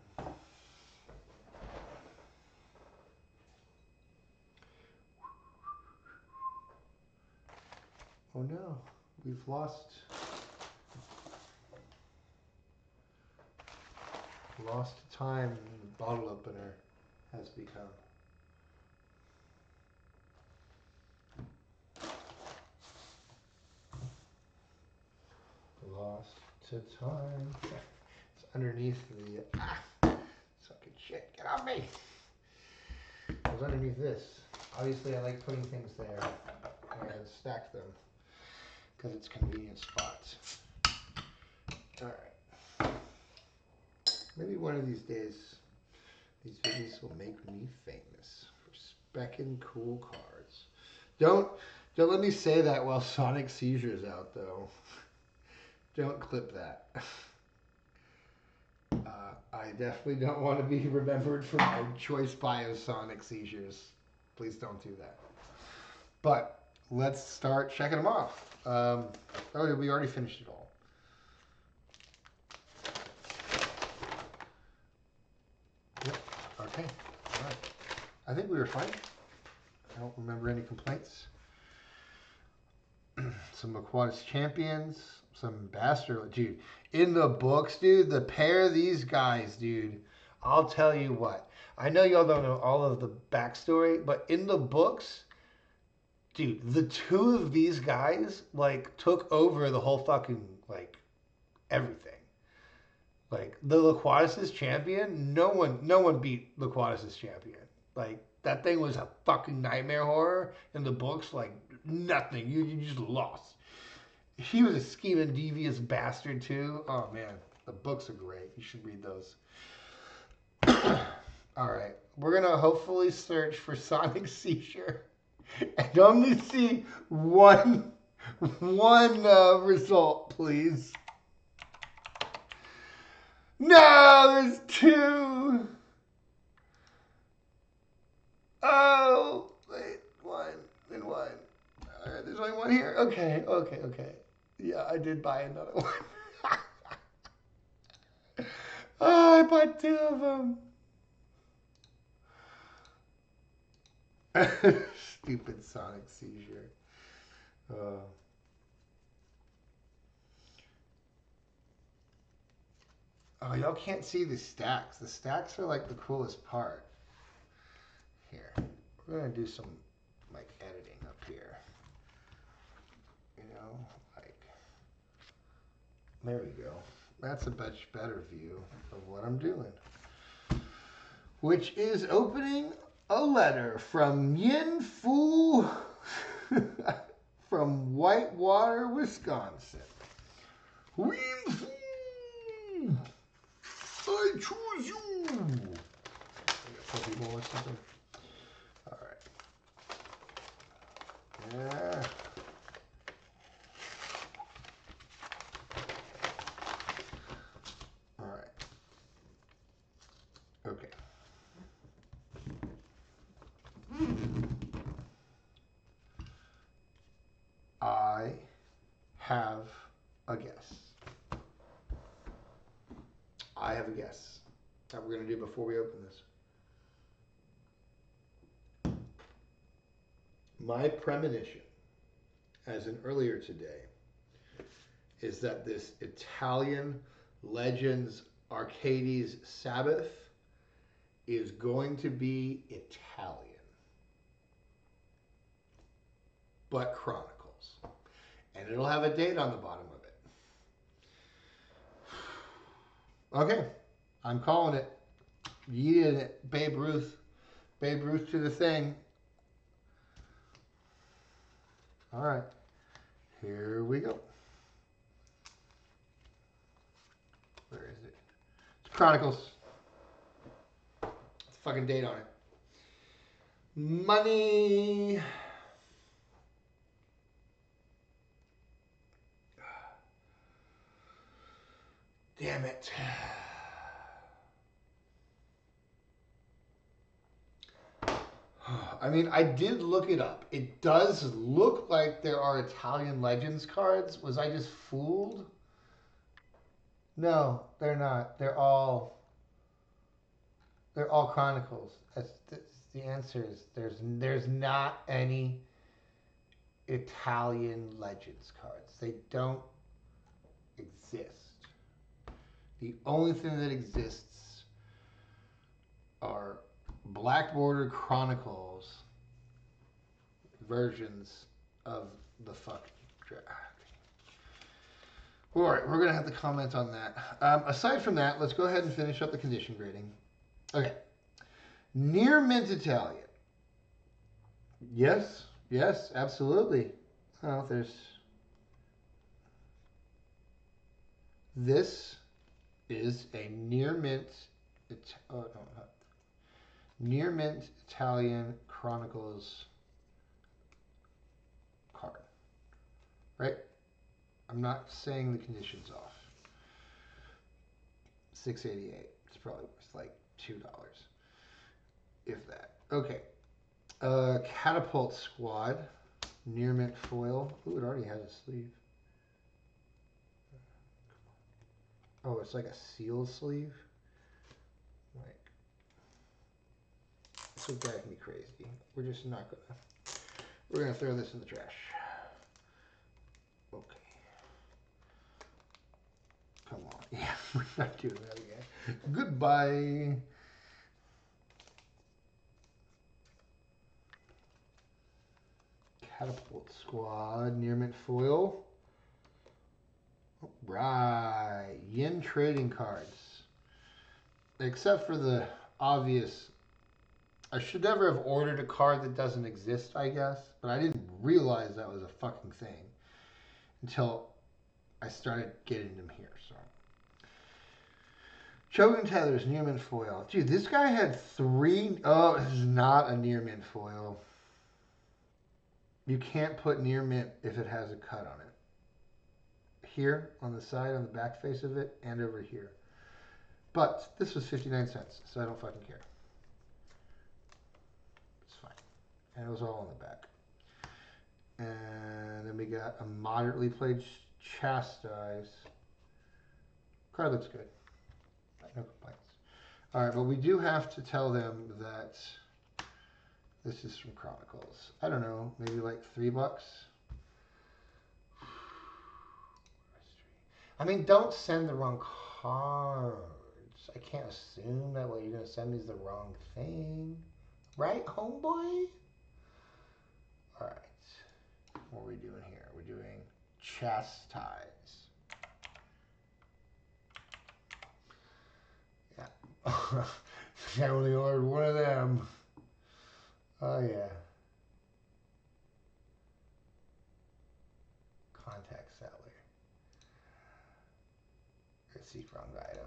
Oh no, we've lost time the bottle opener has become. Lost to time. It's underneath the fucking shit. Get off me! It was underneath this. Obviously I like putting things there and stack them because it's convenient spots. Alright. Maybe one of these days these videos will make me famous for specking cool cards. Don't let me say that while Sonic Seizure's out though. Don't clip that. I definitely don't want to be remembered for my choice buy of Sonic Seizures. Please don't do that. But let's start checking them off. Oh, we already finished it all. Yep. Okay. All right. I think we were fine. I don't remember any complaints. Some Laquadis Champions. Some Bastard. Dude, in the books, dude, the pair of these guys, dude, I'll tell you what. I know y'all don't know all of the backstory, but in the books, dude, the 2 of these guys, like, took over the whole fucking, like, everything. Like, the Laquadis champion, no one beat Laquadis champion. Like, that thing was a fucking nightmare horror. In the books, like, nothing. You just lost. He was a scheming, devious bastard, too. Oh, man. The books are great. You should read those. All right. We're going to hopefully search for Sonic Seizure and only see one One result, please. No, there's two. Oh, wait, one and one. All right, there's only one here. Okay. Yeah, I did buy another one. Oh, I bought two of them. Stupid Sonic seizure. Oh, y'all can't see the stacks. The stacks are like the coolest part. Here, we're gonna do some like editing up here. You know, like there we go. That's a much better view of what I'm doing. Which is opening a letter from Yin Fu from Whitewater, Wisconsin. Yin Fu, I choose you. Puppy bowl or something. All right. Yeah. All right. Okay. I have a guess. I have a guess that we're going to do before we open this. My premonition, as in earlier today, is that this Italian Legends Arcades Sabbath is going to be Italian, but Chronicles. And it'll have a date on the bottom of it. Okay, I'm calling it. Yeeted it. Babe Ruth. Babe Ruth to the thing. All right, here we go. Where is it? It's Chronicles. It's a fucking date on it. Money. Damn it. I mean, I did look it up. It does look like there are Italian Legends cards. Was I just fooled? No, they're not. They're all Chronicles. That's the answer is there's not any Italian Legends cards. They don't exist. The only thing that exists are Black Border Chronicles versions of the fucking draft. All right, we're going to have to comment on that. Aside from that, let's go ahead and finish up the condition grading. Okay. Near mint Italian. Yes, absolutely. Well, this is a near mint. Near mint Italian Chronicles card. Right? I'm not saying the condition's off. $6.88. It's probably worth like $2, if that. Okay. Catapult Squad, near mint foil. Ooh, it already has a sleeve. Oh, it's like a seal sleeve. Like, this will drive me crazy. We're just not gonna. We're gonna throw this in the trash. Okay. Come on. Yeah, we're not doing that again. Goodbye. Catapult Squad, near mint foil. Right, yen trading cards. Except for the obvious, I should never have ordered a card that doesn't exist, I guess. But I didn't realize that was a fucking thing until I started getting them here. So, Choking Tethers, near mint foil. Dude, this guy had 3. Oh, this is not a near mint foil. You can't put near mint if it has a cut on it. Here, on the side, on the back face of it, and over here. But this was 59 cents, so I don't fucking care. It's fine. And it was all on the back. And then we got a moderately played Chastise. Card looks good. No complaints. All right, but we do have to tell them that this is from Chronicles. I don't know, maybe like $3. I mean, don't send the wrong cards. I can't assume that what you're going to send me is the wrong thing. Right, homeboy? All right. What are we doing here? We're doing Chastise. Yeah. I only ordered one of them. Oh, yeah. Contact seller. Receipt wrong item.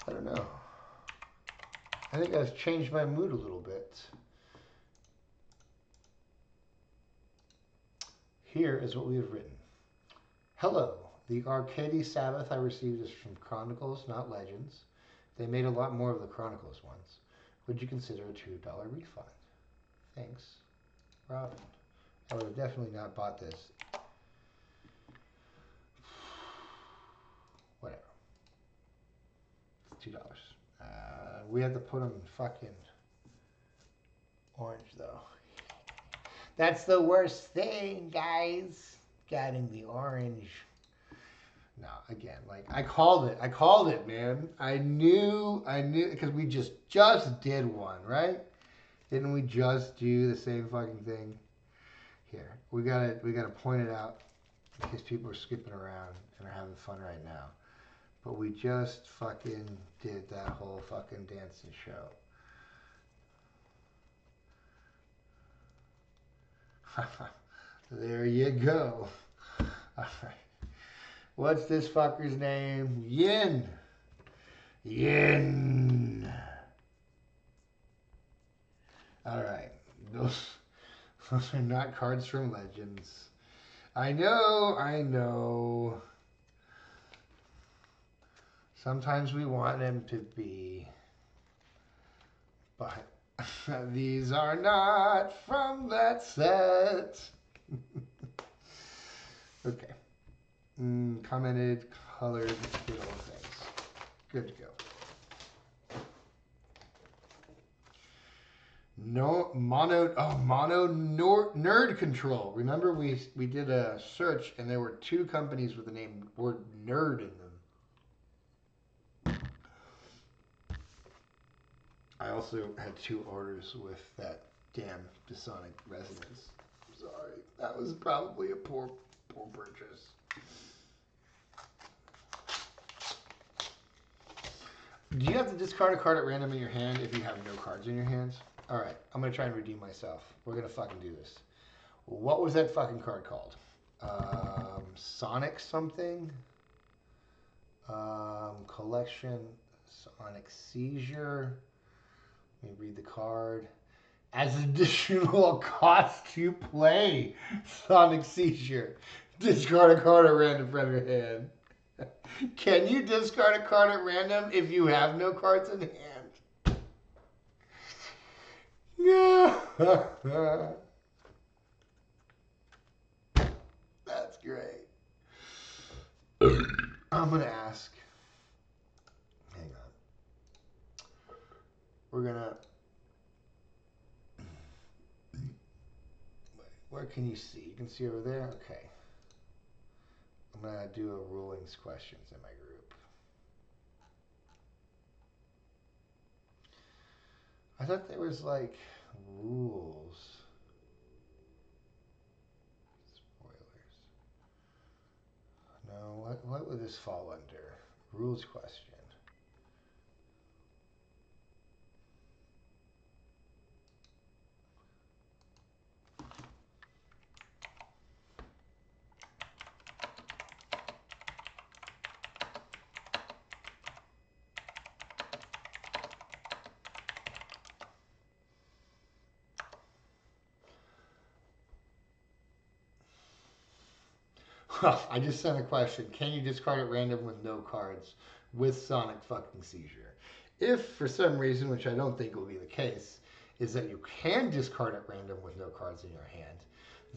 I don't know. I think I've changed my mood a little bit. Here is what we have written. Hello. The Arcady Sabbath I received is from Chronicles, not Legends. They made a lot more of the Chronicles ones. Would you consider a $2 refund? Thanks, Robin. I would have definitely not bought this. Whatever. It's $2. We had to put them in fucking orange, though. That's the worst thing, guys. Getting the orange. No, again, like I called it, man. I knew, because we just did one, right? Didn't we just do the same fucking thing? Here, we gotta point it out in case people are skipping around and are having fun right now. But we just fucking did that whole fucking dancing show. There you go. All right. What's this fucker's name? Yin. Yin. All right. Those are not cards from Legends. I know. Sometimes we want them to be. But these are not from that set. Okay. Commented, colored, good old things. Good to go. No mono nerd control. Remember we did a search and there were 2 companies with the word nerd in them. I also had 2 orders with that damn Dasonic Resonance. Sorry, that was probably a poor purchase. Do you have to discard a card at random in your hand if you have no cards in your hands? All right, I'm going to try and redeem myself. We're going to fucking do this. What was that fucking card called? Sonic something? Collection. Sonic Seizure. Let me read the card. As additional cost to play Sonic Seizure, discard a card at random from your hand. Can you discard a card at random if you have no cards in hand? Yeah. That's great. I'm going to ask. Hang on. We're going to. Where can you see? You can see over there? Okay. I'm going to do a rulings questions in my group. I thought there was like rules. Spoilers. No, what would this fall under? Rules question. I just sent a question. Can you discard at random with no cards with Sonic fucking Seizure? If for some reason, which I don't think will be the case, is that you can discard at random with no cards in your hand,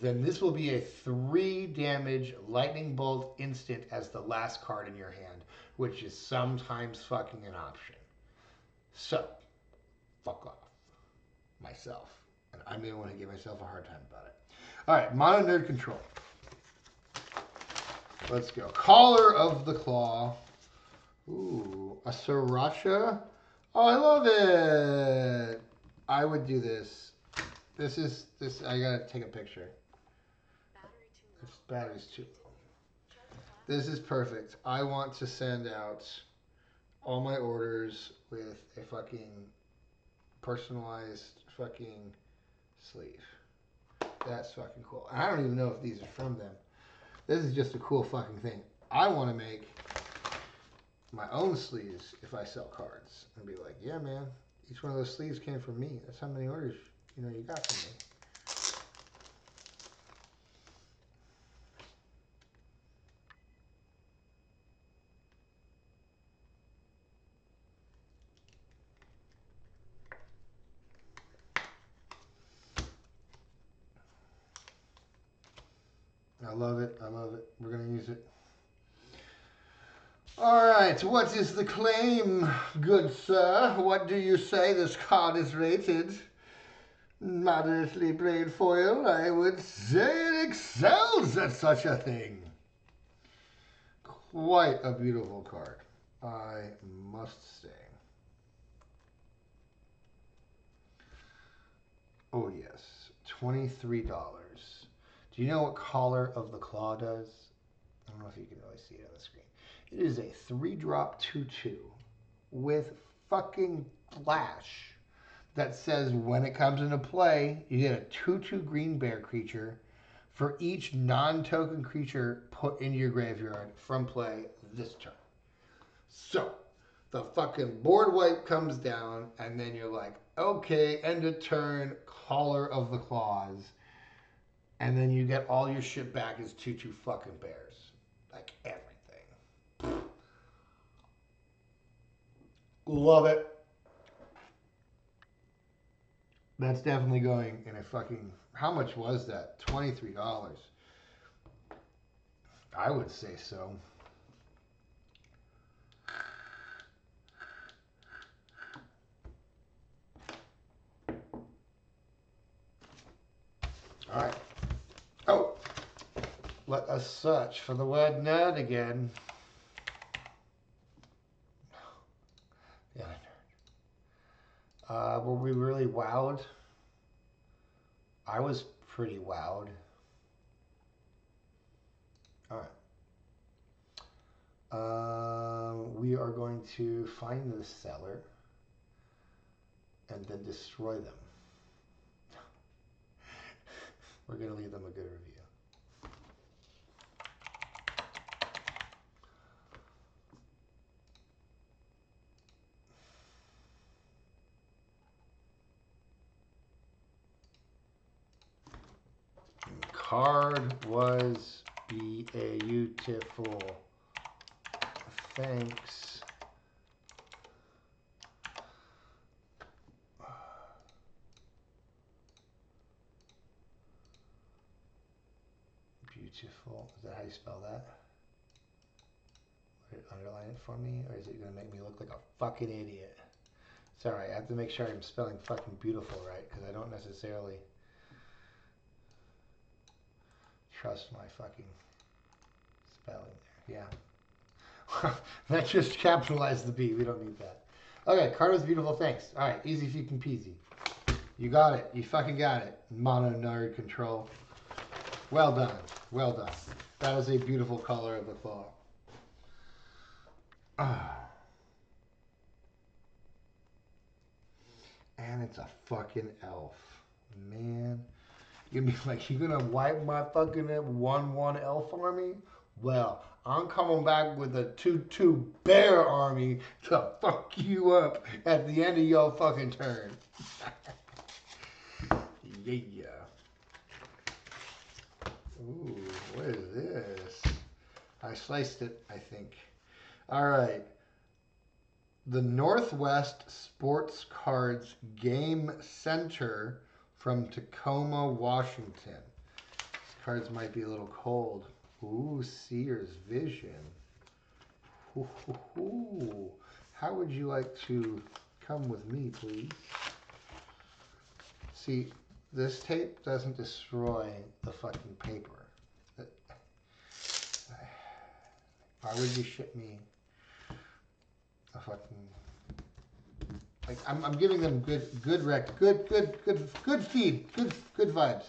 then this will be a 3 damage lightning bolt instant as the last card in your hand, which is sometimes fucking an option. So, fuck off. Myself. And I'm going to want to give myself a hard time about it. Alright, Mono Nerd Control. Let's go. Collar of the Claw. Ooh, a Sriracha. Oh, I love it. I would do this. This. I gotta take a picture. This battery's too low. This is perfect. I want to send out all my orders with a fucking personalized fucking sleeve. That's fucking cool. And I don't even know if these are from them. This is just a cool fucking thing. I want to make my own sleeves if I sell cards and be like, yeah, man, each one of those sleeves came from me. That's how many orders you got from me. I love it. I love it. We're gonna use it. All right, what is the claim, good sir? What do you say this card is rated? Moderately braid foil, I would say it excels at such a thing. Quite a beautiful card, I must say. Oh yes, $23. Do you know what Collar of the Claw does? I don't know if you can really see it on the screen. It is a 3-drop 2/2 with fucking flash that says when it comes into play, you get a 2/2 green bear creature for each non-token creature put into your graveyard from play this turn. So, the fucking board wipe comes down, and then you're like, okay, end of turn, Collar of the Claws. And then you get all your shit back as 2/2 fucking bears. Like everything. Love it. That's definitely going in a fucking... How much was that? $23. I would say so. All right. Oh, let us search for the word nerd again. Yeah, nerd. Were we really wowed? I was pretty wowed. All right. We are going to find the seller and then destroy them. we're going to leave them a good review. Card was beautiful. Thanks. Beautiful. Is that how you spell that? Underline it for me, or is it going to make me look like a fucking idiot? Sorry, I have to make sure I'm spelling fucking beautiful right, because I don't necessarily trust my fucking spelling there. Yeah. That just capitalized the B. We don't need that. Okay, card was beautiful. Thanks. All right, easy fucking peasy. You got it. You fucking got it. Mono nerd control. Well done. Well done. That was a beautiful color of the claw. And it's a fucking elf. Man. You're gonna be like, you gonna wipe my fucking 1/1 elf army? Well, I'm coming back with a 2/2 bear army to fuck you up at the end of your fucking turn. Yeah. Ooh, what is this? I sliced it, I think. All right. The Northwest Sports Cards Game Center from Tacoma, Washington. These cards might be a little cold. Ooh, Sears Vision. Ooh. How would you like to come with me, please? See, this tape doesn't destroy the fucking paper. Why would you ship me a fucking... Like, I'm giving them good feed, good vibes.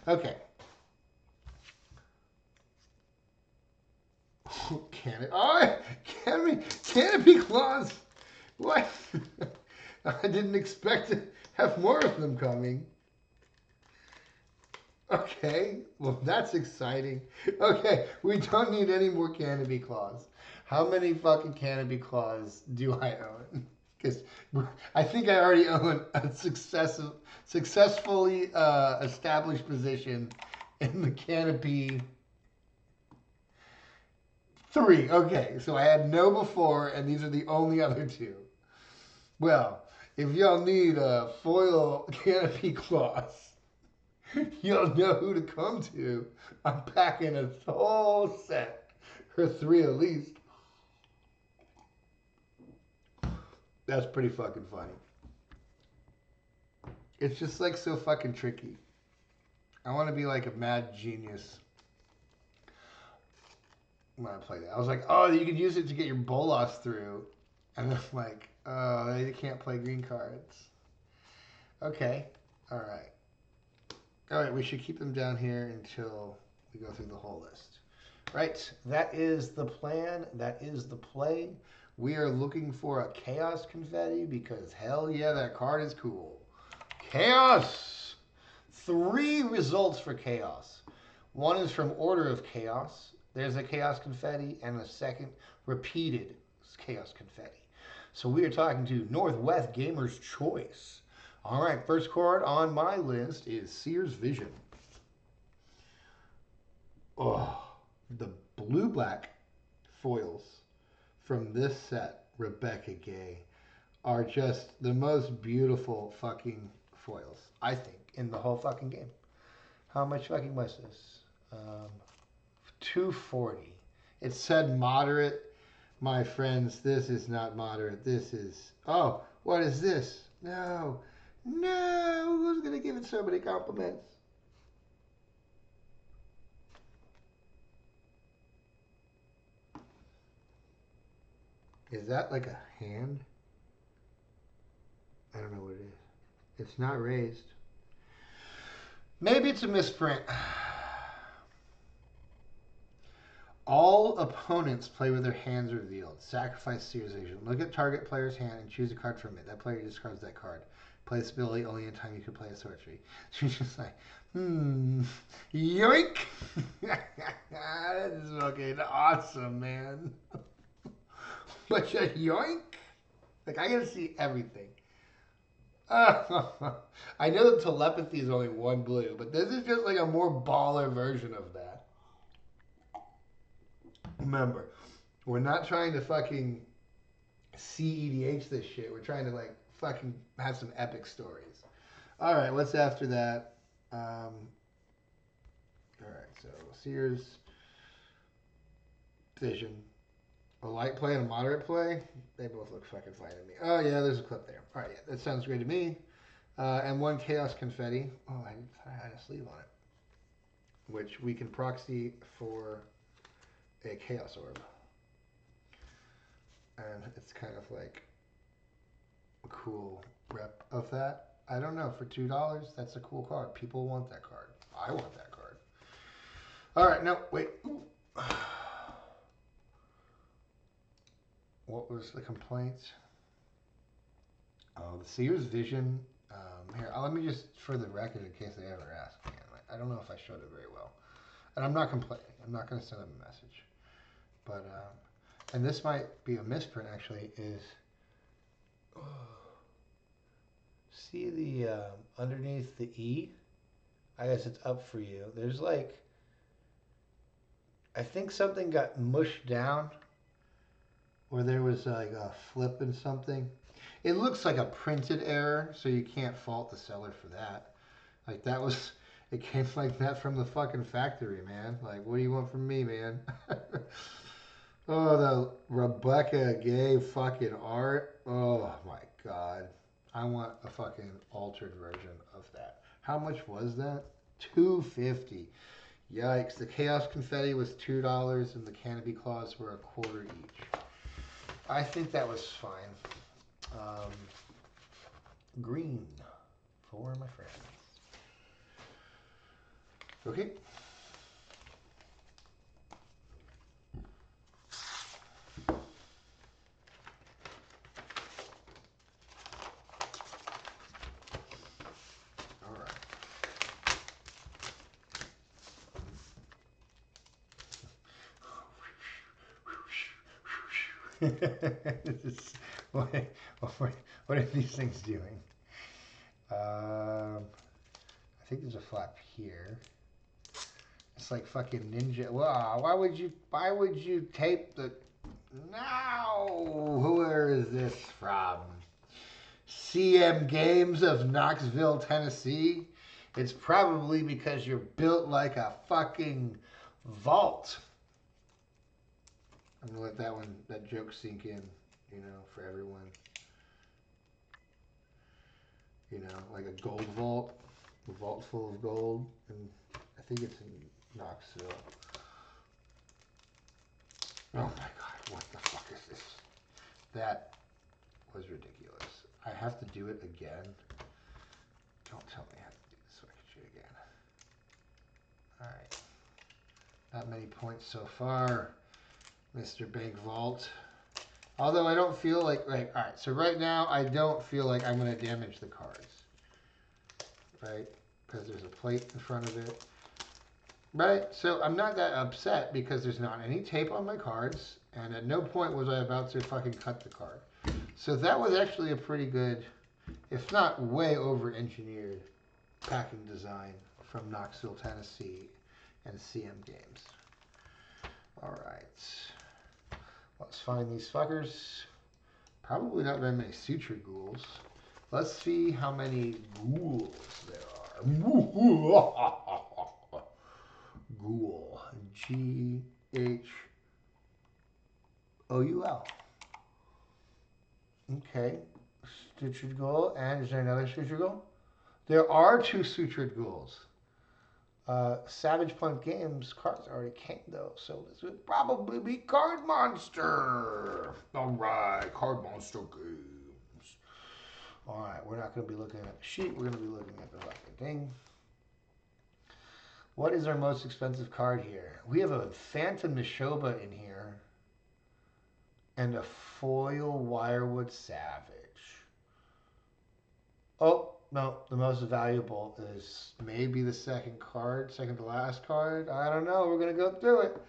Okay. Canopy claws. What? I didn't expect to have more of them coming. Okay, well that's exciting. Okay, we don't need any more canopy claws. How many fucking canopy claws do I own? Because I think I already own a successfully established position in the canopy 3. Okay, so I had no before, and these are the only other 2. Well, if y'all need foil canopy claws, you'll know who to come to. I'm packing a whole set, or 3 at least. That's pretty fucking funny. It's just like so fucking tricky. I want to be like a mad genius when I play that. I was like, oh, you could use it to get your Bolas through. And I'm like, oh, they can't play green cards. Okay. All right. All right, we should keep them down here until we go through the whole list. Right, that is the plan. That is the play. We are looking for a Chaos Confetti because hell yeah, that card is cool. Chaos! 3 results for Chaos. One is from Order of Chaos. There's a Chaos Confetti and a second repeated Chaos Confetti. So we are talking to Northwest Gamer's Choice. All right, first card on my list is Sears Vision. Oh, the blue-black foils from this set, Rebecca Gay, are just the most beautiful fucking foils, I think, in the whole fucking game. How much fucking was this? $240. It said moderate. My friends, this is not moderate. This is... Oh, what is this? No. No, who's going to give it so many compliments? Is that like a hand? I don't know what it is. It's not raised. Maybe it's a misprint. All opponents play with their hands revealed. Sacrifice Sears Vision. Look at target player's hand and choose a card from it. That player discards that card. Play this ability only in time you can play a sorcery. She's just like, yoink! That's fucking awesome, man. But a yoink? Like, I gotta see everything. I know that telepathy is only one blue, but this is just like a more baller version of that. Remember, we're not trying to fucking CEDH this shit. We're trying to like fucking have some epic stories. All right, what's after that? All right, so Sears, Vision, a light play and a moderate play. They both look fucking fine to me. Oh yeah, there's a clip there. All right, yeah, that sounds great to me. And one Chaos Confetti. Oh, I had a sleeve on it, which we can proxy for a Chaos Orb. And it's kind of like a cool rep of that. I don't know, for $2, that's a cool card. People want that card. I want that card. All right, no, wait. Ooh. What was the complaint? Oh, the Sears Vision. Here, let me just, for the record, in case they ever ask me. I don't know if I showed it very well. And I'm not complaining. I'm not going to send them a message. But, and this might be a misprint, actually, is... Oh, see the, underneath the E? I guess it's up for you. There's like... I think something got mushed down. Or there was like a flip in something. It looks like a printed error, so you can't fault the seller for that. Like that was, it came like that from the fucking factory, man. Like, what do you want from me, man? Oh, the Rebecca Gay fucking art. Oh my god. I want a fucking altered version of that. How much was that? $2.50. Yikes. The Chaos Confetti was $2 and the Canopy Claws were $0.25 each. I think that was fine. Green for my friends. Okay. All right. What are these things doing? I think there's a flap here. It's like fucking ninja. Wow, why would you tape the... No! Where is this from? CM Games of Knoxville, Tennessee? It's probably because you're built like a fucking vault. I'm gonna let that joke sink in, for everyone. Like a gold vault, a vault full of gold, and I think it's in Knoxville. Oh my god, what the fuck is this? That was ridiculous. I have to do it again. Don't tell me I have to do this so I can shoot again. Alright. Not many points so far, Mr. Bank Vault. Although I don't feel like, alright, so right now I don't feel like I'm going to damage the cards. Right? Because there's a plate in front of it. Right? So I'm not that upset because there's not any tape on my cards. And at no point was I about to fucking cut the card. So that was actually a pretty good, if not way over-engineered, packing design from Knoxville, Tennessee and CM Games. Alright. Let's find these fuckers. Probably not very many suture ghouls. Let's see how many ghouls there are. Ghoul. Ghoul. Okay. Sutured ghoul. And is there another sutured ghoul? There are 2 sutured ghouls. Savage Point Games cards already came though, so this would probably be Card Monster. Alright, Card Monster Games. Alright, we're not going to be looking at the sheet, we're going to be looking at the fucking thing. What is our most expensive card here? We have a Phantom Nishoba in here. And a foil Wirewood Savage. Oh, no, the most valuable is maybe the second card, second to last card. I don't know. We're going to go through it.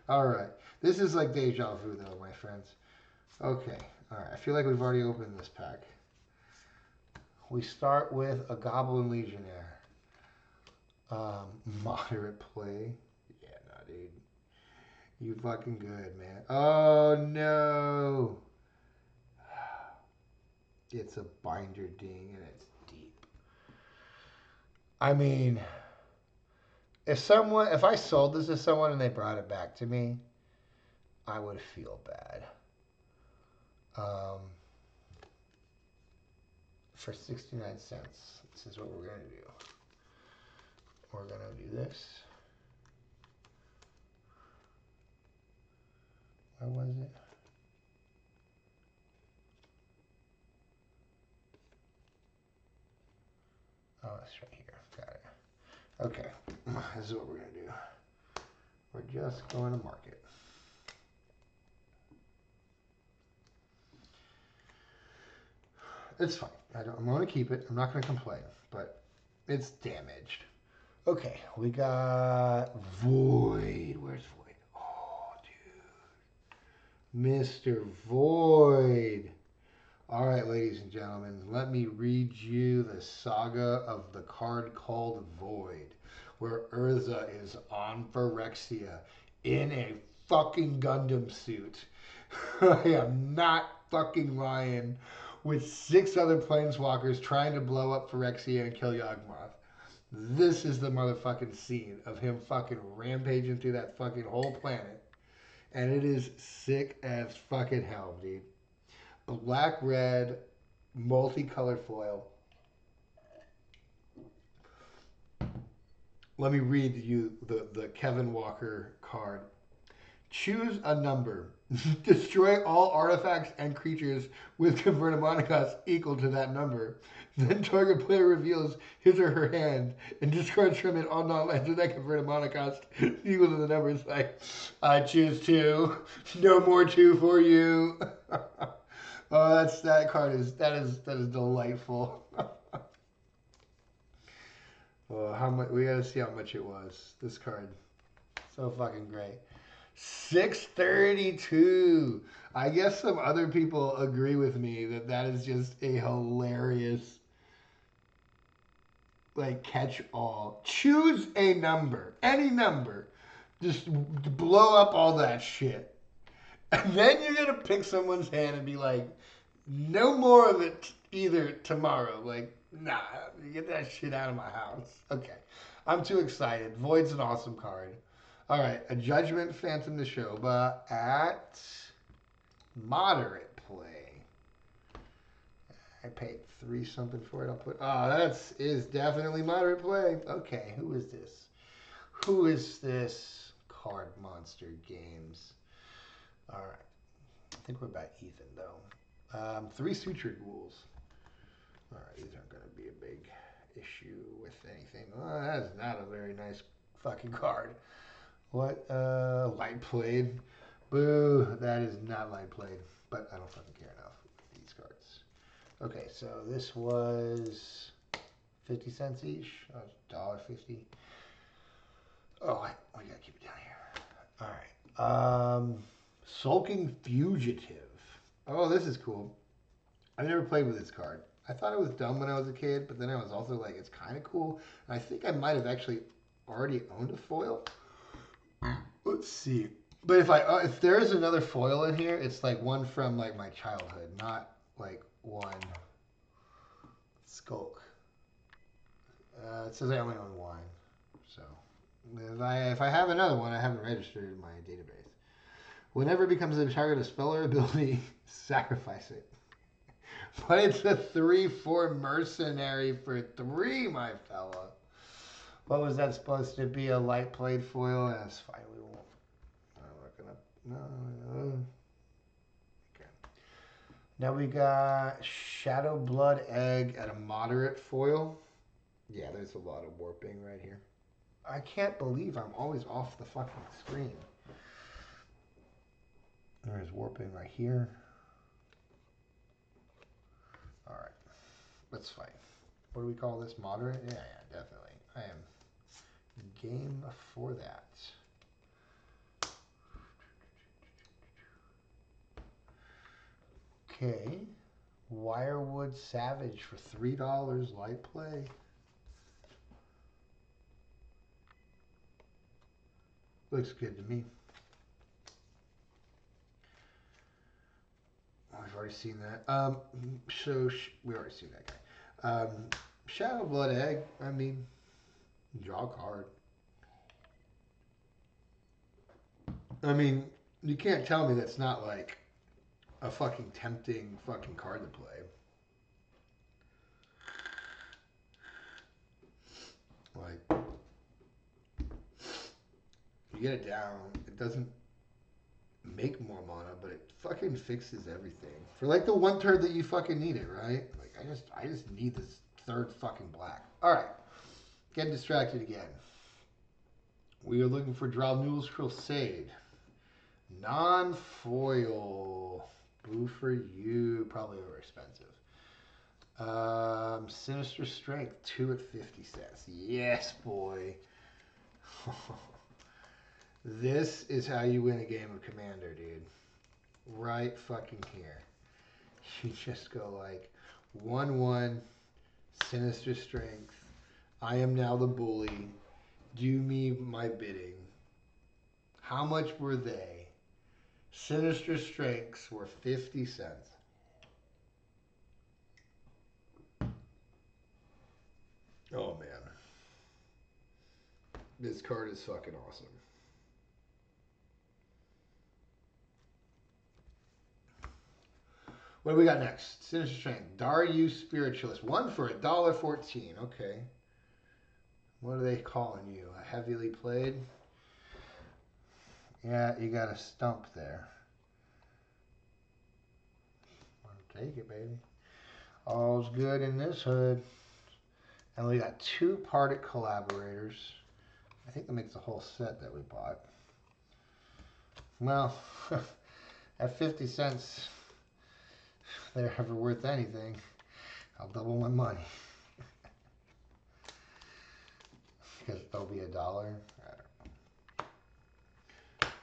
All right. This is like deja vu, though, my friends. Okay. All right. I feel like we've already opened this pack. We start with a Goblin Legionnaire. Moderate play. Yeah, no, dude. You fucking good, man. Oh, no. It's a binder ding, and it's deep. I mean, if I sold this to someone and they brought it back to me, I would feel bad. For 69 cents, this is what we're going to do. We're going to do this. Where was it? Oh, it's right here. Got it. Okay, this is what we're going to do. We're just going to mark it. It's fine. I'm going to keep it. I'm not going to complain, but it's damaged. Okay, we got Void. Where's Void? Oh, dude. Mr. Void. All right, ladies and gentlemen, let me read you the saga of the card called Void, where Urza is on Phyrexia in a fucking Gundam suit. I am not fucking lying. With 6 other planeswalkers trying to blow up Phyrexia and kill Yawgmoth. This is the motherfucking scene of him fucking rampaging through that fucking whole planet. And it is sick as fucking hell, dude. Black, red, multicolored foil. Let me read you the Kevin Walker card. Choose a number. Destroy all artifacts and creatures with converted cost equal to that number. Then target player reveals his or her hand and discards from it all non-lands with that converted cost equal to the number. It's like, I choose 2. No more 2 for you. Oh, that card is delightful. Oh, how much? We gotta see how much it was. This card, so fucking great. 632. I guess some other people agree with me that is just a hilarious, like, catch all. Choose a number, any number, just blow up all that shit, and then you're gonna pick someone's hand and be like, no more of it either tomorrow. Like, nah, get that shit out of my house. Okay, I'm too excited. Void's an awesome card. All right, a Judgment Phantom Neshoba at moderate play. I paid 3 something for it. I'll put. Oh, is definitely moderate play. Okay, who is this? Who is this? Card Monster Games. All right, I think we're about even though. 3 Sutured Ghouls. All right, these aren't going to be a big issue with anything. Oh, that's not a very nice fucking card. What? Light played. Boo. That is not light played. But I don't fucking care enough for these cards. Okay, so this was 50 cents each. $1.50. Oh, I gotta keep it down here. Alright. Sulking Fugitive. Oh, this is cool. I've never played with this card. I thought it was dumb when I was a kid, but then I was also like, it's kind of cool. And I think I might have actually already owned a foil. Let's see. But if there is another foil in here, it's like one from like my childhood, not like one Skulk. It says I only own 1, so if I have another one, I haven't registered in my database. Whenever it becomes a target of spell or ability, sacrifice it. But it's a 3/4 mercenary for 3, my fella. What was that supposed to be? A light played foil? That's fine. We won't. I'm not gonna. No. Okay. Now we got Shadow Blood Egg at a moderate foil. Yeah, there's a lot of warping right here. I can't believe I'm always off the fucking screen. There's warping right here. All right, that's fine. what do we call this? Moderate? Yeah, yeah, definitely. I am game for that. Okay. Wirewood Savage for $3. Light play. Looks good to me. Oh, I've already seen that. We already seen that guy. Shadow Blood Egg. I mean, draw a card. I mean, you can't tell me that's not like a fucking tempting fucking card to play. Like, you get it down, it doesn't make more mana, but it fucking fixes everything. For like the one turn that you fucking need it, right? Like, I just need this third fucking black. Alright. Getting distracted again. We are looking for Dralnul's Crusade. Non-foil. Boo for you. Probably over expensive. Sinister Strength. 2 at 50 cents. Yes, boy. This is how you win a game of Commander, dude. Right fucking here. You just go like 1/1, Sinister Strength. I am now the bully. Do me my bidding. How much were they? Sinister Strengths were 50 cents. Oh man. This card is fucking awesome. What do we got next? Sinister Strength. Daru Spiritualist. 1 for $1.14. Okay. What are they calling you? A heavily played? Yeah, you got a stump there. Take it, baby. All's good in this hood. And we got 2 Partick Collaborators. I think that makes the whole set that we bought. Well, at 50 cents, if they're ever worth anything, I'll double my money. Because they'll be $1.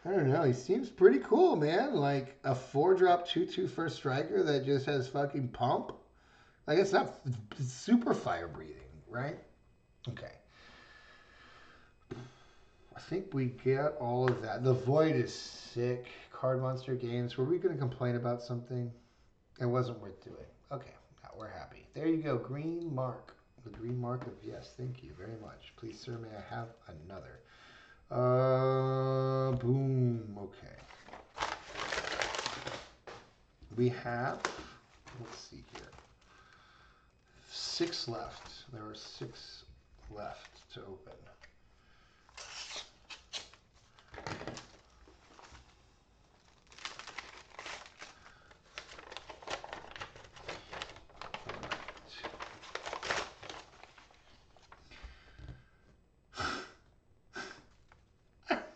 I don't know. He seems pretty cool, man. Like a 4-drop 2/2 first striker that just has fucking pump. Like it's not super fire breathing, right? Okay. I think we get all of that. The Void is sick. Card Monster Games. Were we going to complain about something? It wasn't worth doing. Okay. Now we're happy. There you go. Green mark. The green mark of yes. Thank you very much. Please, sir, may I have another? Boom. Okay. We have, let's see here, 6 left. There are 6 left to open.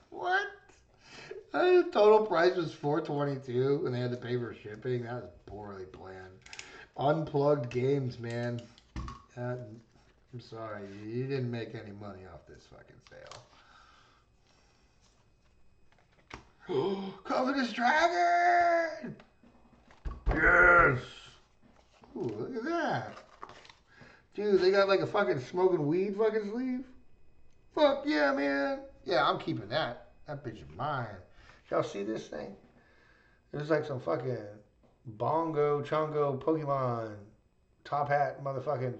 What? The total price was $4.22 and they had to pay for shipping. That was poorly planned. Unplugged Games, man. I'm sorry, you didn't make any money off this fucking sale. Covetous Dragon! Yes! Ooh, look at that. Dude, they got like a fucking smoking weed fucking sleeve? Fuck yeah, man. Yeah, I'm keeping that. That bitch is mine. Y'all see this thing? It's like some fucking bongo, chongo, Pokemon, top hat motherfucking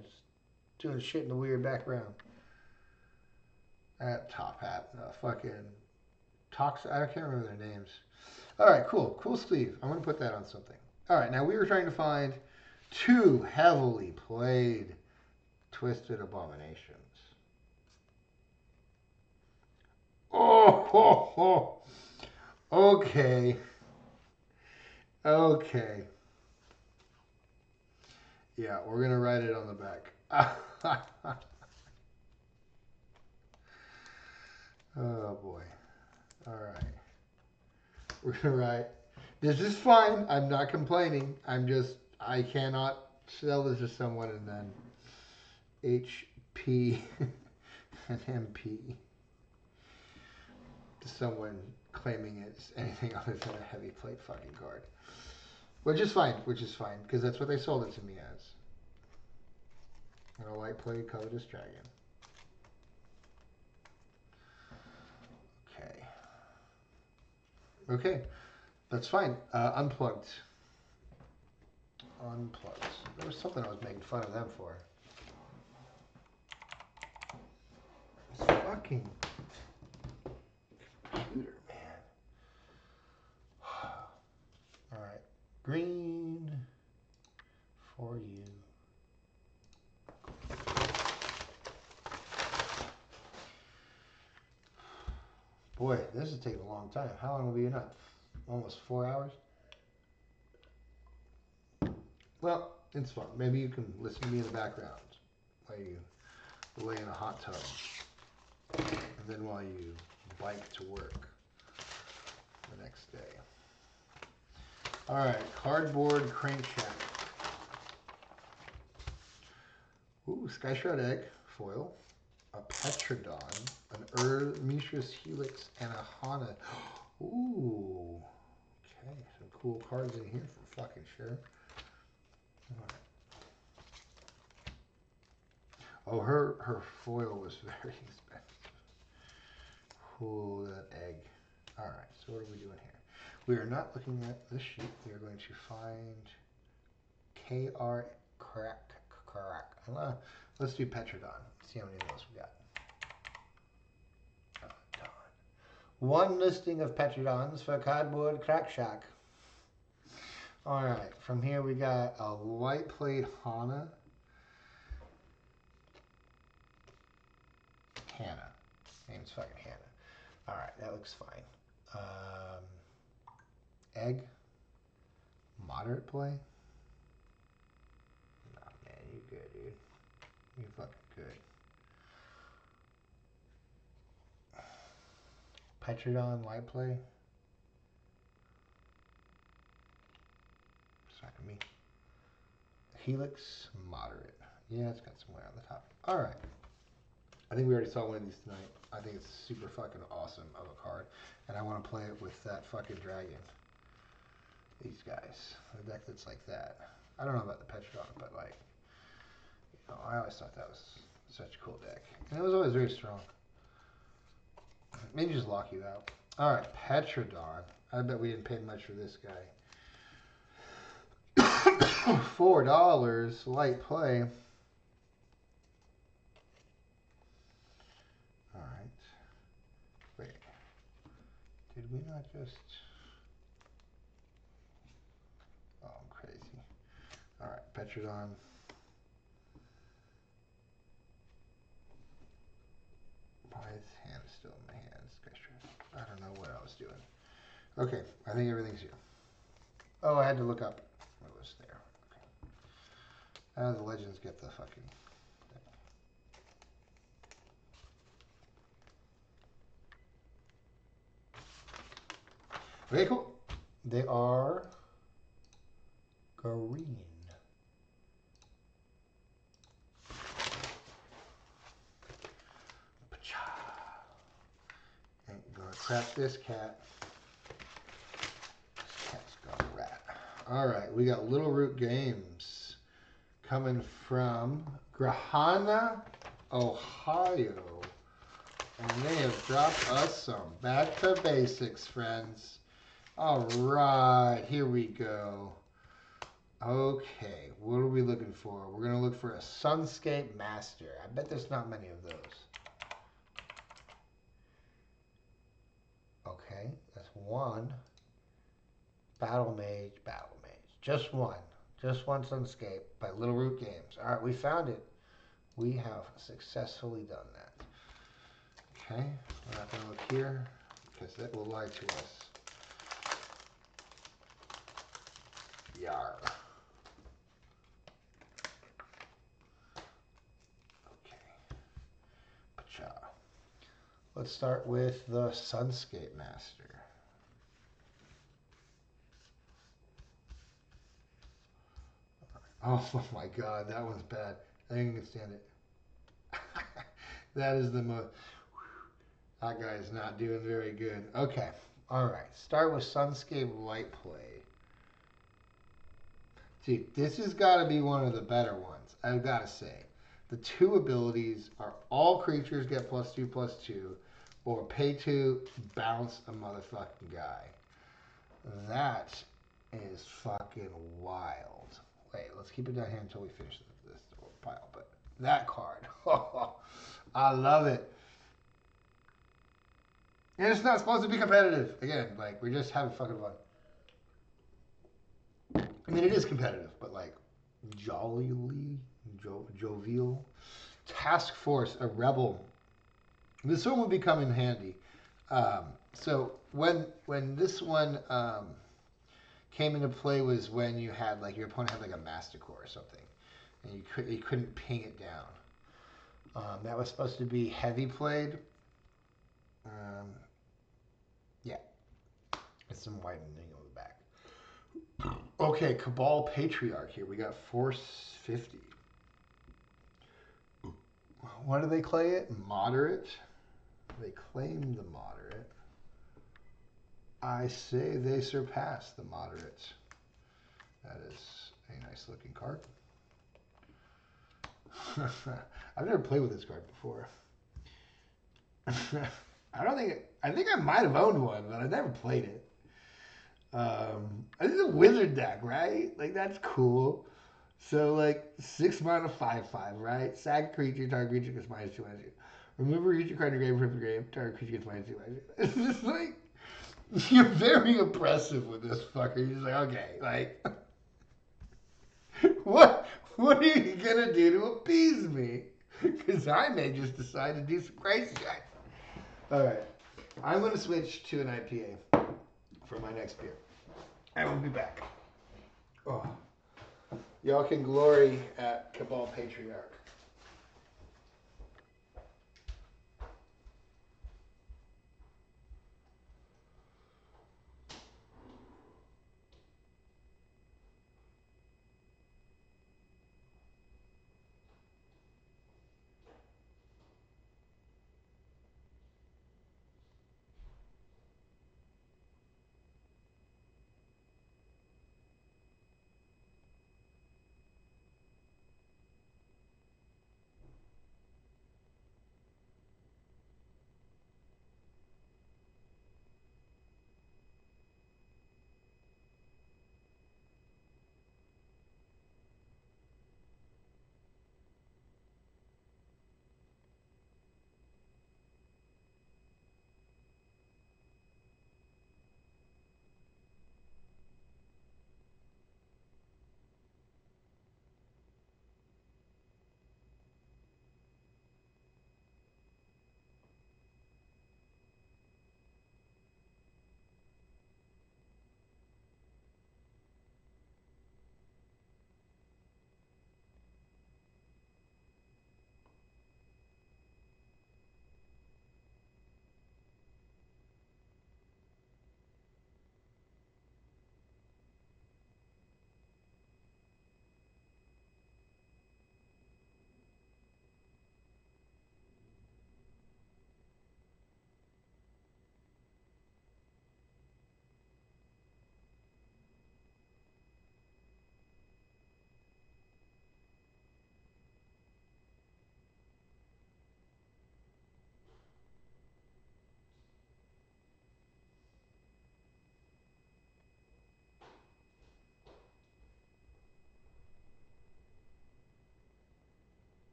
doing shit in the weird background. That top hat, fucking I can't remember their names. All right, cool, cool sleeve. I'm gonna put that on something. All right, now we were trying to find 2 heavily played Twisted Abominations. Oh, ho, ho. Okay. Okay. Yeah, we're gonna write it on the back. Oh boy. All right. We're gonna write. This is fine. I'm not complaining. I cannot sell this to someone and then HP and MP. To someone claiming it's anything other than a heavy plate fucking card. Which is fine, because that's what they sold it to me as. And a light plate Covetous Dragon. Okay. Okay, that's fine. Unplugged. Unplugged. There was something I was making fun of them for. This fucking computer, man. Alright. Green for you. Boy, this is taking a long time. How long will be enough? Almost 4 hours? Well, it's fun. Maybe you can listen to me in the background while you lay in a hot tub. And then while you bike to work the next day. Alright, cardboard crankshaft. Ooh, Skyshroud Egg, foil. A Petrodon, an Mishra's Helix, and a Hana. Ooh. Okay, some cool cards in here for fucking sure. Alright. Oh, her foil was very expensive. Ooh, that egg. Alright, so what are we doing here? We are not looking at this sheet. We are going to find KR Crack. Let's do Petrodon. See how many of those we got. Oh, darn. One listing of Petrodons for Cardboard Crack Shack. Alright, from here we got a light plate Hana. Hannah. Name's fucking Hannah. Alright, that looks fine. Egg. Moderate play. Nah, man, you good, dude. You fucking good. Petrodon, light play. Sorry, me. Helix, moderate. Yeah, it's got somewhere on the top. Alright. I think we already saw one of these tonight. I think it's super fucking awesome of a card. And I want to play it with that fucking dragon. These guys. A deck that's like that. I don't know about the Petrodon, but like, you know, I always thought that was such a cool deck. And it was always very strong. Maybe just lock you out. Alright, Petrodon. I bet we didn't pay much for this guy. $4 light play. Alright. Wait. Did we not just... Oh, I'm crazy. Alright, Petrodon. Why is hand still in my hands? I don't know what I was doing. Okay, I think everything's here. Oh, I had to look up what was there. Okay. The legends get the fucking thing. Very cool. They are green. Ain't gonna crap this cat. This cat's got a rat. Alright, we got Little Root Games coming from Grahana, Ohio. And they have dropped us some back to basics, friends. Alright, here we go. Okay, what are we looking for? We're going to look for a Sunscape Master. I bet there's not many of those. Okay, that's one. Battle Mage. Just one. Just one Sunscape by Little Root Games. Alright, we found it. We have successfully done that. Okay, we're not going to look here because that will lie to us. Yar. Okay. Pacha. Let's start with the Sunscape Master. Oh my god, that one's bad. I think you can stand it. That is the most. That guy's not doing very good. Okay. All right. Start with Sunscape Light Play. See, this has got to be one of the better ones. I've got to say. The two abilities are all creatures get +2/+2, or pay 2, bounce a motherfucking guy. That is fucking wild. Wait, let's keep it down here until we finish this pile. But that card, I love it. And it's not supposed to be competitive. Again, like, we're just having fucking fun. I mean, it is competitive, but like, jovial. Task Force, a rebel. This one would become in handy. So when this one came into play was when you had like your opponent had like a Masticore or something, and you couldn't ping it down. That was supposed to be heavy played. Yeah, it's some widening on the back. Okay, Cabal Patriarch here. We got Force 50. What do they claim it? Moderate. They claim the moderate. I say they surpass the moderates. That is a nice looking card. I've never played with this card before. I think I might have owned one, but I never played it. I think it's a wizard deck, right? Like, that's cool. So, like, 6 mana, 5/5, right? Sack creature, target creature gets -2/-2. Remove a creature card in your grave from the grave, target creature gets -2/-2. It's just like, you're very oppressive with this fucker. You're just like, okay, like, what are you gonna do to appease me? Because I may just decide to do some crazy shit. All right, I'm gonna switch to an IPA for my next beer. I will be back. Oh. Y'all can glory at Cabal Patriarch.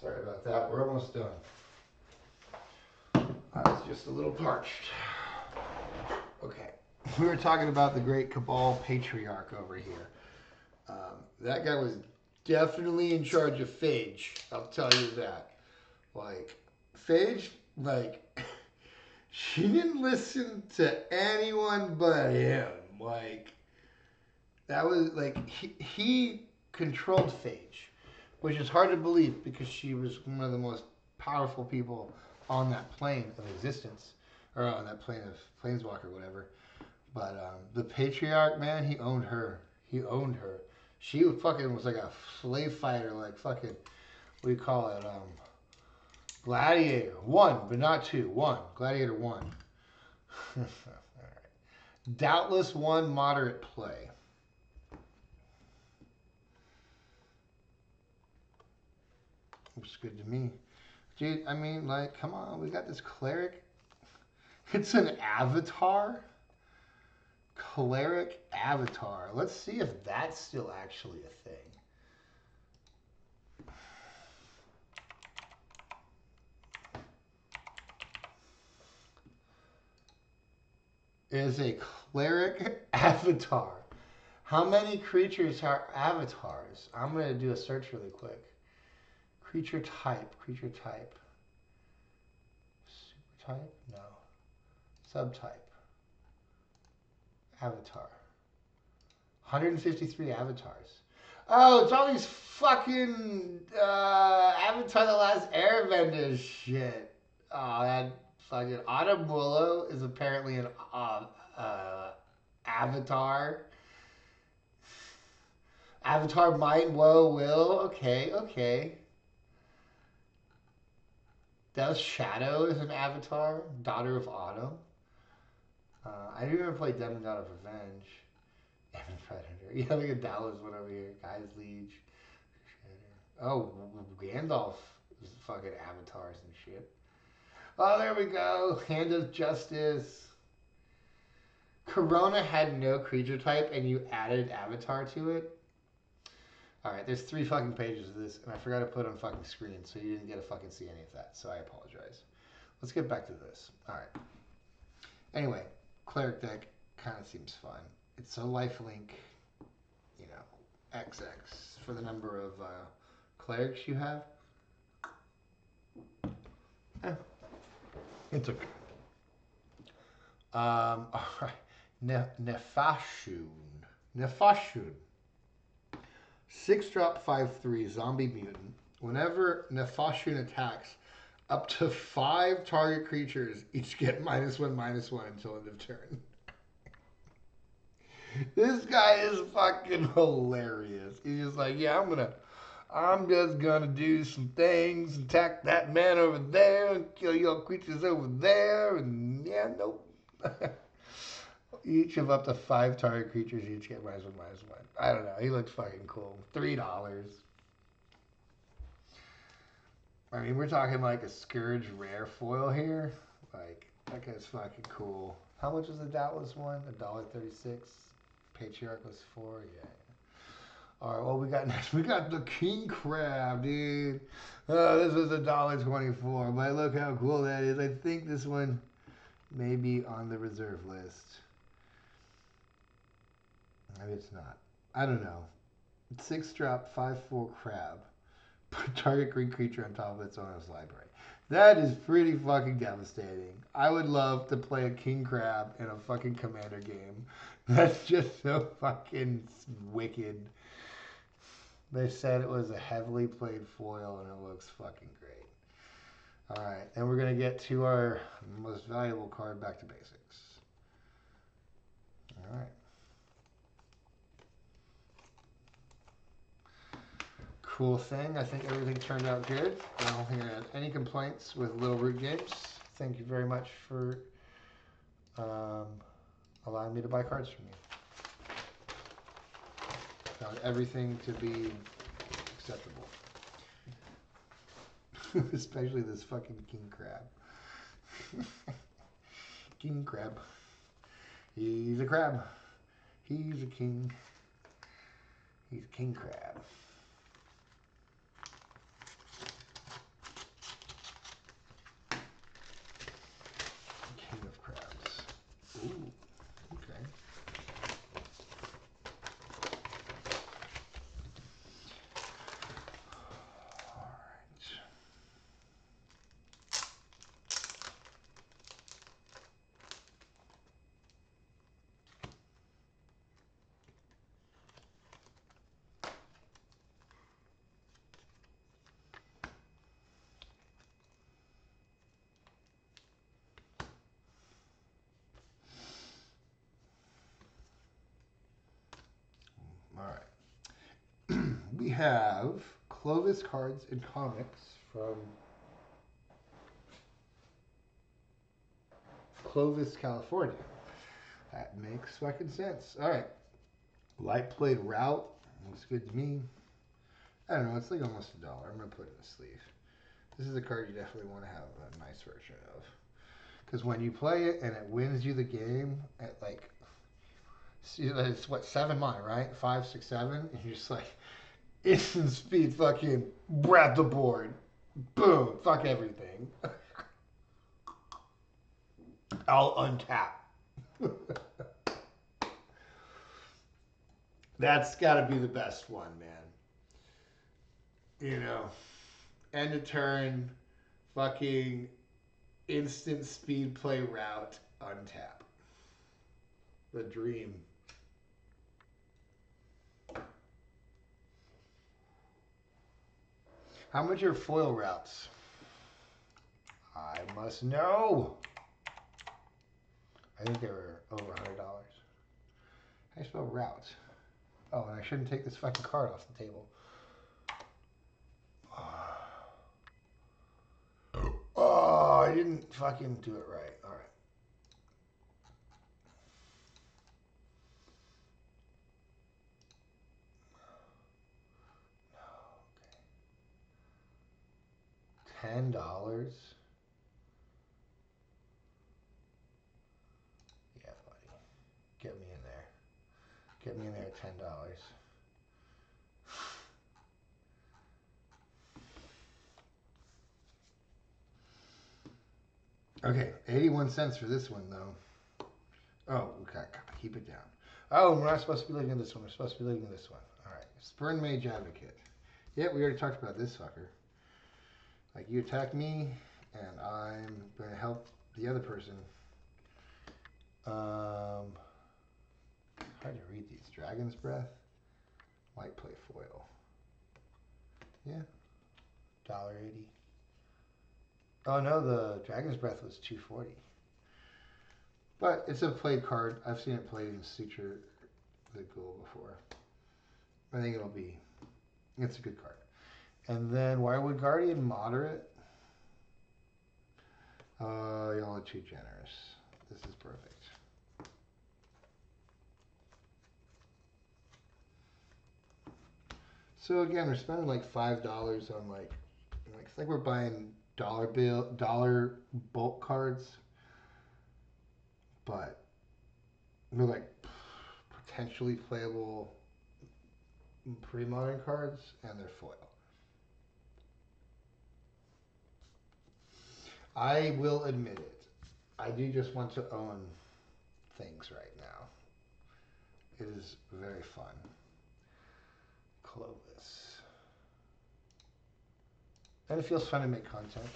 Sorry about that. We're almost done. I was just a little parched. Okay. We were talking about the great Cabal Patriarch over here. That guy was definitely in charge of Phage. I'll tell you that. Like, Phage, like, she didn't listen to anyone but him. Like, that was, like, he controlled Phage, which is hard to believe because she was one of the most powerful people on that plane of existence, or on that plane of planeswalker, whatever. But the patriarch, man, he owned her. He owned her. She fucking was like a slave fighter, like fucking, what do you call it? Gladiator. One, but not two. One. Gladiator one. All right. Doubtless one moderate play. Looks good to me. Dude, I mean, like, come on. We got this cleric. It's an avatar? Cleric avatar. Let's see if that's still actually a thing. Is a cleric avatar. How many creatures are avatars? I'm going to do a search really quick. Creature type. Creature type. Super type? No. Subtype. Avatar. 153 avatars. Oh, it's all these fucking Avatar The Last Airbender shit. Oh, that fucking Autumn Willow is apparently an avatar. Avatar Might, Woe, Will. Okay, okay. Death Shadow is an avatar. Daughter of Autumn. I didn't even play Demon God of Revenge. Evan Predator. Yeah, look at Dallas one over here. Guy's Liege. Oh, Gandalf is fucking avatars and shit. Oh, there we go. Hand of Justice. Corona had no creature type and you added avatar to it. Alright, there's 3 fucking pages of this and I forgot to put on fucking screen so you didn't get to fucking see any of that. So I apologize. Let's get back to this. Alright. Anyway, cleric deck kind of seems fun. It's so lifelink, you know, XX for the number of clerics you have. It's okay. All right. Nefashun. Nefashun. 6-drop, 5/3 zombie mutant. Whenever Nefashun attacks, up to 5 target creatures each get -1/-1 until end of turn. This guy is fucking hilarious. He's just like, yeah, I'm just gonna do some things, attack that man over there, and kill your creatures over there, and yeah, nope. Each of up to 5 target creatures each get -1/-1. I don't know. He looks fucking cool. $3. I mean, we're talking like a Scourge rare foil here. Like, that guy's fucking cool. How much was the Doubtless one? $1.36. Patriarch was 4. Yeah. All right, what we got next? We got the King Crab, dude. This was $1.24, but look how cool that is. I think this one may be on the reserve list. Maybe it's not. I don't know. 6-drop, 5/4 crab. Put target green creature on top of its owner's library. That is pretty fucking devastating. I would love to play a King Crab in a fucking Commander game. That's just so fucking wicked. They said it was a heavily played foil and it looks fucking great. Alright, then we're going to get to our most valuable card, Back to Basics. Alright. Cool thing. I think everything turned out good. I don't think I had any complaints with Little Root Games. Thank you very much for allowing me to buy cards from you. Found everything to be acceptable. Especially this fucking King Crab. King Crab. He's a crab. He's a king. He's King Crab. King of Crabs. Ooh, okay. we have Clovis Cards and Comics from Clovis, California. That makes fucking sense. All right. Light Played Route. Looks good to me. I don't know. It's like almost $1. I'm going to put it in the sleeve. This is a card you definitely want to have a nice version of. Because when you play it and it wins you the game at like, it's what, 7 mana, right? 5, 6, 7? And you're just like, instant speed fucking grab the board. Boom. Fuck everything. I'll untap. That's got to be the best one, man. You know, end of turn, fucking instant speed play route, untap. The dream. How much are foil routes? I must know. I think they were over $100. How do you spell routes? Oh, and I shouldn't take this fucking card off the table. Oh, I didn't fucking do it right. All right. $10? Yeah, buddy. Get me in there. Get me in there at $10. Okay, 81 cents for this one, though. Oh, okay, keep it down. Oh, we're not supposed to be looking at this one. We're supposed to be looking at this one. All right, Spurn Mage Advocate. Yeah, we already talked about this fucker. Like, you attack me, and I'm going to help the other person. Hard to read these. Dragon's Breath. Might play foil. Yeah. $1.80. Oh no, the Dragon's Breath was $2.40. But it's a played card. I've seen it played in Suture the Ghoul before. I think it's a good card. And then Wirewood Guardian, moderate. Y'all are too generous. This is perfect. So again, we're spending like $5 on like it's like we're buying dollar bulk cards, but they're like potentially playable pre-modern cards, and they're foil. I will admit it. I do just want to own things right now. It is very fun. Clovis. And it feels fun to make content.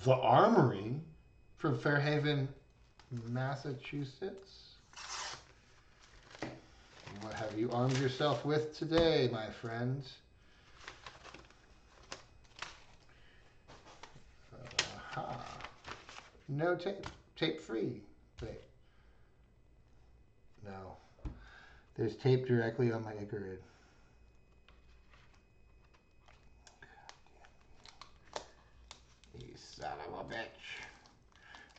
The Armory from Fairhaven, Massachusetts. What have you armed yourself with today, my friends? No tape. Tape free. Wait. No. There's tape directly on my Icarid. You son of a bitch.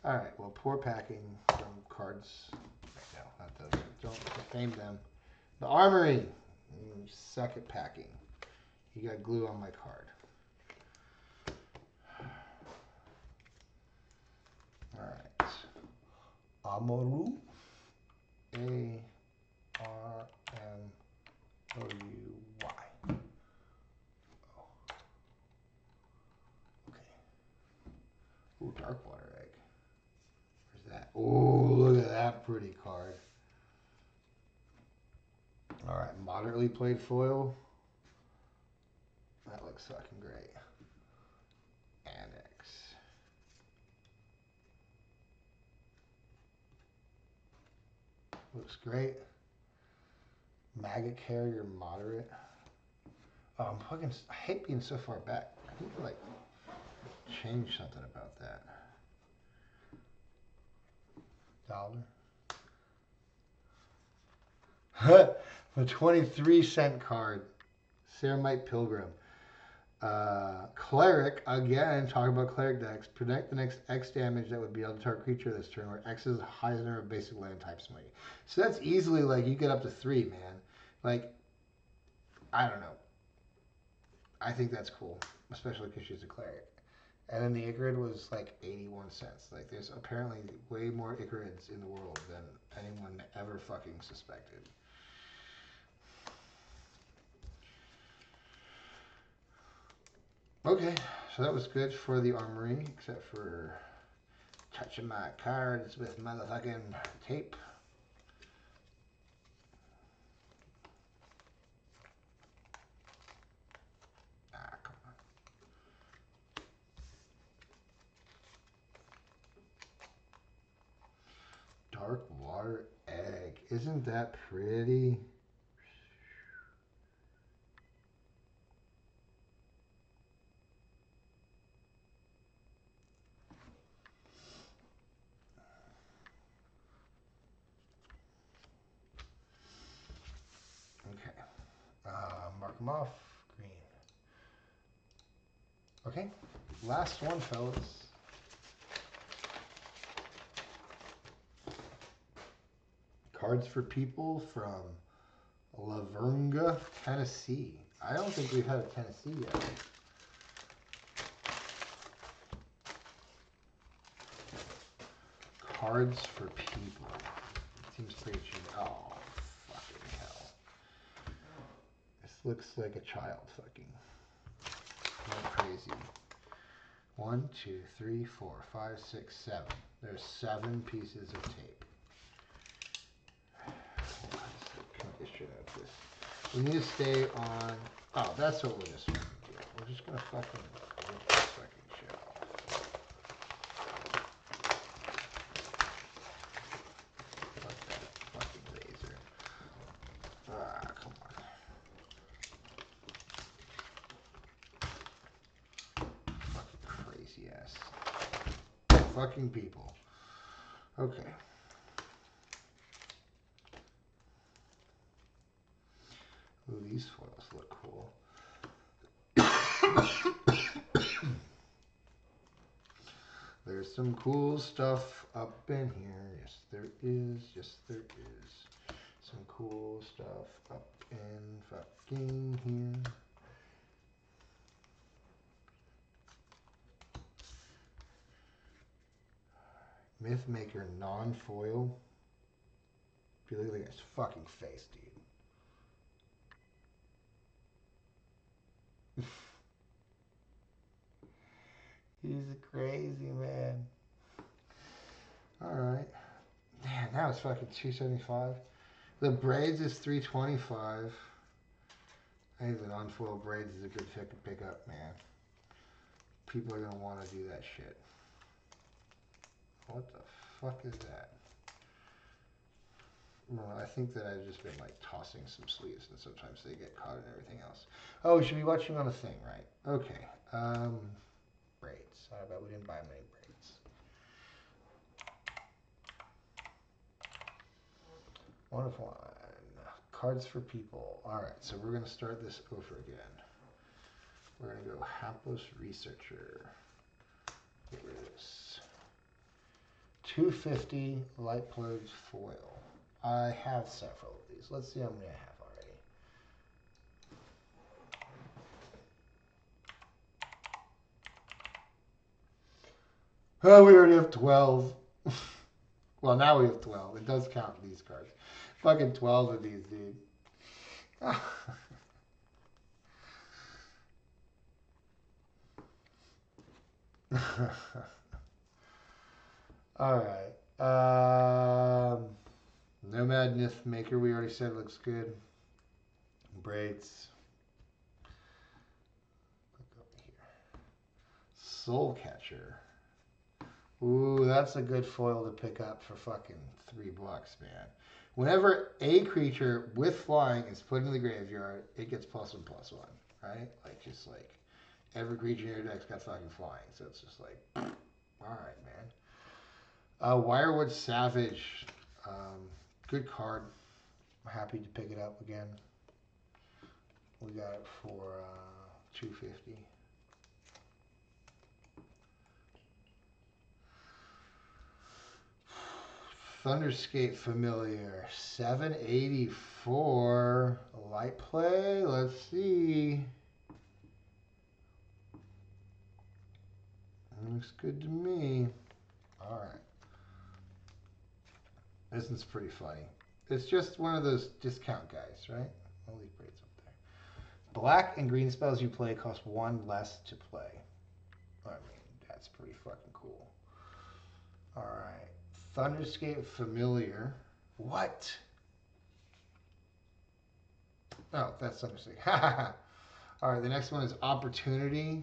Alright, well, poor packing from cards. No, not those. Don't defame them. The Armory. Second packing. You got glue on my card. Alright. Amoru. A-R-M-O-U-Y. Oh. Okay. Ooh, Darkwater Egg. Where's that? Oh, look at that pretty card. Alright, moderately played foil. That looks fucking great. Annex. Looks great. Maggot Carrier moderate. Oh, I hate being so far back. I need to like change something about that. $1. A 23-cent card. Ceramite Pilgrim. Cleric, again, talking about cleric decks. Protect the next X damage that would be able to target creature this turn, where X is the highest number of basic land types. So that's easily, like, you get up to 3, man. Like, I don't know. I think that's cool, especially because she's a cleric. And then the Icarid was like 81 cents. Like, there's apparently way more Icarids in the world than anyone ever fucking suspected. Okay, so that was good for the armory, except for touching my cards with motherfucking tape. Ah, come on. Dark Water Egg. Isn't that pretty? Okay. Mark them off. Green. Okay. Last one, fellas. Cards for People from La Verga, Tennessee. I don't think we've had a Tennessee yet. Cards for People. Seems pretty cheap. Oh, fucking hell. This looks like a child fucking. Not crazy. 1, 2, 3, 4, 5, 6, 7. There's 7 pieces of tape. Can I get shit out of this? We need to stay on. Oh, that's what we're just gonna do. We're just gonna fucking rip this fucking shit off. Fuck that fucking razor. Ah, come on. Fucking crazy ass. Fucking people. Okay. Ooh, these foils look cool. There's some cool stuff up in here. Yes, there is. Yes, there is. Some cool stuff up in fucking here. Mythmaker non-foil. If you look at his fucking face, dude. He's a crazy man. Alright. Man, now it's fucking 275. The braids is 325. I think the non-foil braids is a good pickup, man. People are gonna want to do that shit. What the fuck is that? Well, I think that I've just been like tossing some sleeves, and sometimes they get caught in everything else. Oh, we should be watching on a thing, right? Okay. Braids. I bet we didn't buy many braids. One of one. Cards for People. All right, so we're gonna start this over again. We're gonna go Hapless Researcher. Get rid of this. 250 Light Pledge foil. I have several of these. Let's see how many I have already. Oh, we already have 12. Well, now we have 12. It does count these cards. Fucking 12 of these, dude. Alright. Nomad Mythmaker, we already said looks good. Braids. Look over here. Soul Catcher. Ooh, that's a good foil to pick up for fucking $3, man. Whenever a creature with flying is put in the graveyard, it gets +1/+1, right? Like, just like every creature in your deck's got fucking flying, so it's just like, alright, man. Wirewood Savage, good card. I'm happy to pick it up again. We got it for $250. Thunderscape Familiar, $784. Light play, let's see. Looks good to me. All right. This one's pretty funny. It's just one of those discount guys, right? I'll leave braids up there. Black and green spells you play cost 1 less to play. I mean, that's pretty fucking cool. All right. Thunderscape Familiar. What? Oh, that's Thunderscape. All right, the next one is Opportunity.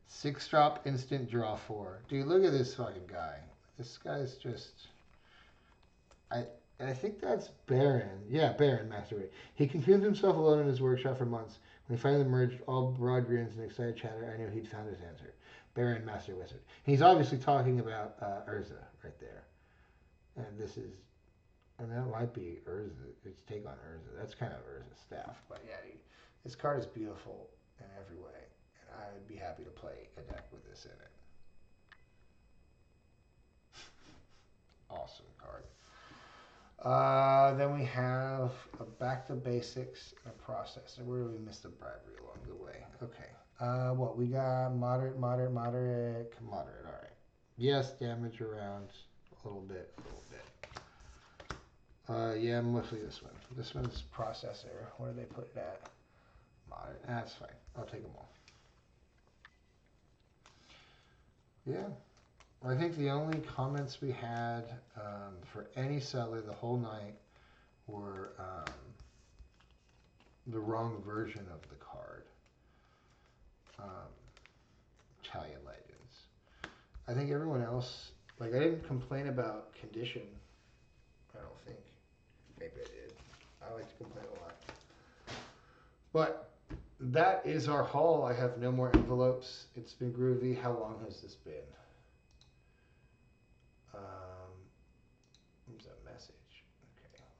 6-drop instant draw 4. Dude, look at this fucking guy. This guy's just... I think that's Baron. Yeah, Baron, Master Race. He cocooned himself alone in his workshop for months. When he finally emerged, all broad grins and excited chatter, I knew he'd found his answer. Baron, Master Wizard. He's obviously talking about Urza right there. And this is... And that might be Urza. Its take on Urza. That's kind of Urza's staff. But yeah, dude, this card is beautiful in every way. And I would be happy to play a deck with this in it. Awesome card. Then we have a Back to Basics and a Processor. Where do we miss the bribery along the way? Okay. What we got? Moderate. All right. Yes, damage around a little bit. Yeah, mostly this one. This one's Processor. Where do they put it at? Moderate. That's fine. I'll take them all. Yeah. I think the only comments we had for any seller the whole night were the wrong version of the card. Italian Legends. I think everyone else, like I didn't complain about condition. I don't think. Maybe I did. I like to complain a lot. But that is our haul. I have no more envelopes. It's been groovy. How long has this been? There's a message. Okay, whatever.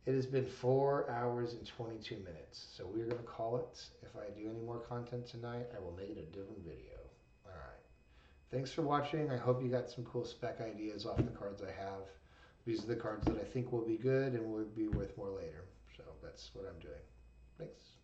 It has been 4 hours and 22 minutes. So we're going to call it. If I do any more content tonight, I will make it a different video. All right. Thanks for watching. I hope you got some cool spec ideas off the cards I have. These are the cards that I think will be good and will be worth more later. So that's what I'm doing. Thanks.